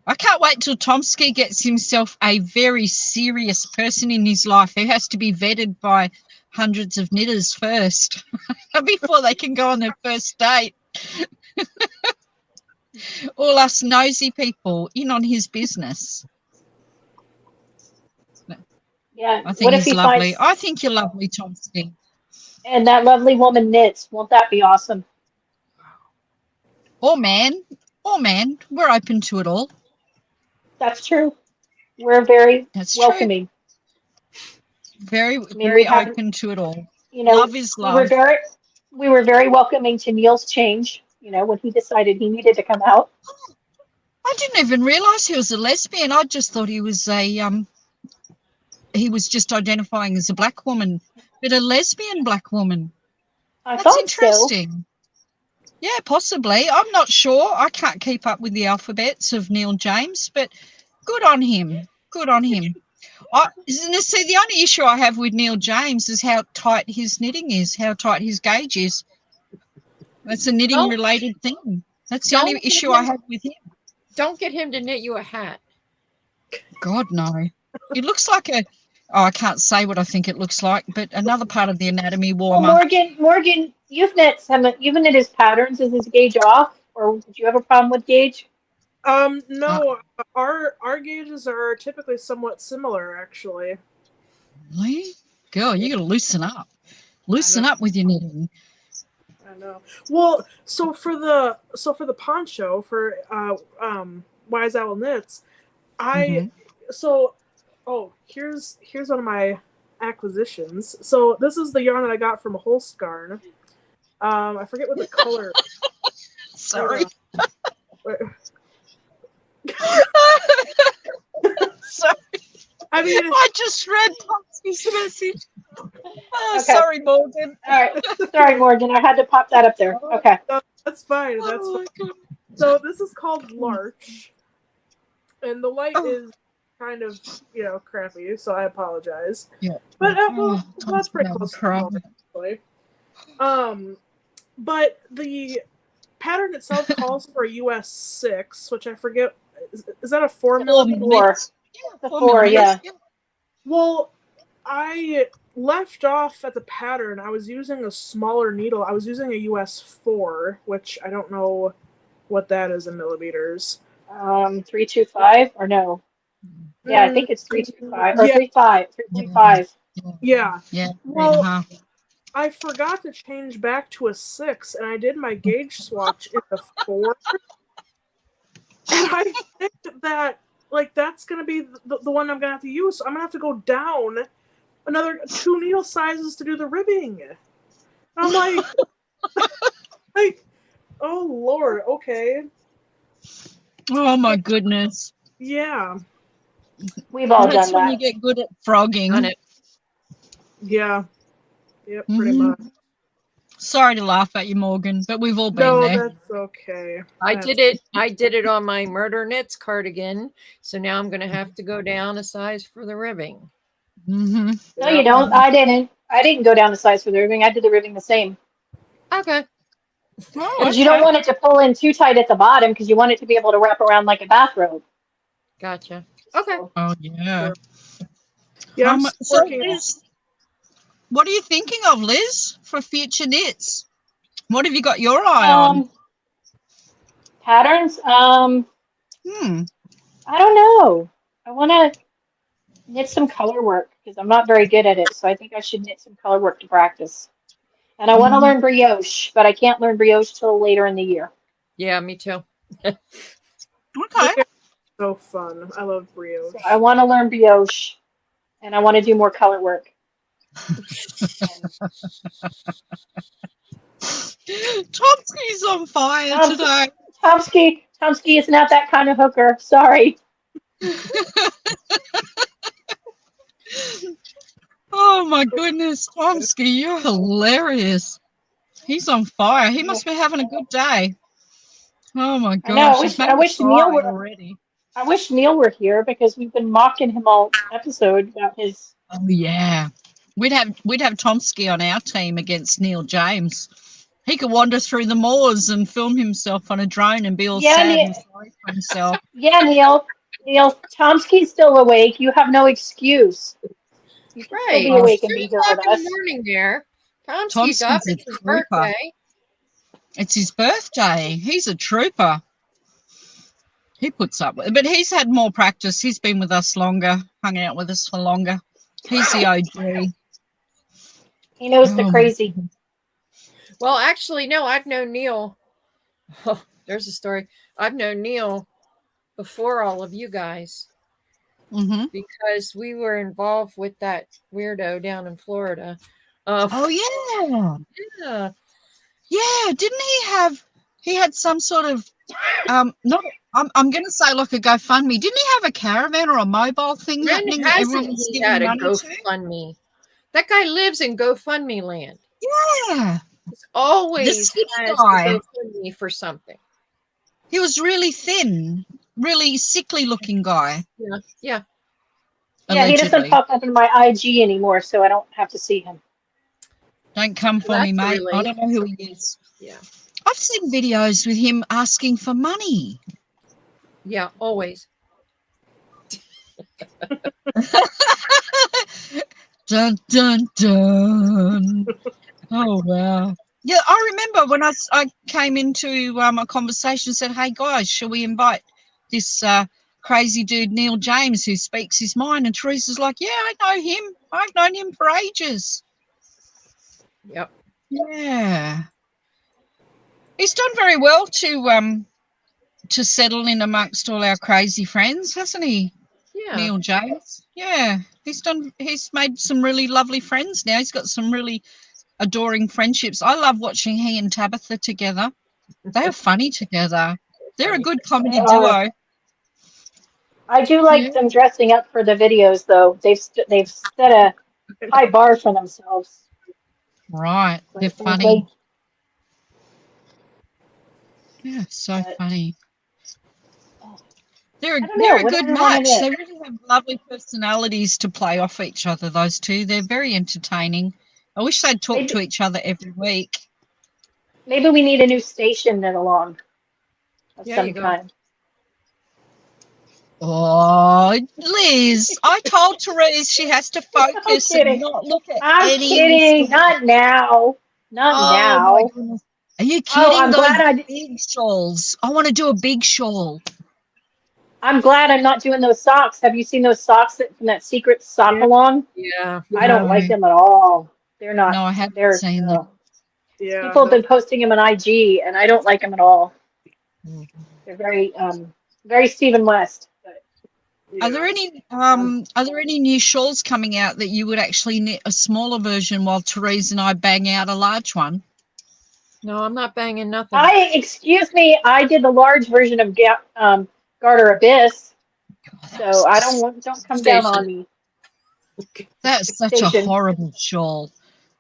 I can't wait till Tomsky gets himself a very serious person in his life who has to be vetted by hundreds of knitters first before they can go on their first date. All us nosy people in on his business. Yeah. I think What if he's he lovely. finds I think you're lovely, Tomsky. and that lovely woman knits? Won't that be awesome? Or man. We're open to it all. That's true. We're very That's true. welcoming. Very, I mean, very open to it all. you know, Love is we love. we were very welcoming to Neil's change, when he decided he needed to come out. I didn't even realise he was a lesbian. I just thought he was he was just identifying as a black woman, but a lesbian black woman. I That's thought so. interesting. Yeah, possibly. I'm not sure. I can't keep up with the alphabets of Neil James, but good on him. Good on him. See, the only issue I have with Neil James is how tight his knitting is, how tight his gauge is. That's a knitting-related thing. That's the only issue I have with him. Don't get him to knit you a hat. God, no. It looks like I can't say what I think it looks like, but another part of the anatomy Well, warmer. Morgan, you've knit his patterns. Is his gauge off, or did you have a problem with gauge? No, our gauges are typically somewhat similar, actually. Really? Girl, you got to loosen up. Loosen up with your knitting. I know. Well, so for the poncho for Wise Owl Knits, here's one of my acquisitions. So this is the yarn that I got from Holst Garn. I forget what the color. Sorry. Sorry. I mean, I just read Tomsky's message. Oh, Okay. Sorry, Morgan. All right. Sorry, Morgan. I had to pop that up there. Okay. That's fine. That's Oh, my fine. God. So this is called Larch, and the light is kind of crappy, so I apologize. Yeah. But that's pretty close to the crying. moment, actually. But the pattern itself calls for a US 6, which I forget. Is that a 4 millimeter? 4. The 4, yeah. Well, I left off at the pattern. I was using a smaller needle. I was using a US 4, which I don't know what that is in millimeters. 325 or no? Yeah, I think it's 325 or Yeah. 3.5. Yeah. Yeah. Well, I forgot to change back to a 6, and I did my gauge swatch in the 4. And I think that that's gonna be the one I'm gonna have to use. So I'm gonna have to go down another 2 needle sizes to do the ribbing. And I'm like, oh Lord, okay. Oh, my goodness. Yeah. We've all That's done when that. you get good at frogging. On it. Yeah. Yep, pretty Mhm. much. Sorry to laugh at you, Morgan, but we've all been No, there. that's okay. I did it on my Murder Knits cardigan. So now I'm going to have to go down a size for the ribbing. Mm-hmm. No, you don't. I didn't go down the size for the ribbing. I did the ribbing the same. Okay. Oh, Because you don't want it to pull in too tight at the bottom because you want it to be able to wrap around like a bathrobe. Gotcha. Okay. Oh, yeah. Yeah, I'm So, working. Liz, what are you thinking of, Liz, for future knits? What have you got your eye on? Patterns. I don't know. I want to knit some color work because I'm not very good at it. So I think I should knit some color work to practice. And I want to learn brioche, but I can't learn brioche till later in the year. Yeah, me too. Okay. So fun. I love brioche. So I want to learn brioche, and I want to do more color work. Tomsky's on fire today. Tomsky is not that kind of hooker. Sorry. Oh Oh my goodness, Tomsky, you're hilarious. He's on fire. He must be having a good day. Oh my I know. gosh, he's made me cry already. I wish Neil were here because we've been mocking him all episode about his. Oh yeah, we'd have Tomsky on our team against Neil James. He could wander through the moors and film himself on a drone and be all Yeah, sad Neil. and sorry for himself. Yeah, Neil. Neil, Tomsky's still awake. You have no excuse. You can still Right. be awake and It's be 2 here with o'clock in us. the morning there. Tomsky's Tomsky's up. a It's his trooper. birthday. It's his birthday. He's a trooper. He puts up with it, but he's had more practice. He's been with us longer, hung out with us for longer. He's the OG. He knows the Oh, crazy. Well, actually, no, I've known Neil. Oh, there's a story. I've known Neil before all of you guys Mm-hmm. because we were involved with that weirdo down in Florida. Oh yeah, Yeah. yeah. Didn't he had some sort of not. I'm going to say like a GoFundMe. Didn't he have a caravan or a mobile thing When happening that hasn't everyone's he giving had a money to? GoFundMe? That guy lives in GoFundMe land. Yeah, He's always skinny has guy. a GoFundMe for something. he was really thin, really sickly looking guy. Yeah. Yeah. Yeah, he doesn't Allegedly. pop up in my IG anymore, so I don't have to see him. Don't come for Well, me, that's a mate. I relief. don't know who he is. Yeah. I've seen videos with him asking for money. Yeah. Always. Dun dun dun. Oh wow. Yeah, I remember when I came into a conversation and said, "Hey guys, shall we invite this crazy dude Neil James who speaks his mind?" And Teresa's like, "Yeah, I know him. I've known him for ages." Yep. Yeah, he's done very well to settle in amongst all our crazy friends, hasn't he? Yeah. Neil James. Yeah, he's made some really lovely friends now. He's got some really adoring friendships. I love watching he and Tabitha together. They're funny together. They're a good comedy duo. I do like Yeah. them dressing up for the videos, though. They've set a high bar for themselves. Right. They're Like, funny. Yeah, so But- funny. They're I don't know, a good whatever you wanna match. do. They really have lovely personalities to play off each other, those two. They're very entertaining. I wish they'd talk to each other every week. Maybe we need a new station then along of There some you go. kind. Oh, Liz, I told Therese she has to focus kidding. and not look at I'm any kidding. Insta- Not now. Not Oh, now. my goodness. Are you kidding? I'm Those glad I- big shawls. I want to do a big shawl. I'm glad I'm not doing those socks. Have you seen those socks from that secret sock Yeah. along? Yeah. I don't like them at all. They're not. No, I haven't They're seen no. them. Yeah. People have been posting them on IG, and I don't like them at all. Mm. They're very Stephen West. But yeah. Are there any new shawls coming out that you would actually knit a smaller version while Therese and I bang out a large one? No, I'm not banging nothing. excuse me, I did the large version of Garter Abyss, so I don't come down on me. That's such a Station. horrible shawl.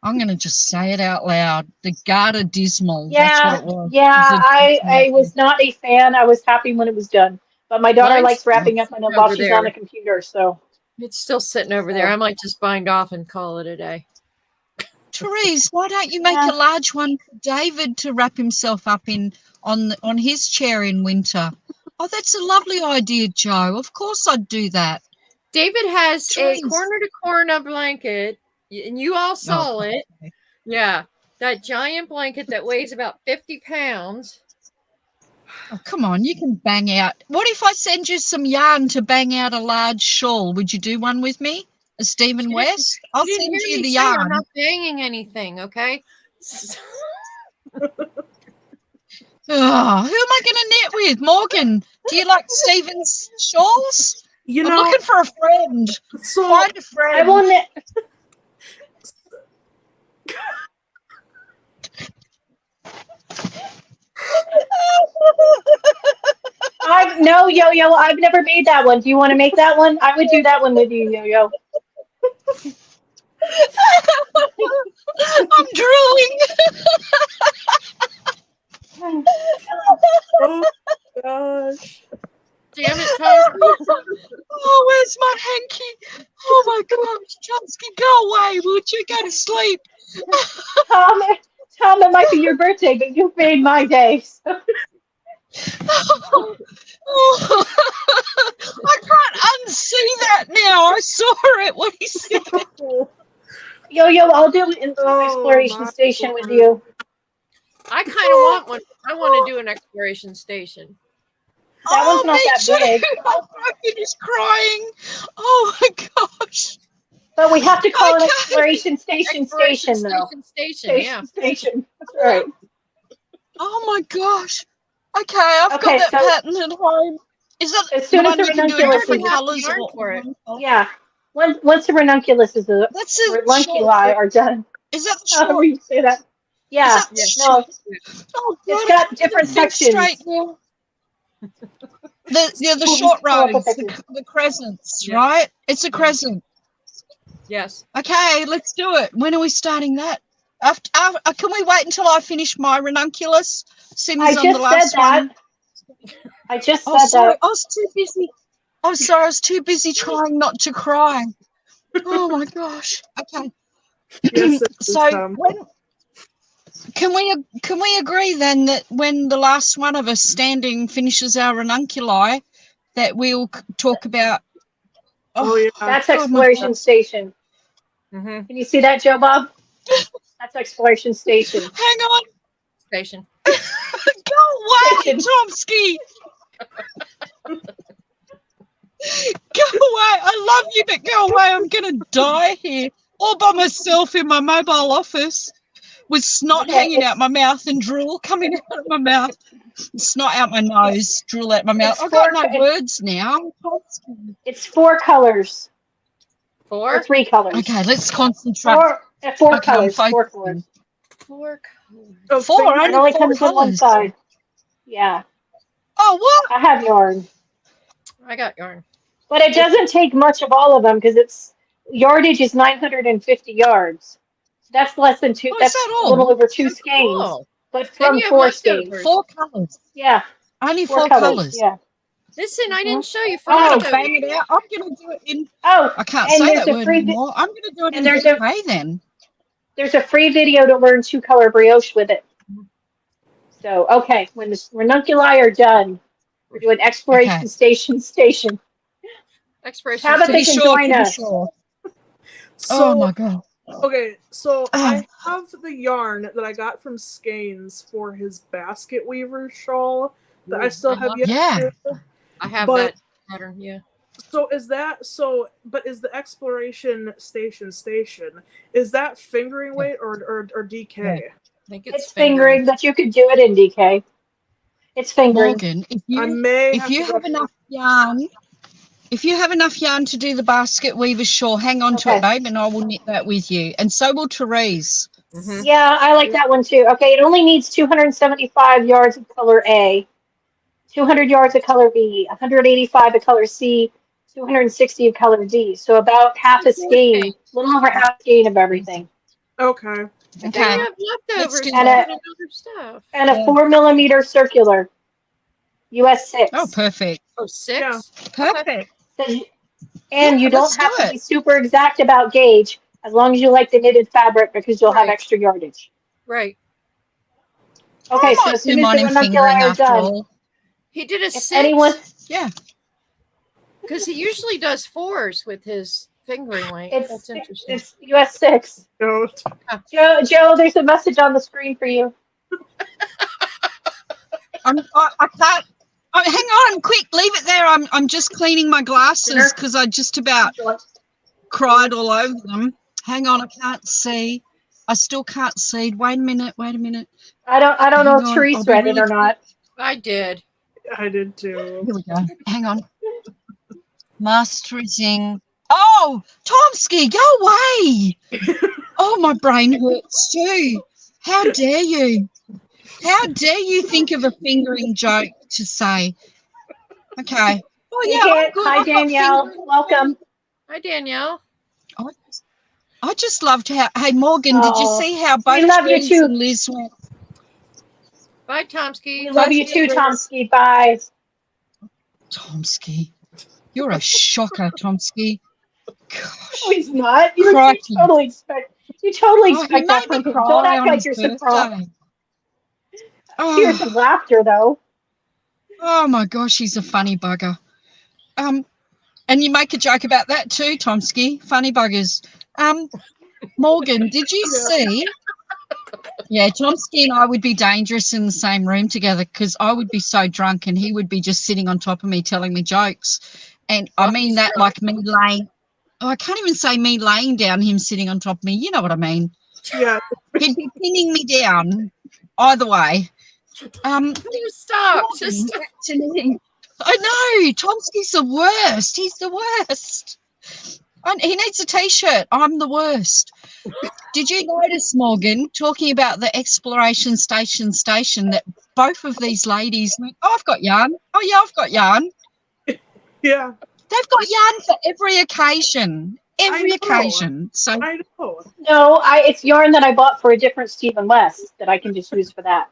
I'm going to just say it out loud. The Garter Dismal. Yeah, That's what it was. yeah, It was a- I was not a fan. I was happy when it was done, but my daughter Mine's likes wrapping up over while she's there. on the computer. So It's still sitting over there. I might just bind off and call it a day. Therese, why don't you make Yeah. a large one for David to wrap himself up in on his chair in winter? Oh, that's a lovely idea, Joe. Of course I'd do that. David has Trees. a corner to corner blanket, and you all saw Oh, it. okay. Yeah, that giant blanket that weighs about 50 pounds. Oh, come on, you can bang out. What if I send you some yarn to bang out a large shawl? Would you do one with me? A Stephen You West? I'll You send didn't hear you me the say I'm yarn. not banging anything, okay? Oh, who am I going to knit with? Morgan, do you like Stephen's shawls? You I'm know, looking for a friend. so Find a friend. I will. No, Yo-Yo, I've never made that one. Do you want to make that one? I would do that one with you, Yo-Yo. I'm drooling. Oh gosh. Damn it, Chomsky. Oh, where's my hanky? Oh my gosh, Chomsky, go away. Would you go to sleep? Tom, Tom, it might be your birthday, but you've made my day. So Oh, I can't unsee that now. I saw it when he said it. Yo, I'll do an Oh, exploration my station with Lord. you. I kind of want one. I want to do an exploration station. That one's not me that too. big. I finished crying. Oh my gosh. But we have to call it Okay. exploration station, Exploration though. station, yeah. Station. That's right. Oh my gosh. Okay, I've Okay, got that so pattern at home. Is that as soon the as one the you can do in ranunculus different is, colours? yarn or for it. yeah, once the ranunculus is the That's a ranunculi are done. Is that the However short? you say that. Is Yeah. that the No, short? Oh it's God, got I can't different even think sections. straight now. The Pull short up a rows, picture. the crescents, Yeah. right? It's a crescent. Yes. Okay, let's do it. When are we starting that? After, can we wait until I finish my ranunculus? Since I I'm the just said last that. one. I just Oh, said sorry. that. I was too busy. I'm sorry. I was too busy trying not to cry. Oh my gosh. Okay. Yes, it is, So Tom. when can we agree then that when the last one of us standing finishes our ranunculi, that we'll talk about? Oh, yeah. That's God, my exploration God. station. Mm-hmm. Can you see that, Joe Bob? That's exploration station. Hang on. Station. Go away, Station. Chomsky. Go away. I love you, but go away. I'm going to die here all by myself in my mobile office with snot Okay, hanging out my mouth and drool coming out of my mouth. Snot out my nose, drool out my mouth. It's I've got four- no words now. It's 4 colors. Or Four? 3 colors. Okay, let's concentrate. Four Okay, I'm colors. 4 focusing. colors. Four colors. Oh, Four, finger- It only only 4 comes on one colours. side. Yeah. Oh, what? I have yarn. I got yarn. But it doesn't take much of all of them because its yardage is 950 yards. That's less than 2. Oh, is That's that a little all? over 2 skeins. Cool. But Then from you have 4 leftovers. skeins. 4 colours. Yeah. Only 4 4 colors. colours. Yeah. Listen, I didn't show you for I'm going leftovers. to bang it out. I'm going to do it in. Oh, I can't and say there's that a word free anymore. I'm going to do it in and there's a DK then. there's a free video to learn 2-color brioche with it. So okay, when the ranunculi are done, we're doing exploration station. Expiration How about they station. can join us? Sure. So, Oh my God. okay, so Ah. I have the yarn that I got from Skeins for his basket weaver shawl that I still have yet Yeah. to do. I have But- that pattern, yeah. So is that but is the exploration station is that fingering weight or DK? Yeah. I think it's It's fingering, but you could do it in DK. It's fingering. Morgan, if I you may if have you to have go enough yarn, to do the basket weaver shawl, hang on to Okay. it, babe, and I will knit that with you. And so will Therese. Mhm. Yeah, I like that one too. Okay, it only needs 275 yards of color A, 200 yards of color B, 185 of color C, 260 of color D. So about half a skein, a little over half a skein of everything. Okay. But then Okay. you have leftovers do and that. other stuff. And a Yeah. 4mm circular, US 6. Oh, perfect. Oh, 6? Yeah. Perfect. And you Yeah, don't let's have do to it. be super exact about gauge, as long as you like the knitted fabric, because you'll have Right. extra yardage. Right. Okay, I so might as do soon as mine the in ranunculi fingering are after done, all. He did a if 6 anyone, Yeah. because he usually does 4s with his fingering weight. That's it's interesting. it's US 6. No. Joe, there's a message on the screen for you. I can't. Oh, hang on, quick, leave it there. I'm just cleaning my glasses because I just about cried all over them. Hang on, I can't see. I still can't see. Wait a minute. I don't know Hang if on, I'll Therese be read it really or not. I did. I did too. Here we go. Hang on. Mastering. Oh, Tomsky, go away. Oh, my brain hurts too. How dare you? How dare you think of a fingering joke to say? Okay. Oh, yeah, I'm good. Hi, I've got Danielle. fingering. Welcome. Hi, Danielle. Oh, I just loved how. Hey, Morgan, did you Oh, see how we both love you Therese too. and Liz went? Bye, Tomsky. We love you too, Tomsky. Bye. Tomsky, you're a shocker, Tomsky. No, Gosh, he's not. You crikey. totally expect. You totally Oh, he expect that made me from him. Don't cry act on like his you're surprised. birthday. Tears of Oh, laughter, though. oh my gosh, he's a funny bugger. And you make a joke about that too, Tomsky. Funny buggers. Morgan, did you see? Yeah, Tomsky and I would be dangerous in the same room together because I would be so drunk and he would be just sitting on top of me telling me jokes. And I Well, mean he's that drunk. like me laying. Oh, I can't even say me laying down, him sitting on top of me. You know what I mean? Yeah. He'd be pinning me down either way. Stop. Morgan, Just stop. back to me. I know, Tomsky's the worst. He's the worst. He needs a T-shirt. I'm the worst. Did you notice, Morgan, talking about the exploration station, that both of these ladies went, oh, I've got yarn. Oh, yeah, I've got yarn. Yeah. They've got yarn for every occasion. Every know. occasion. So, I know. No, it's yarn that I bought for a different Stephen West that I can just use for that.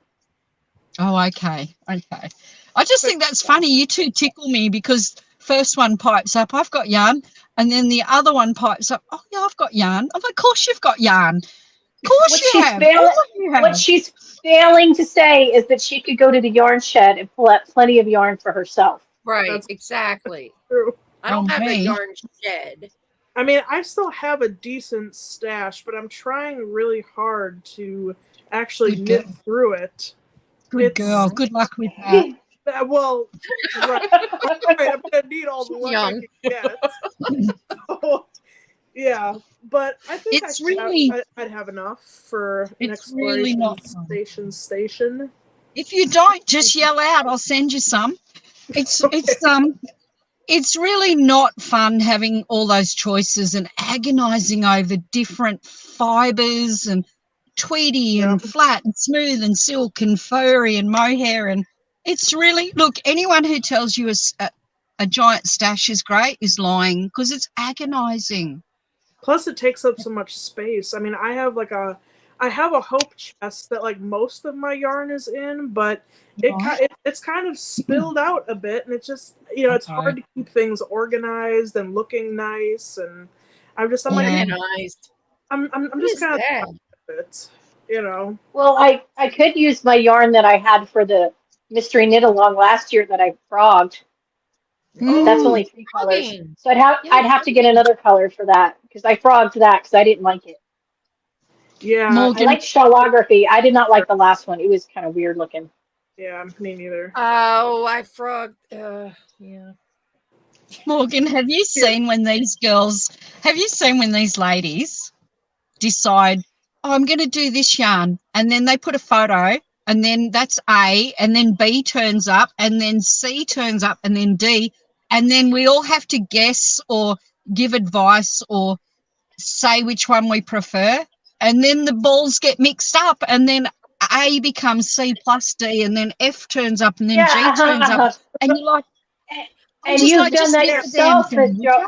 oh, okay. Okay. I just think that's funny. You two tickle me because first one pipes up, I've got yarn. And then the other one pipes up, oh, yeah, I've got yarn. I'm like, of course you've got yarn. Of course What you she's have. failing, All of you have. what she's failing to say is that she could go to the yarn shed and pull out plenty of yarn for herself. Right, That's exactly. true. I don't have a me. yarn shed. I mean, I still have a decent stash, but I'm trying really hard to actually Good knit girl. through it. Good It's- girl. Good luck with that. Well, right. I'm gonna need all the She's luck young. I can get. So, yeah, but I think It's really- I'd have enough for an It's really exploration not fun. station. If you don't, just yell out. I'll send you some. It's really not fun having all those choices and agonizing over different fibers and tweedy and flat and smooth and silk and furry and mohair. And it's really, look, anyone who tells you a giant stash is great is lying because it's agonizing. Plus, it takes up so much space. I mean, I have a hope chest that like most of my yarn is in, but it's kind of spilled out a bit, and it's just it's hard to keep things organized and looking nice. And I'm just Organized. I'm just kind of it, Well, I could use my yarn that I had for the mystery knit along last year that I frogged. But that's only 3 colors. frogging. So I'd have to get another color for that because I frogged that because I didn't like it. Yeah, Morgan, I liked shawlography. I did not like the last one. It was kind of weird looking. yeah, me neither. Oh, I frogged. Yeah. Morgan, have you seen when these ladies decide, oh, I'm going to do this yarn, and then they put a photo, and then that's A, and then B turns up, and then C turns up, and then D, and then we all have to guess or give advice or say which one we prefer, and then the balls get mixed up, and then A becomes C plus D, and then F turns up, and then G turns up, and you're like, and you've done that yourself, Miss Jo.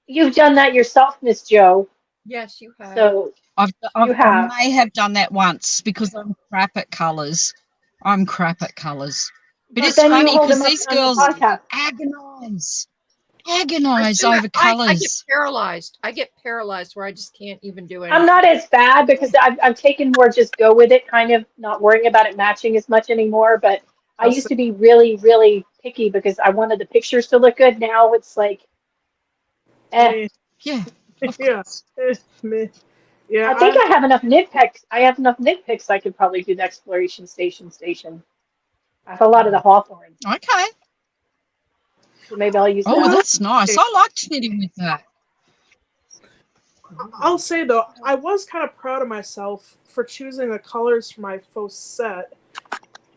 You've done that yourself, Miss Jo. Yes, you have. So I have. may have done that once because I'm crap at colours. But it's then you funny hold because them up these on the girls podcast. agonize over I get colours. paralyzed. I get paralyzed where I just can't even do anything. I'm not as bad because I've taken more just go with it, kind of not worrying about it matching as much anymore. But I used to be really, really picky because I wanted the pictures to look good. Now it's like, Yeah. Yeah. Yeah. Yeah. I think I have enough nitpicks. I have enough nitpicks. I could probably do the exploration station. I have a lot of the Hawthorne, Okay. so maybe I'll use Oh, that. that's nice. I liked knitting with that. I'll say though, I was kind of proud of myself for choosing the colors for my faux set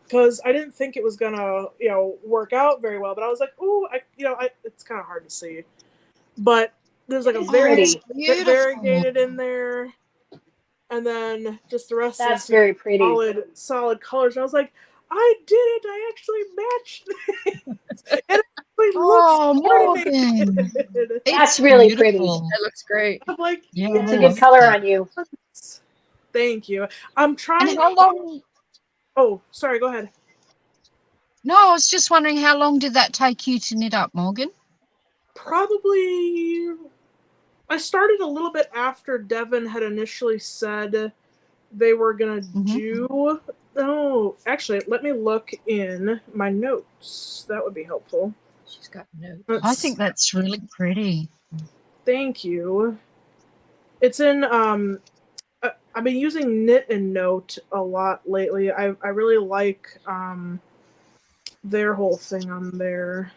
because I didn't think it was gonna, work out very well. But I was like, oh, it's kind of hard to see, but there's like a Pretty. variegated in there, and then just the rest That's is very pretty. solid colors. And I was like, I did it! I actually matched this. It Oh, looks Morgan. coordinated. That's It's really pretty. beautiful. That looks great. I'm like, Yeah, It's a I good love color that. on you. yes. Thank you. I'm trying. And how long? Oh, sorry. Go ahead. No, I was just wondering how long did that take you to knit up, Morgan? Probably. I started a little bit after Devin had initially said they were gonna do. Oh, actually, let me look in my notes. That would be helpful. She's got notes. I think that's really pretty. Thank you. It's in. I've been using Knit and Note a lot lately. I really like their whole thing on there.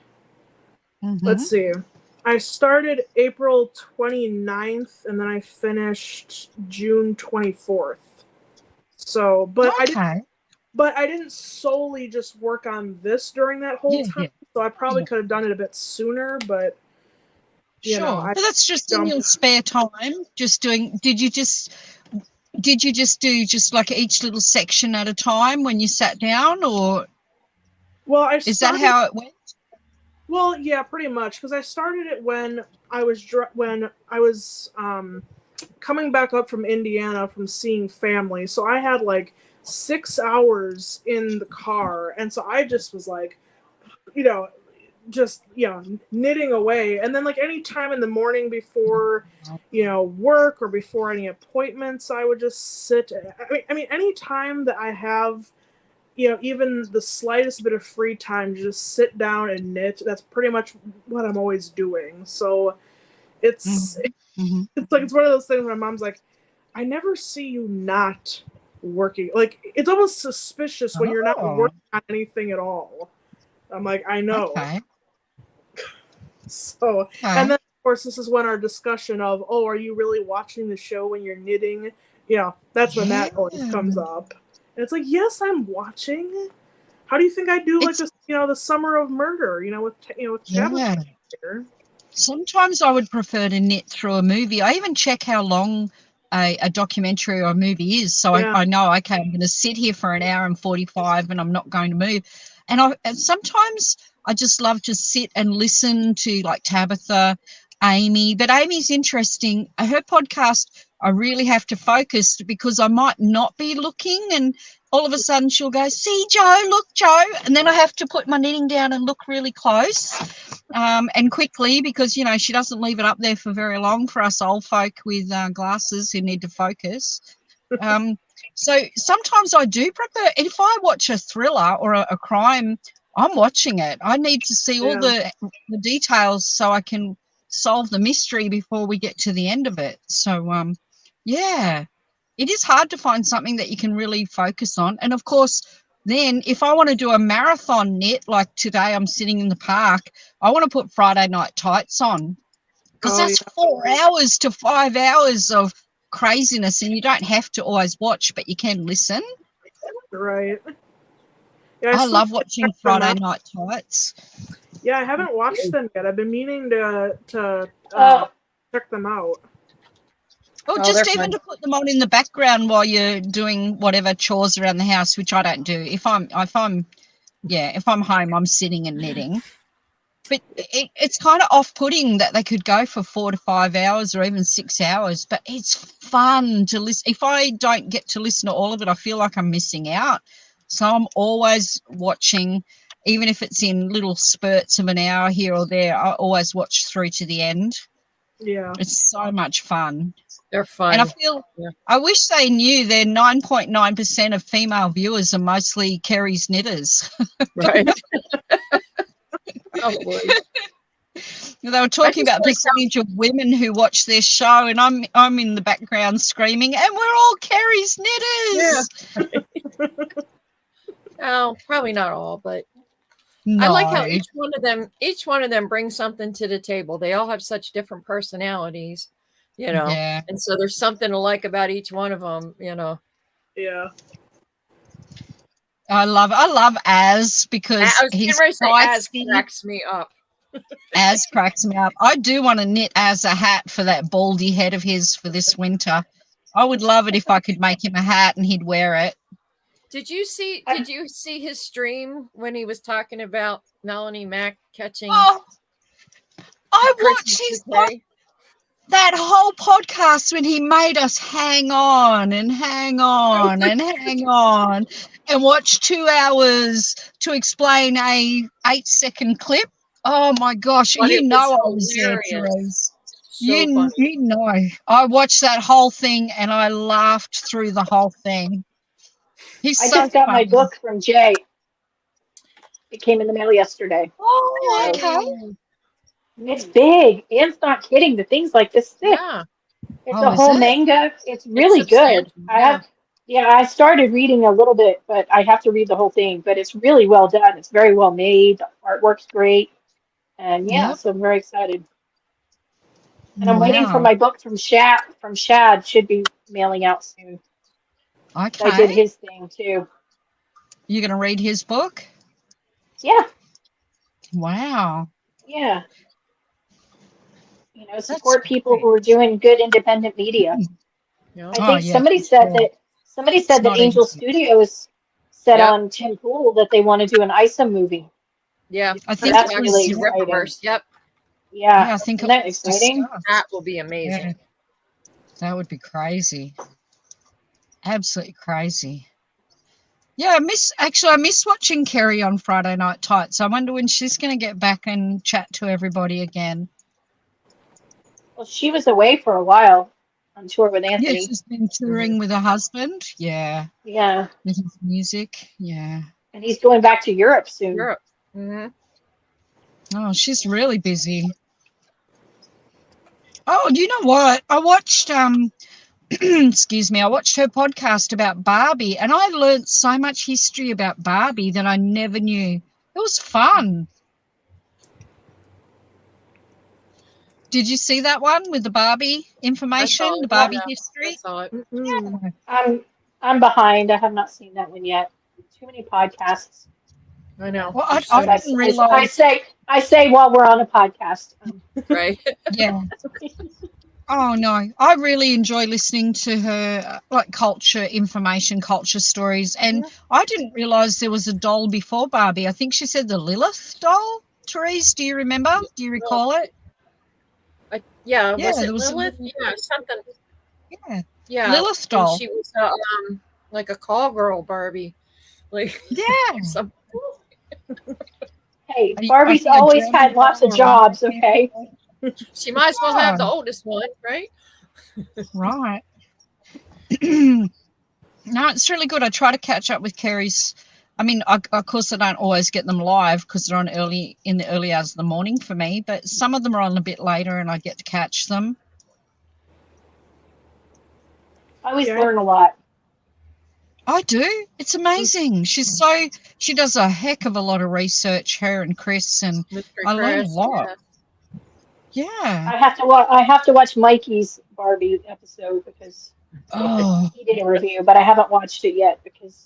Let's see. I started April 29th and then I finished June 24th. So, but Okay. I didn't solely just work on this during that whole time. So I probably could have done it a bit sooner, but you know, But that's just in your spare time, just doing. Did you just do just like each little section at a time when you sat down, or well, is that how it went? Well, yeah, pretty much, because I started it when I was coming back up from Indiana from seeing family. So I had like 6 hours in the car, and so I just was like, just knitting away. And then like any time in the morning before work or before any appointments, I would just sit. I mean any time that I have even the slightest bit of free time to just sit down and knit, that's pretty much what I'm always doing. So it's it's like it's one of those things where my mom's like, I never see you not working. Like it's almost suspicious when you're not working on anything at all. I'm like, I know. Okay. So and then of course this is when our discussion of, oh, are you really watching the show when you're knitting? That's when that always comes up. And it's like, yes, I'm watching. How do you think I do like this? The Summer of Murder. With Tabitha. Sometimes I would prefer to knit through a movie. I even check how long a documentary or a movie is, so I know, okay, I'm going to sit here for an hour and 45, and I'm not going to move. And sometimes I just love to sit and listen to like Tabitha, Amy. But Amy's interesting. Her podcast, I really have to focus because I might not be looking, and all of a sudden she'll go, see, Joe, look, Joe. And then I have to put my knitting down and look really close and quickly because, she doesn't leave it up there for very long for us old folk with glasses who need to focus. So sometimes I do prefer, if I watch a thriller or a crime, I'm watching it. I need to see all the details so I can solve the mystery before we get to the end of it. So, it is hard to find something that you can really focus on. And, of course, then if I want to do a marathon knit, like today I'm sitting in the park, I want to put Friday Night Tights on because that's 4 hours to 5 hours of craziness, and you don't have to always watch, but you can listen. Right. Yeah, I love watching Friday Night Tights. Yeah, I haven't watched them yet. I've been meaning to check them out. Or just even to put them on in the background while you're doing whatever chores around the house, which I don't do. If I'm home, I'm sitting and knitting. But it's kind of off-putting that they could go for 4 to 5 hours or even 6 hours. But it's fun to listen. If I don't get to listen to all of it, I feel like I'm missing out. So I'm always watching, even if it's in little spurts of an hour here or there. I always watch through to the end. Yeah, it's so much fun. They're fun. And I feel, I wish they knew their 9.9% of female viewers are mostly Kerry's knitters. Right. Oh, boy. They were talking about the percentage of women who watch their show, and I'm in the background screaming, and we're all Kerry's knitters. Yeah. Oh, probably not all, but no. I like how each one of them brings something to the table. They all have such different personalities, Yeah. And so there's something to like about each one of them, Yeah. I love Az because he's Az cracks me up. Az cracks me up. I do want to knit Az a hat for that baldy head of his for this winter. I would love it if I could make him a hat and he'd wear it. Did you see? I- Did you see his stream when he was talking about Melanie Mack catching Oh, I watched Christmas his bouquet? that whole podcast when he made us hang on and hang on and hang on and watch 2 hours to explain a 8-second clip. Oh my gosh, But you it know I was was there, hilarious. Therese. So funny. You know, I watched that whole thing and I laughed through the whole thing. He's I so just got my funny. book from Jay. It came in the mail yesterday. Oh, So okay. it's big. Anne's not kidding. The thing's like this thick. Yeah, It's Oh, a is whole it? manga. It's really good. substantial, yeah. I started reading a little bit, but I have to read the whole thing. But it's really well done. It's very well made. The artwork's great. And yeah, Yep. so I'm very excited. And I'm waiting for Wow. my book from Shad. From Shad should be mailing out soon. I did Okay. his thing too. You're going to read his book? Yeah, Wow. yeah. You know, That's support people great. who are doing good independent media. Yeah. I Oh, think yeah, somebody for said sure. that It's not Angel easy. Studios said Yep. on Tim Pool that they want to do an ISA movie. Yeah, I So think that's it was really the exciting. Ripperverse. Yep, Yeah, Yeah, I think isn't it that was exciting? discussed. that will be amazing. Yeah, that would be crazy. Absolutely crazy. Yeah, I miss watching Kerry on Friday Night Tights. I wonder when she's going to get back and chat to everybody again. Well, she was away for a while on tour with Yeah, Anthony. she's been touring with her husband. Yeah, Yeah, with his music. Yeah. and he's going back to Europe soon. Europe. Hmm. Oh, she's really busy. Oh, you know what? I watched excuse me, I watched her podcast about Barbie and I learned so much history about Barbie that I never knew. It was fun. Did you see that one with the Barbie information, the Barbie I history? saw it. Mm-mm. Yeah. I'm behind. I have not seen that one yet. Too many podcasts. I know. Well, There's I so As didn't I realize. I say while we're on a podcast. right. Yeah. Oh no, I really enjoy listening to her like culture information, culture stories, and I didn't realize there was a doll before Barbie. I think she said the Lilith doll. Therese, do you remember? Do you recall it? Yeah, Yeah, was there it was a Lilith? little- Yeah, something. Yeah, Yeah, Lilith and doll. she was like a call girl Barbie, like Yeah. some. Hey, I Barbie's think a always German had lots of doll or jobs, American okay? doll. She might as well have the Yeah. oldest one, right? Right. No, it's really good. I try to catch up with Kerry's. I mean, of course, I don't always get them live because they're on in the early hours of the morning for me, but some of them are on a bit later and I get to catch them. I always Yeah. learn a lot. I do. It's amazing. She does a heck of a lot of research, her and Chris, and Mr. I learn a Chris, lot. yeah. Yeah. I have to watch Mikey's Barbie episode because Oh, he did a review, but I haven't watched it yet because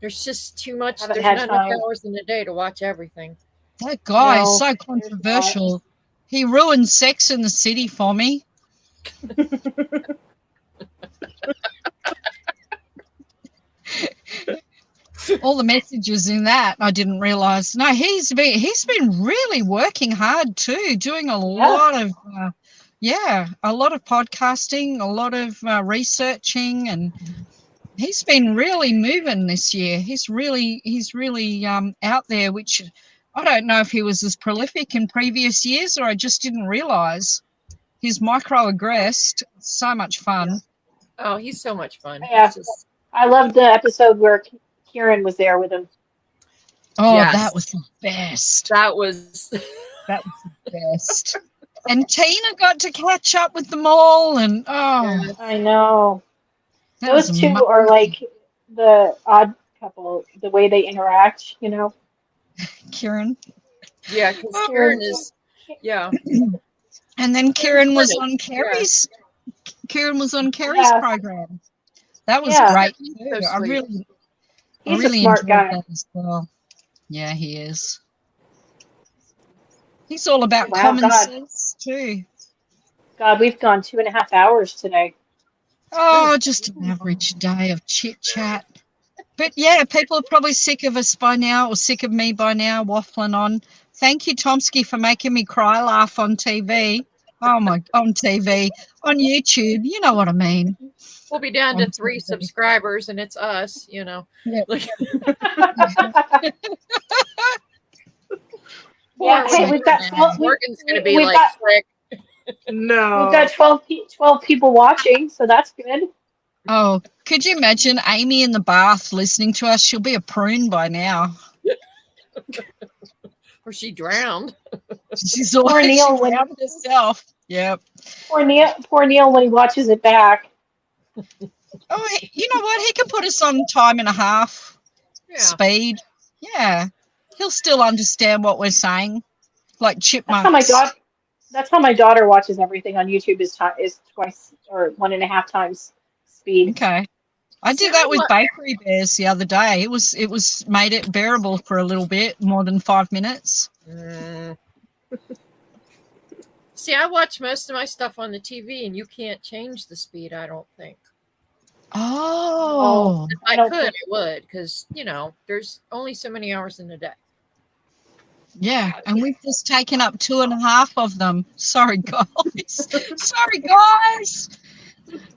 There's just too much. Haven't There's had not enough time. hours in the day to watch everything. that guy No, is so there's controversial. He ruined Sex in the City for me. All the messages in that I didn't realize. No, he's been really working hard too, doing a lot of a lot of podcasting, a lot of researching, and he's been really moving this year. He's really out there, which I don't know if he was as prolific in previous years or I just didn't realize. He's microaggressed. So much fun. Oh, he's so much fun. Yeah. It's just, I loved the episode where Kieran was there with him. Oh, Yes. that was the best. that was. That was the best. And Tina got to catch up with them all, and Yeah. I know. that was Those two amazing. are like the odd couple, the way they interact, you know. Kieran. Yeah, because Oh. Kieran is. Yeah. And then Kieran was British, on Kerry's. Kieran was on Kerry's Yeah. program. That was Yeah. great So too. I sweet. really He's a smart enjoyed guy. that as well. Yeah, he is. He's all about Wow, common God. sense too. God, we've gone 2.5 hours today. Oh, just an average day of chit chat. But yeah, people are probably sick of us by now, or sick of me by now, waffling on. Thank you, Tomsky, for making me cry laugh on TV. On TV, on YouTube. You know what I mean. We'll be down to On 3 TV. subscribers, and it's us. Yeah. Like, Yeah, poor hey, we've got 12. Morgan's going to be We've like, got frick. No. we've got 12 people watching, so that's good. Oh, could you imagine Amy in the bath listening to us? She'll be a prune by now. Or she drowned. She's Poor always Neil when drowned herself. Yep. poor Neil when he watches it back. Oh, you know what? He can put us on time and a half Yeah. speed. Yeah. He'll still understand what we're saying, like That's how chipmunks. that's how my daughter watches everything on YouTube is twice or 1.5 times speed. Okay. I See, did that I with wa- bakery bears the other day. It was made it bearable for a little bit, more than 5 minutes. Mm. See, I watch most of my stuff on the TV, and you can't change the speed, I don't think. Oh. If I I don't could, think- I would, because, there's only so many hours in a day. Yeah, and we've just taken up 2.5 of them. Sorry, guys. Sorry, guys.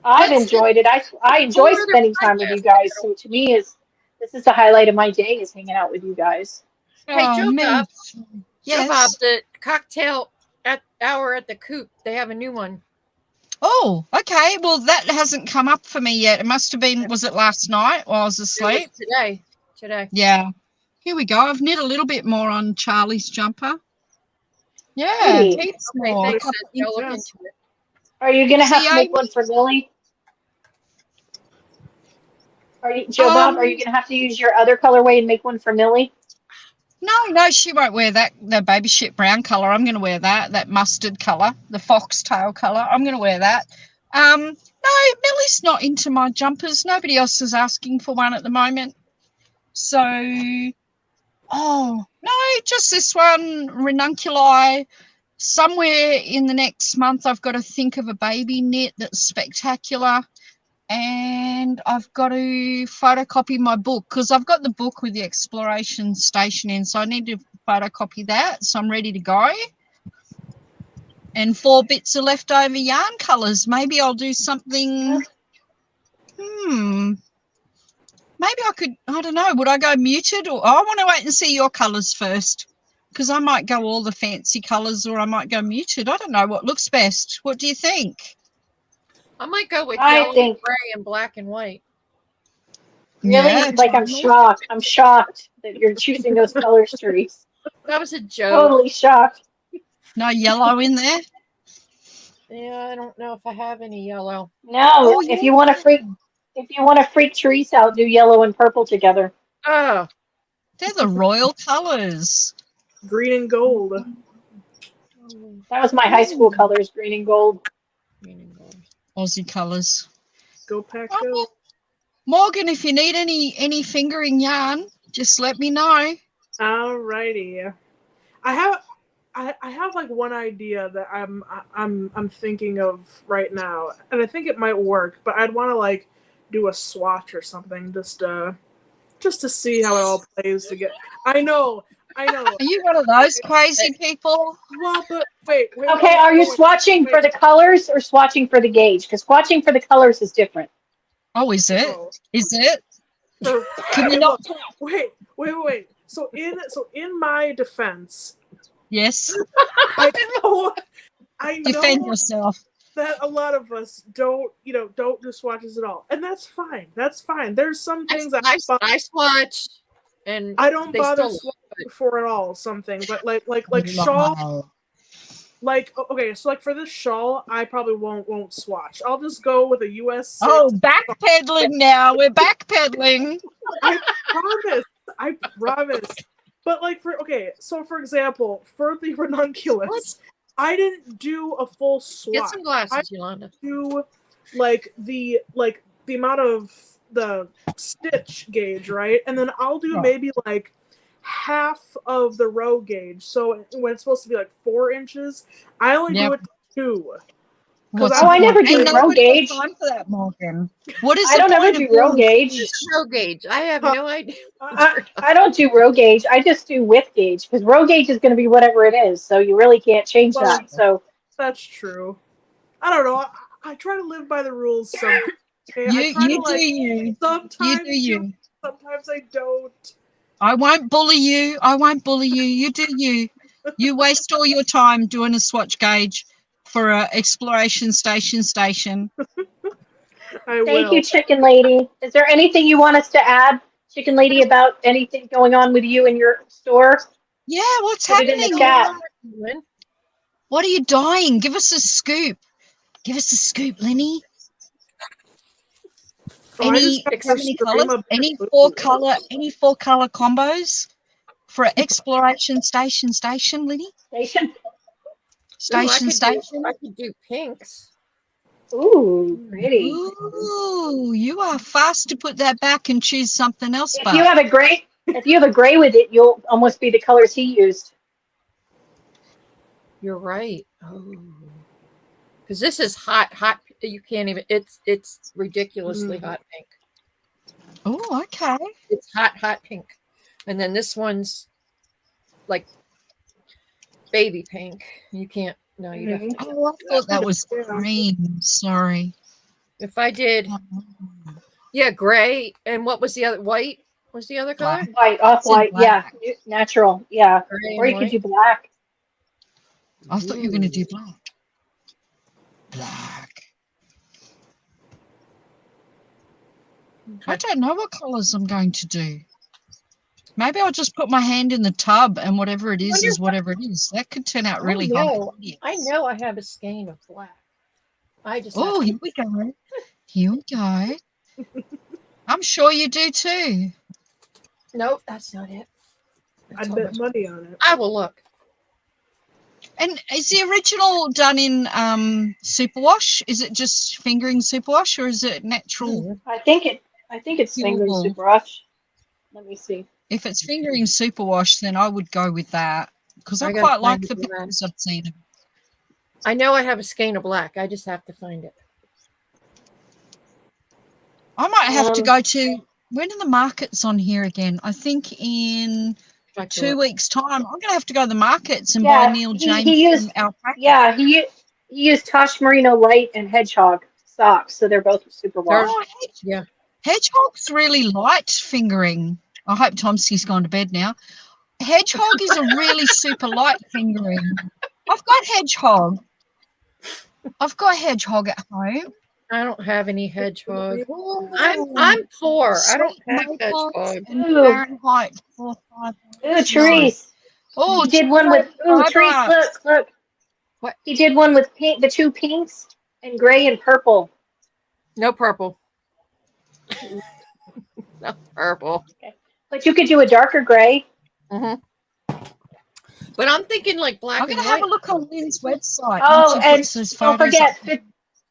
I've That's enjoyed it. I enjoy Who are their spending time with you guys. So to me, this is the highlight of my day is hanging out with you guys. Hey, Oh, Joe me. Bob. Joe Yes. Bob, the cocktail hour at the Coop, they have a new one. Oh, okay. Well, that hasn't come up for me yet. It must have been, was it last night while I was It was asleep? today. Yeah. Here we go. I've knit a little bit more on Charlie's jumper. Yeah, Hey. heaps Okay, more. thanks, Couple sis. Go look inches. into it. Are you gonna have See, to make Amy? one for Lily? Joe Bob? Are you gonna have to use your other colorway and make one for Millie? No, she won't wear that, the baby shit brown colour. I'm going to wear that mustard colour, the foxtail colour. I'm going to wear that. No, Millie's not into my jumpers. Nobody else is asking for one at the moment. So, no, just this one, Ranunculi. Somewhere in the next month, I've got to think of a baby knit that's spectacular. And I've got to photocopy my book because I've got the book with the exploration station in, so I need to photocopy that, so I'm ready to go. And 4 bits of leftover yarn colours. Maybe I'll do something. Maybe I could, I don't know, would I go muted? Or I want to wait and see your colours first because I might go all the fancy colours or I might go muted. I don't know what looks best. What do you think? I might go with I yellow, think- gray, and black and white. Really? Yeah, Like I'm shocked. I'm shocked that you're choosing those colors, Therese. That was a joke. Totally shocked. No yellow in there? Yeah, I don't know if I have any yellow. No, Oh, if you want to freak Therese out, do yellow and purple together. Oh, They're the royal colours. Green and gold. That was my high school colors, green and gold. green and gold. Aussie colours. Go pack Oh, go. well, Morgan, if you need any fingering yarn, just let me know. Alrighty. I have like one idea that I'm thinking of right now, and I think it might work. But I'd want to like do a swatch or something just to see how it all plays together. I know. Are you one of those crazy people? Well, but wait. Okay, are you swatching for the colors or swatching for the gauge? Because swatching for the colors is different. Oh, is it? Is it? So, Can you not? wait. So in my defense, Yes. I know Defend yourself. that a lot of us don't do swatches at all, and that's fine. That's fine. There's some things that I swatch, and I don't they bother still swatching for at all. Some things like shawl. Wow. Like okay, so like for this shawl, I probably won't swatch. I'll just go with a US 6. Oh, backpedaling now. We're backpedaling. I promise. But like so for example, for the Ranunculus, What? I didn't do a full swatch. Get some glasses, Yolanda. Do like the amount of the stitch gauge, right? And then I'll do maybe like half of the row gauge. So when it's supposed to be like 4 inches, I only do it 2. What's Oh, the I never point? do Ain't row nobody gauge. got time for that, Morgan. What is I the don't ever point do of row doing gauge. Row gauge. I have no idea. I don't do row gauge. I just do width gauge because row gauge is going to be whatever it is. So you really can't change Well, that. So That's true. I don't know. I try to live by the rules sometimes. Okay? I You try to do like you. sometimes do, You. sometimes I don't. I won't bully you. I won't bully you. You do you. You waste all your time doing a swatch gauge for a exploration station. I thank will. you, Chicken Lady. Is there anything you want us to add, Chicken Lady, about anything going on with you in your store? Yeah, what's Put it in the happening? chat. What are you dying? Give us a scoop. Give us a scoop, Lenny. Oh, I just got How her many stream colors? up there. Any four color combos for exploration station, Lenny? Station. Station. I could do pinks. Ooh, pretty. Ooh, you are fast to put that back and choose something else, If you but have a gray with it, you'll almost be the colors he used. You're right. Oh, because this is hot. You can't even. It's ridiculously hot pink. oh, okay. It's hot pink, and then this one's like baby pink. You can't. No, you'd have to. Oh, I thought that was green. Sorry. If I did, yeah, gray, and what was the other? White was the other color. Black. White, off white, yeah, natural, yeah. Gray Or and you could white. do black. I thought you were going to do black. I don't know what colors I'm going to do. Maybe I'll just put my hand in the tub and whatever it is whatever it is. That could turn out really hot. I know I have a skein of black. I just Oh, here we go. Here we go. I'm sure you do too. Nope, that's not it. I'd bet money on it. I will look. And is the original done in superwash? Is it just fingering superwash or is it natural? I think it's fingering Beautiful. superwash. Let me see. If it's fingering superwash, then I would go with that because I I gotta quite like find the it, man. pictures I've seen. I know I have a skein of black. I just have to find it. I might have to go to, when are the markets on here again? I think in 2 weeks' time. I'm going to have to go to the markets and buy Neil James he used alpaca. yeah he used Tosh Merino Light and Hedgehog socks, so they're both superwash. Oh, Yeah. Hedgehog's really light fingering. I hope Tomsky's gone to bed now. Hedgehog is a really super light fingering. I've got Hedgehog. I've got Hedgehog at home. I don't have any hedgehog. Ooh, I'm poor. I don't sweet have maple hedgehog. and Ooh. Fahrenheit 451. Ooh, Therese. Oh, He did one with Therese, look. What? He did one with pink, the two pinks and gray and purple. No purple. No purple. Okay. But you could do a darker gray. Mm-hmm. But I'm thinking like black I'm going and to have white. a look on Lynn's website. Oh, once she and puts those don't photos forget,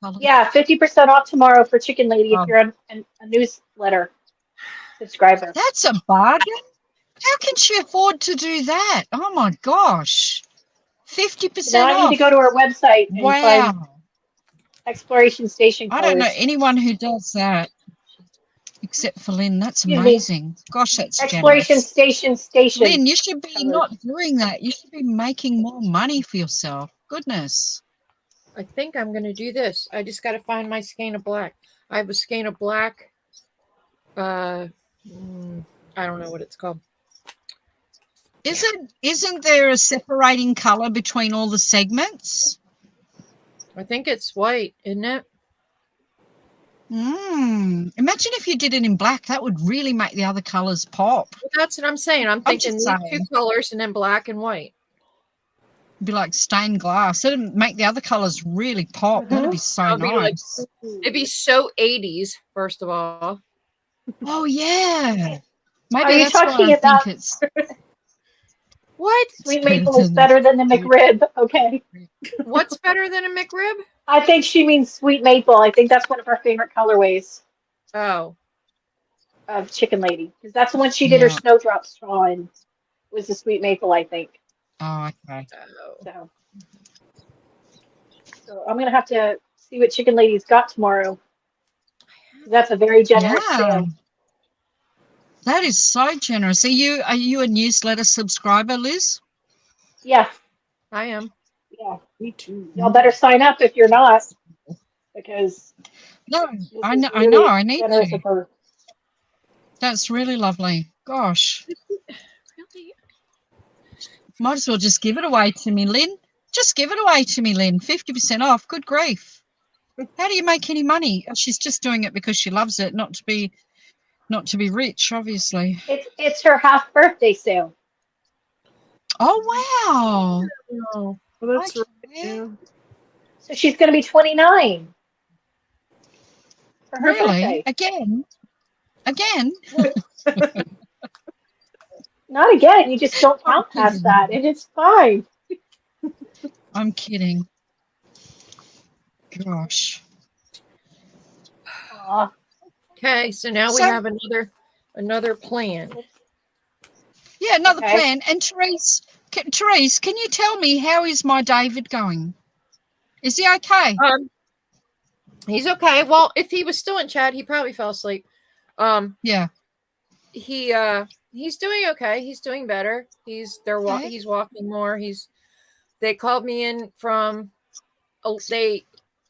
up. 50% off tomorrow for Chicken Lady if you're a newsletter subscriber. That's a bargain. How can she afford to do that? Oh my gosh. 50% Now I off. need to go to our website and find Wow. Exploration Station colors. I don't know anyone who does that except for Lynn. That's Excuse me. amazing. Gosh, that's Exploration generous. Station. Lynn, you should be colors. not doing that. You should be making more money for yourself. Goodness. I think I'm going to do this. I just got to find my skein of black. I have a skein of black. I don't know what it's called. Isn't there a separating color between all the segments? I think it's white, isn't it? Imagine if you did it in black. That would really make the other colors pop. Well, that's what I'm saying. I'm thinking just these saying. 2 colors and then black and white. It'd be like stained glass. It'd make the other colors really pop. That'd be so That'd be like- nice. It'd be so 80s, first of all. Oh yeah. Maybe Are you that's why talking I about- think it's What? Sweet Maple is better than the McRib. Okay. What's better than a McRib? I think she means Sweet Maple. I think that's one of her favorite colorways Oh. of Chicken Lady. Because that's the one she did her Yeah. snowdrop straw in. Was the Sweet Maple, I think. oh okay. Oh. So I'm going to have to See what Chicken Lady's got tomorrow. That's a very generous Yeah. sale. That is so generous. Are you a newsletter subscriber, Liz? Yeah, I am. yeah. Me too. Y'all better sign up if you're not, because No, this I is know. really I need generous to. of her. That's really lovely. Gosh, Really? might as well just give it away to me, Lynn. Just give it away to me, Lynn. 50% off. Good grief. How do you make any money? She's just doing it because she loves it, not to be rich, obviously. It's her half birthday sale. Oh wow. No. Well, that's Okay. right. Yeah. So she's going to be 29 for her Really? birthday. Again? Not again. You just don't count I'm past kidding. that, and it's fine. I'm kidding. Gosh. Aw. Okay, so now we So- have another plan. Yeah, another Okay. plan. And Therese, can you tell me how is my David going? Is he okay? He's okay. Well, if he was still in chat, he probably fell asleep. Yeah. He's doing okay. He's doing better. He's walking more. They called me in from they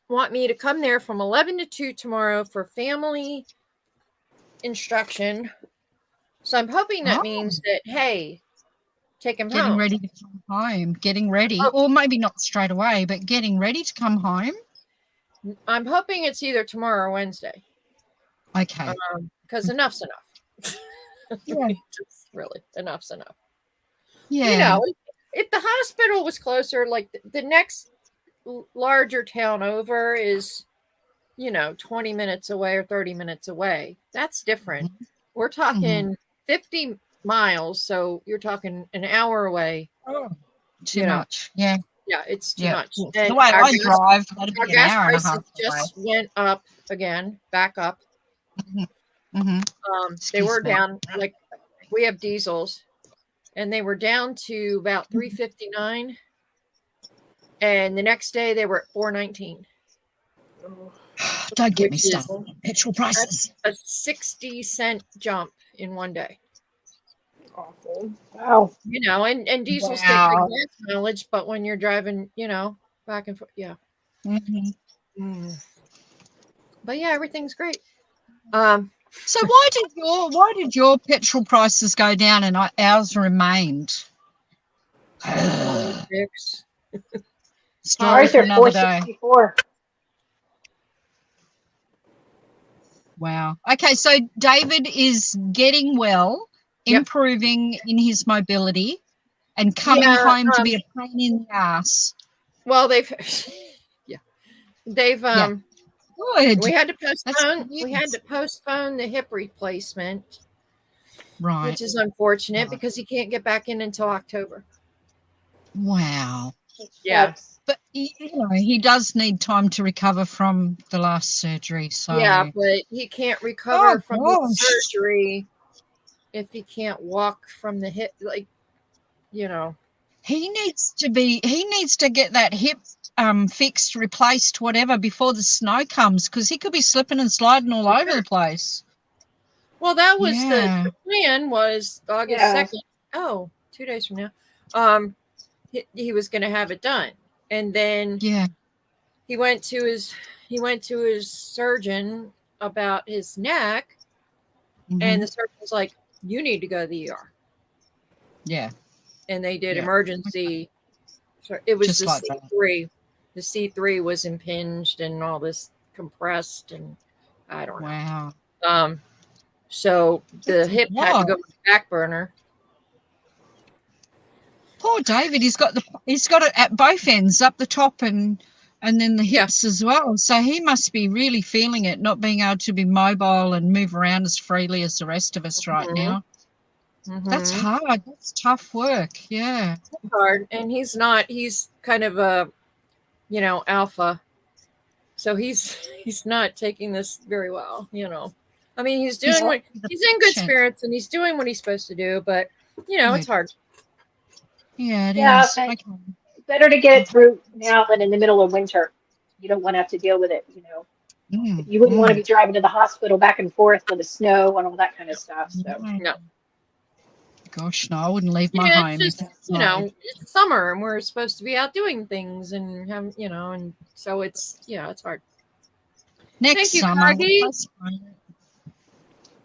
want me to come there from 11 to 2 tomorrow for family instruction. So I'm hoping that means that, hey, take him Getting home. ready to come home. Getting ready. Oh. Or maybe not straight away, but getting ready to come home. I'm hoping it's either tomorrow or Wednesday. Okay. Because enough's enough. Yeah. Just really, enough's enough. Yeah. You know, if the hospital was closer, like the next larger town over is, 20 minutes away or 30 minutes away. That's different. We're talking 50 miles, so you're talking an hour away. Oh, too much. Yeah. Yeah, it's too much. The And way our I drive, that'd our be an hour and a gas half prices just went up again, back up. away. Mm-hmm. They were Excuse me. down, like we have diesels, and they were down to about $3.59, and the next day they were at $4.19. Oh, Don't get me Which is- started on petrol prices. A 60-cent jump in one day. awful. Wow. And diesels Wow. take big gas mileage, but when you're driving, back and forth, yeah. Mm-hmm. But yeah, everything's great. So why did your petrol prices go down and ours remained? Politics. Story Ours for are another day. 464. Wow. Okay, so David is getting well, Yep. improving in his mobility, and coming Yeah, home to be a pain in the ass. Well, they've Good. we had to That's postpone. good We had news. to postpone the hip replacement, Right. which is unfortunate Right. because he can't get back in until October. Wow. Yeah. Sucks. But he does need time to recover from the last surgery. So Yeah, but he can't recover Oh, from the gosh. surgery if he can't walk from the hip. Like, he needs to get that hip fixed, replaced, whatever, before the snow comes, because he could be slipping and sliding all over the place. Well, that was Yeah. the plan was August Yeah. 2nd. Oh, 2 days from now. He was going to have it done. And then Yeah. he went to his surgeon about his neck, Mhm. and the surgeon was like, "You need to go to the ER." Yeah. And they did Yeah. emergency. So it was Just the like that. C3. The C3 was impinged and all this compressed, and I don't know. Wow. So the That's a hip had to lot. go on the back burner. Poor David, he's got it at both ends, up the top and then the Yeah. hips as well. So he must be really feeling it, not being able to be mobile and move around as freely as the rest of us right Mhm. now. That's hard. That's tough work. Yeah. Hard, and he's kind of a alpha, so he's not taking this very well. I mean, he's in good spirits and he's doing what he's supposed to do, but it's hard. Yeah, it Yeah, is. and Okay. better to get it through now than in the middle of winter. you don't want to have to deal with it, you know. Mm, You wouldn't want to mm. be driving to the hospital back and forth with the snow and all that kind of stuff. So No. Gosh, no, I wouldn't leave my Yeah, home. it's if just, it's you snowed. know, it's summer and we're supposed to be out doing things and have, you know, and so it's, it's hard. Next Thank you, summer, Coggy.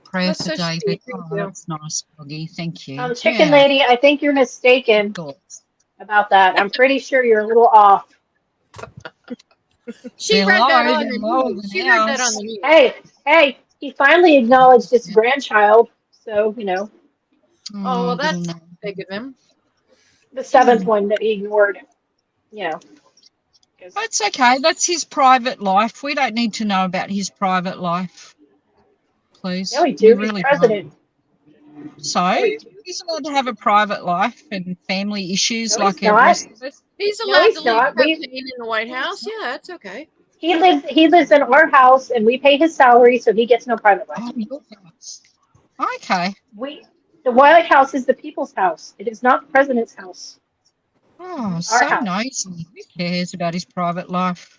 prayer That's for so David. sweet. Thank Oh, you. that's nice, Boggy. Thank you. Chicken Yeah, Lady, I think you're mistaken of course. about that. I'm pretty sure you're a little off. She They're read low, that on they're the lower news. than She read that on ours. the news. Hey, he finally acknowledged his Yeah. grandchild. So, you know, Oh, well, little that's man. big of him. the seventh one that he ignored, you know. 'Cause- That's okay. That's his private life. We don't need to know about his private life, please. No, we We do. He's really president. don't. So No, we do. he's allowed to have a private life and family issues No, like he's the not. rest of us. He's No, allowed he's to leave not. cocaine in the White House. Yeah, that's okay. He lives in our house, and we pay his salary, so he gets no private life. Oh, your house. Okay. The White House is the people's house. It is not the president's house. Oh, Our so house. nosy. Who cares about his private life?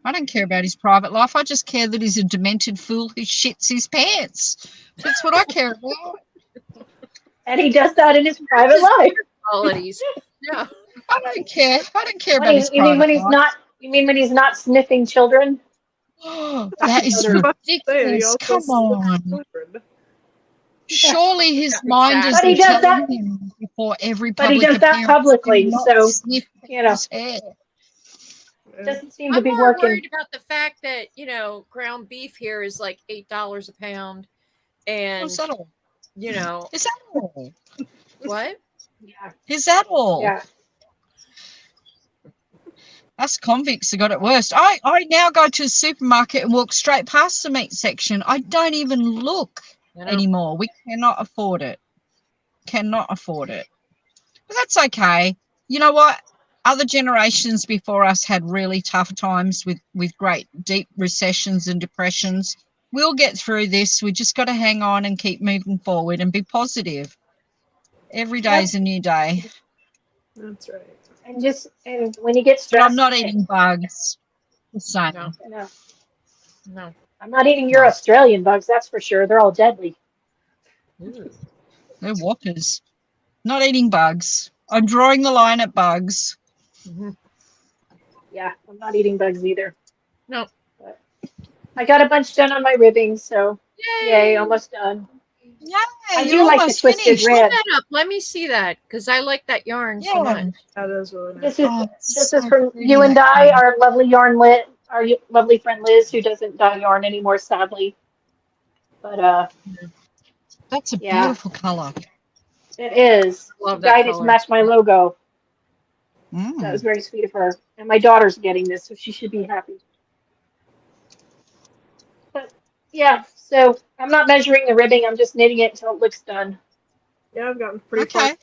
I don't care about his private life. I just care that he's a demented fool who shits his pants. That's what I care about. And he does that in his private His life. qualities. Yeah. I don't care. I don't care When about he- his you mean private when he's life. not? You mean when he's not sniffing children? That is Another- ridiculous. Come on. Surely his Yeah, mind exactly. is But he does telling that- him before every but he public does that appearance, publicly, do not so, sniff you know. his hair. Doesn't seem to I'm be more working. worried about the fact that, ground beef here is like $8 a pound. And, What's that all? you know, Is that all? what? Yeah. Is that all? Yeah. Us convicts have got it worst. I now go to the supermarket and walk straight past the meat section. I don't even look You know? anymore. We cannot afford it. Cannot afford it. But that's okay. You know what? Other generations before us had really tough times with great deep recessions and depressions. We'll get through this. We just got to hang on and keep moving forward and be positive. Every day is a new day. That's right. And when you get But stressed, I'm not eating bugs. The same. No. No, No. I'm not eating your No. Australian bugs. That's for sure. They're all deadly. Ooh. They're whoppers. Not eating bugs. I'm drawing the line at bugs. Mhm. Yeah, I'm not eating bugs either. No. But I got a bunch done on my ribbing, so yay, almost done. Yay, I you're do like the almost twisted finished. red. Put that up. Let me see that because I like that yarn so Yeah. much. That is really nice. This is Oh, it's this so is from pretty, you and that I, colour. our lovely friend Liz, who doesn't dye yarn anymore, sadly. But That's a yeah. beautiful colour. it is. Love She that dyed it to color. match my logo. Mm. That was very sweet of her. And my daughter's getting this, so she should be happy. But yeah, so I'm not measuring the ribbing. I'm just knitting it until it looks done. Yeah, I've gotten pretty Okay.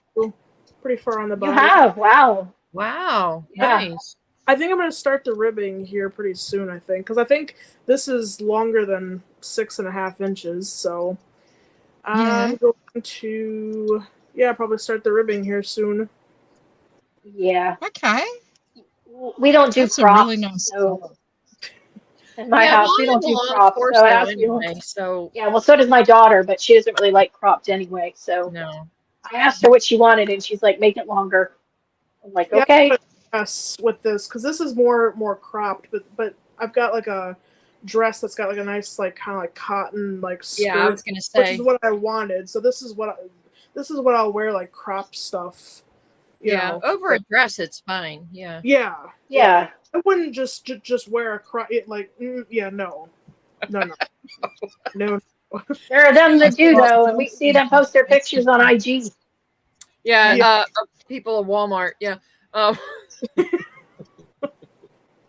far on the You body. have, wow. Wow. Yeah. Nice. I think I'm going to start the ribbing here pretty soon, I think. Because I think this is longer than 6.5 inches. So I'm going to, probably start the ribbing here soon. Yeah. Okay. We don't do That's a crops. really nice So colour. in my house, we don't do crops. So it has to be, anyway, so yeah, well, so does my daughter, but she doesn't really like cropped anyway. So no. I asked her what she wanted, and she's like, make it longer. I'm like, Yeah, okay. Yes, with this, because this is more cropped, but I've got like a dress that's got like a nice like kind of like cotton like skirt, Yeah, I was gonna which say. is what I wanted. So this is what I'll wear, like crop stuff. You know. Over a dress, it's fine. Yeah. Yeah, Yeah. I wouldn't just wear a crop. No. There are them that do, though, and we see them post their pictures on IG. Yeah. Yeah. People at Walmart. Yeah. Um,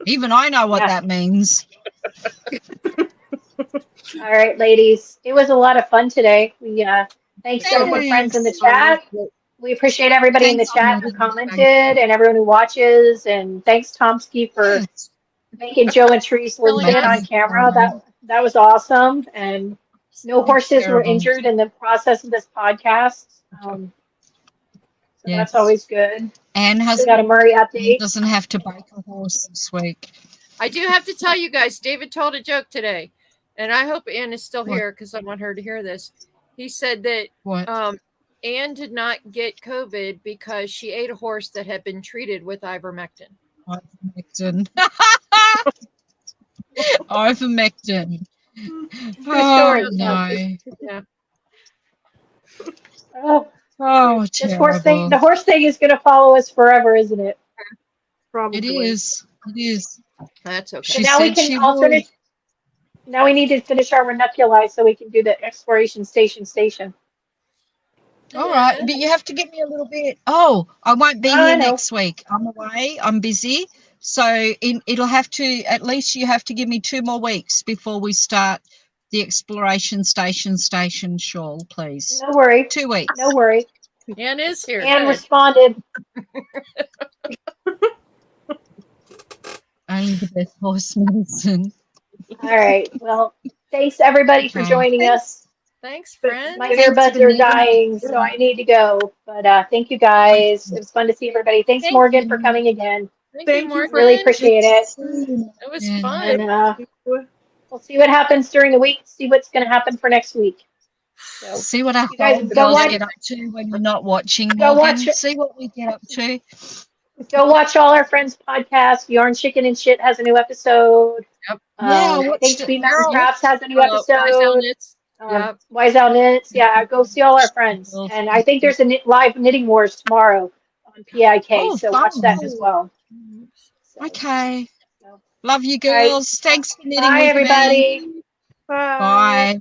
Even I know what Yeah. that means. All right, ladies. It was a lot of fun today. We thanks to all my friends in the chat. We appreciate everybody in the Thanks, chat who Amanda. commented and everyone who watches. And thanks, Tomsky, for Yes. making Joe and Therese look Really good nice. on camera. That was awesome. And no horses were injured in the process of this podcast. So Yes. that's always good. Anne We got a Murray update. doesn't have to bake a horse this week. I do have to tell you guys, David told a joke today, and I hope Ann is still What? here because I want her to hear this. He said that What? Ann did not get COVID because she ate a horse that had been treated with ivermectin. Ivermectin. Ivermectin. True story. No. Yeah. Oh, Oh, this horse thing, terrible. the horse thing is going to follow us forever, isn't it? Probably. It is. It is. That's okay. So She now we said can she all would. finish. Now we need to finish our ranunculi so we can do the exploration station. All right, but you have to give me a little bit. Oh, I won't be I here know. next week. I'm away. I'm busy. So it'll have to, at least you have to give me 2 more weeks before we start the exploration station, Shawl, please. No worry. 2 weeks. No worry. Ann is here. Anne Good. responded. Only the best horse medicine. All right. Well, thanks everybody for Okay. joining us. Thanks, friend. My Thanks, earbuds are Vanessa. dying, so I need to go. But thank you guys. It was fun to see everybody. Thanks, Thank Morgan, for you. coming again. Thank Thank you, you Morgan. for- Really appreciate it. It was Yeah. fun. And we'll see what happens during the week. See what's going to happen for next week. So See what our you guys fine go girls watch. get up to when you're not watching, Go Morgan. watch it. See what we get up to. Go watch all our friends' podcasts. Yarn Chicken and Shit has a new episode. Yep. Yeah, I I think watched it. Sweet Mountain Carol. Crafts has a new Wise Owl episode. Knits. Yep. Wise Owl Knits. Yeah, go see all our friends. And I think there's a live knitting wars tomorrow on PIK. Oh, so watch fun. that as well. So, Okay. so. Love you, All right. girls. Thanks for knitting Bye, with everybody. me. Bye. Bye.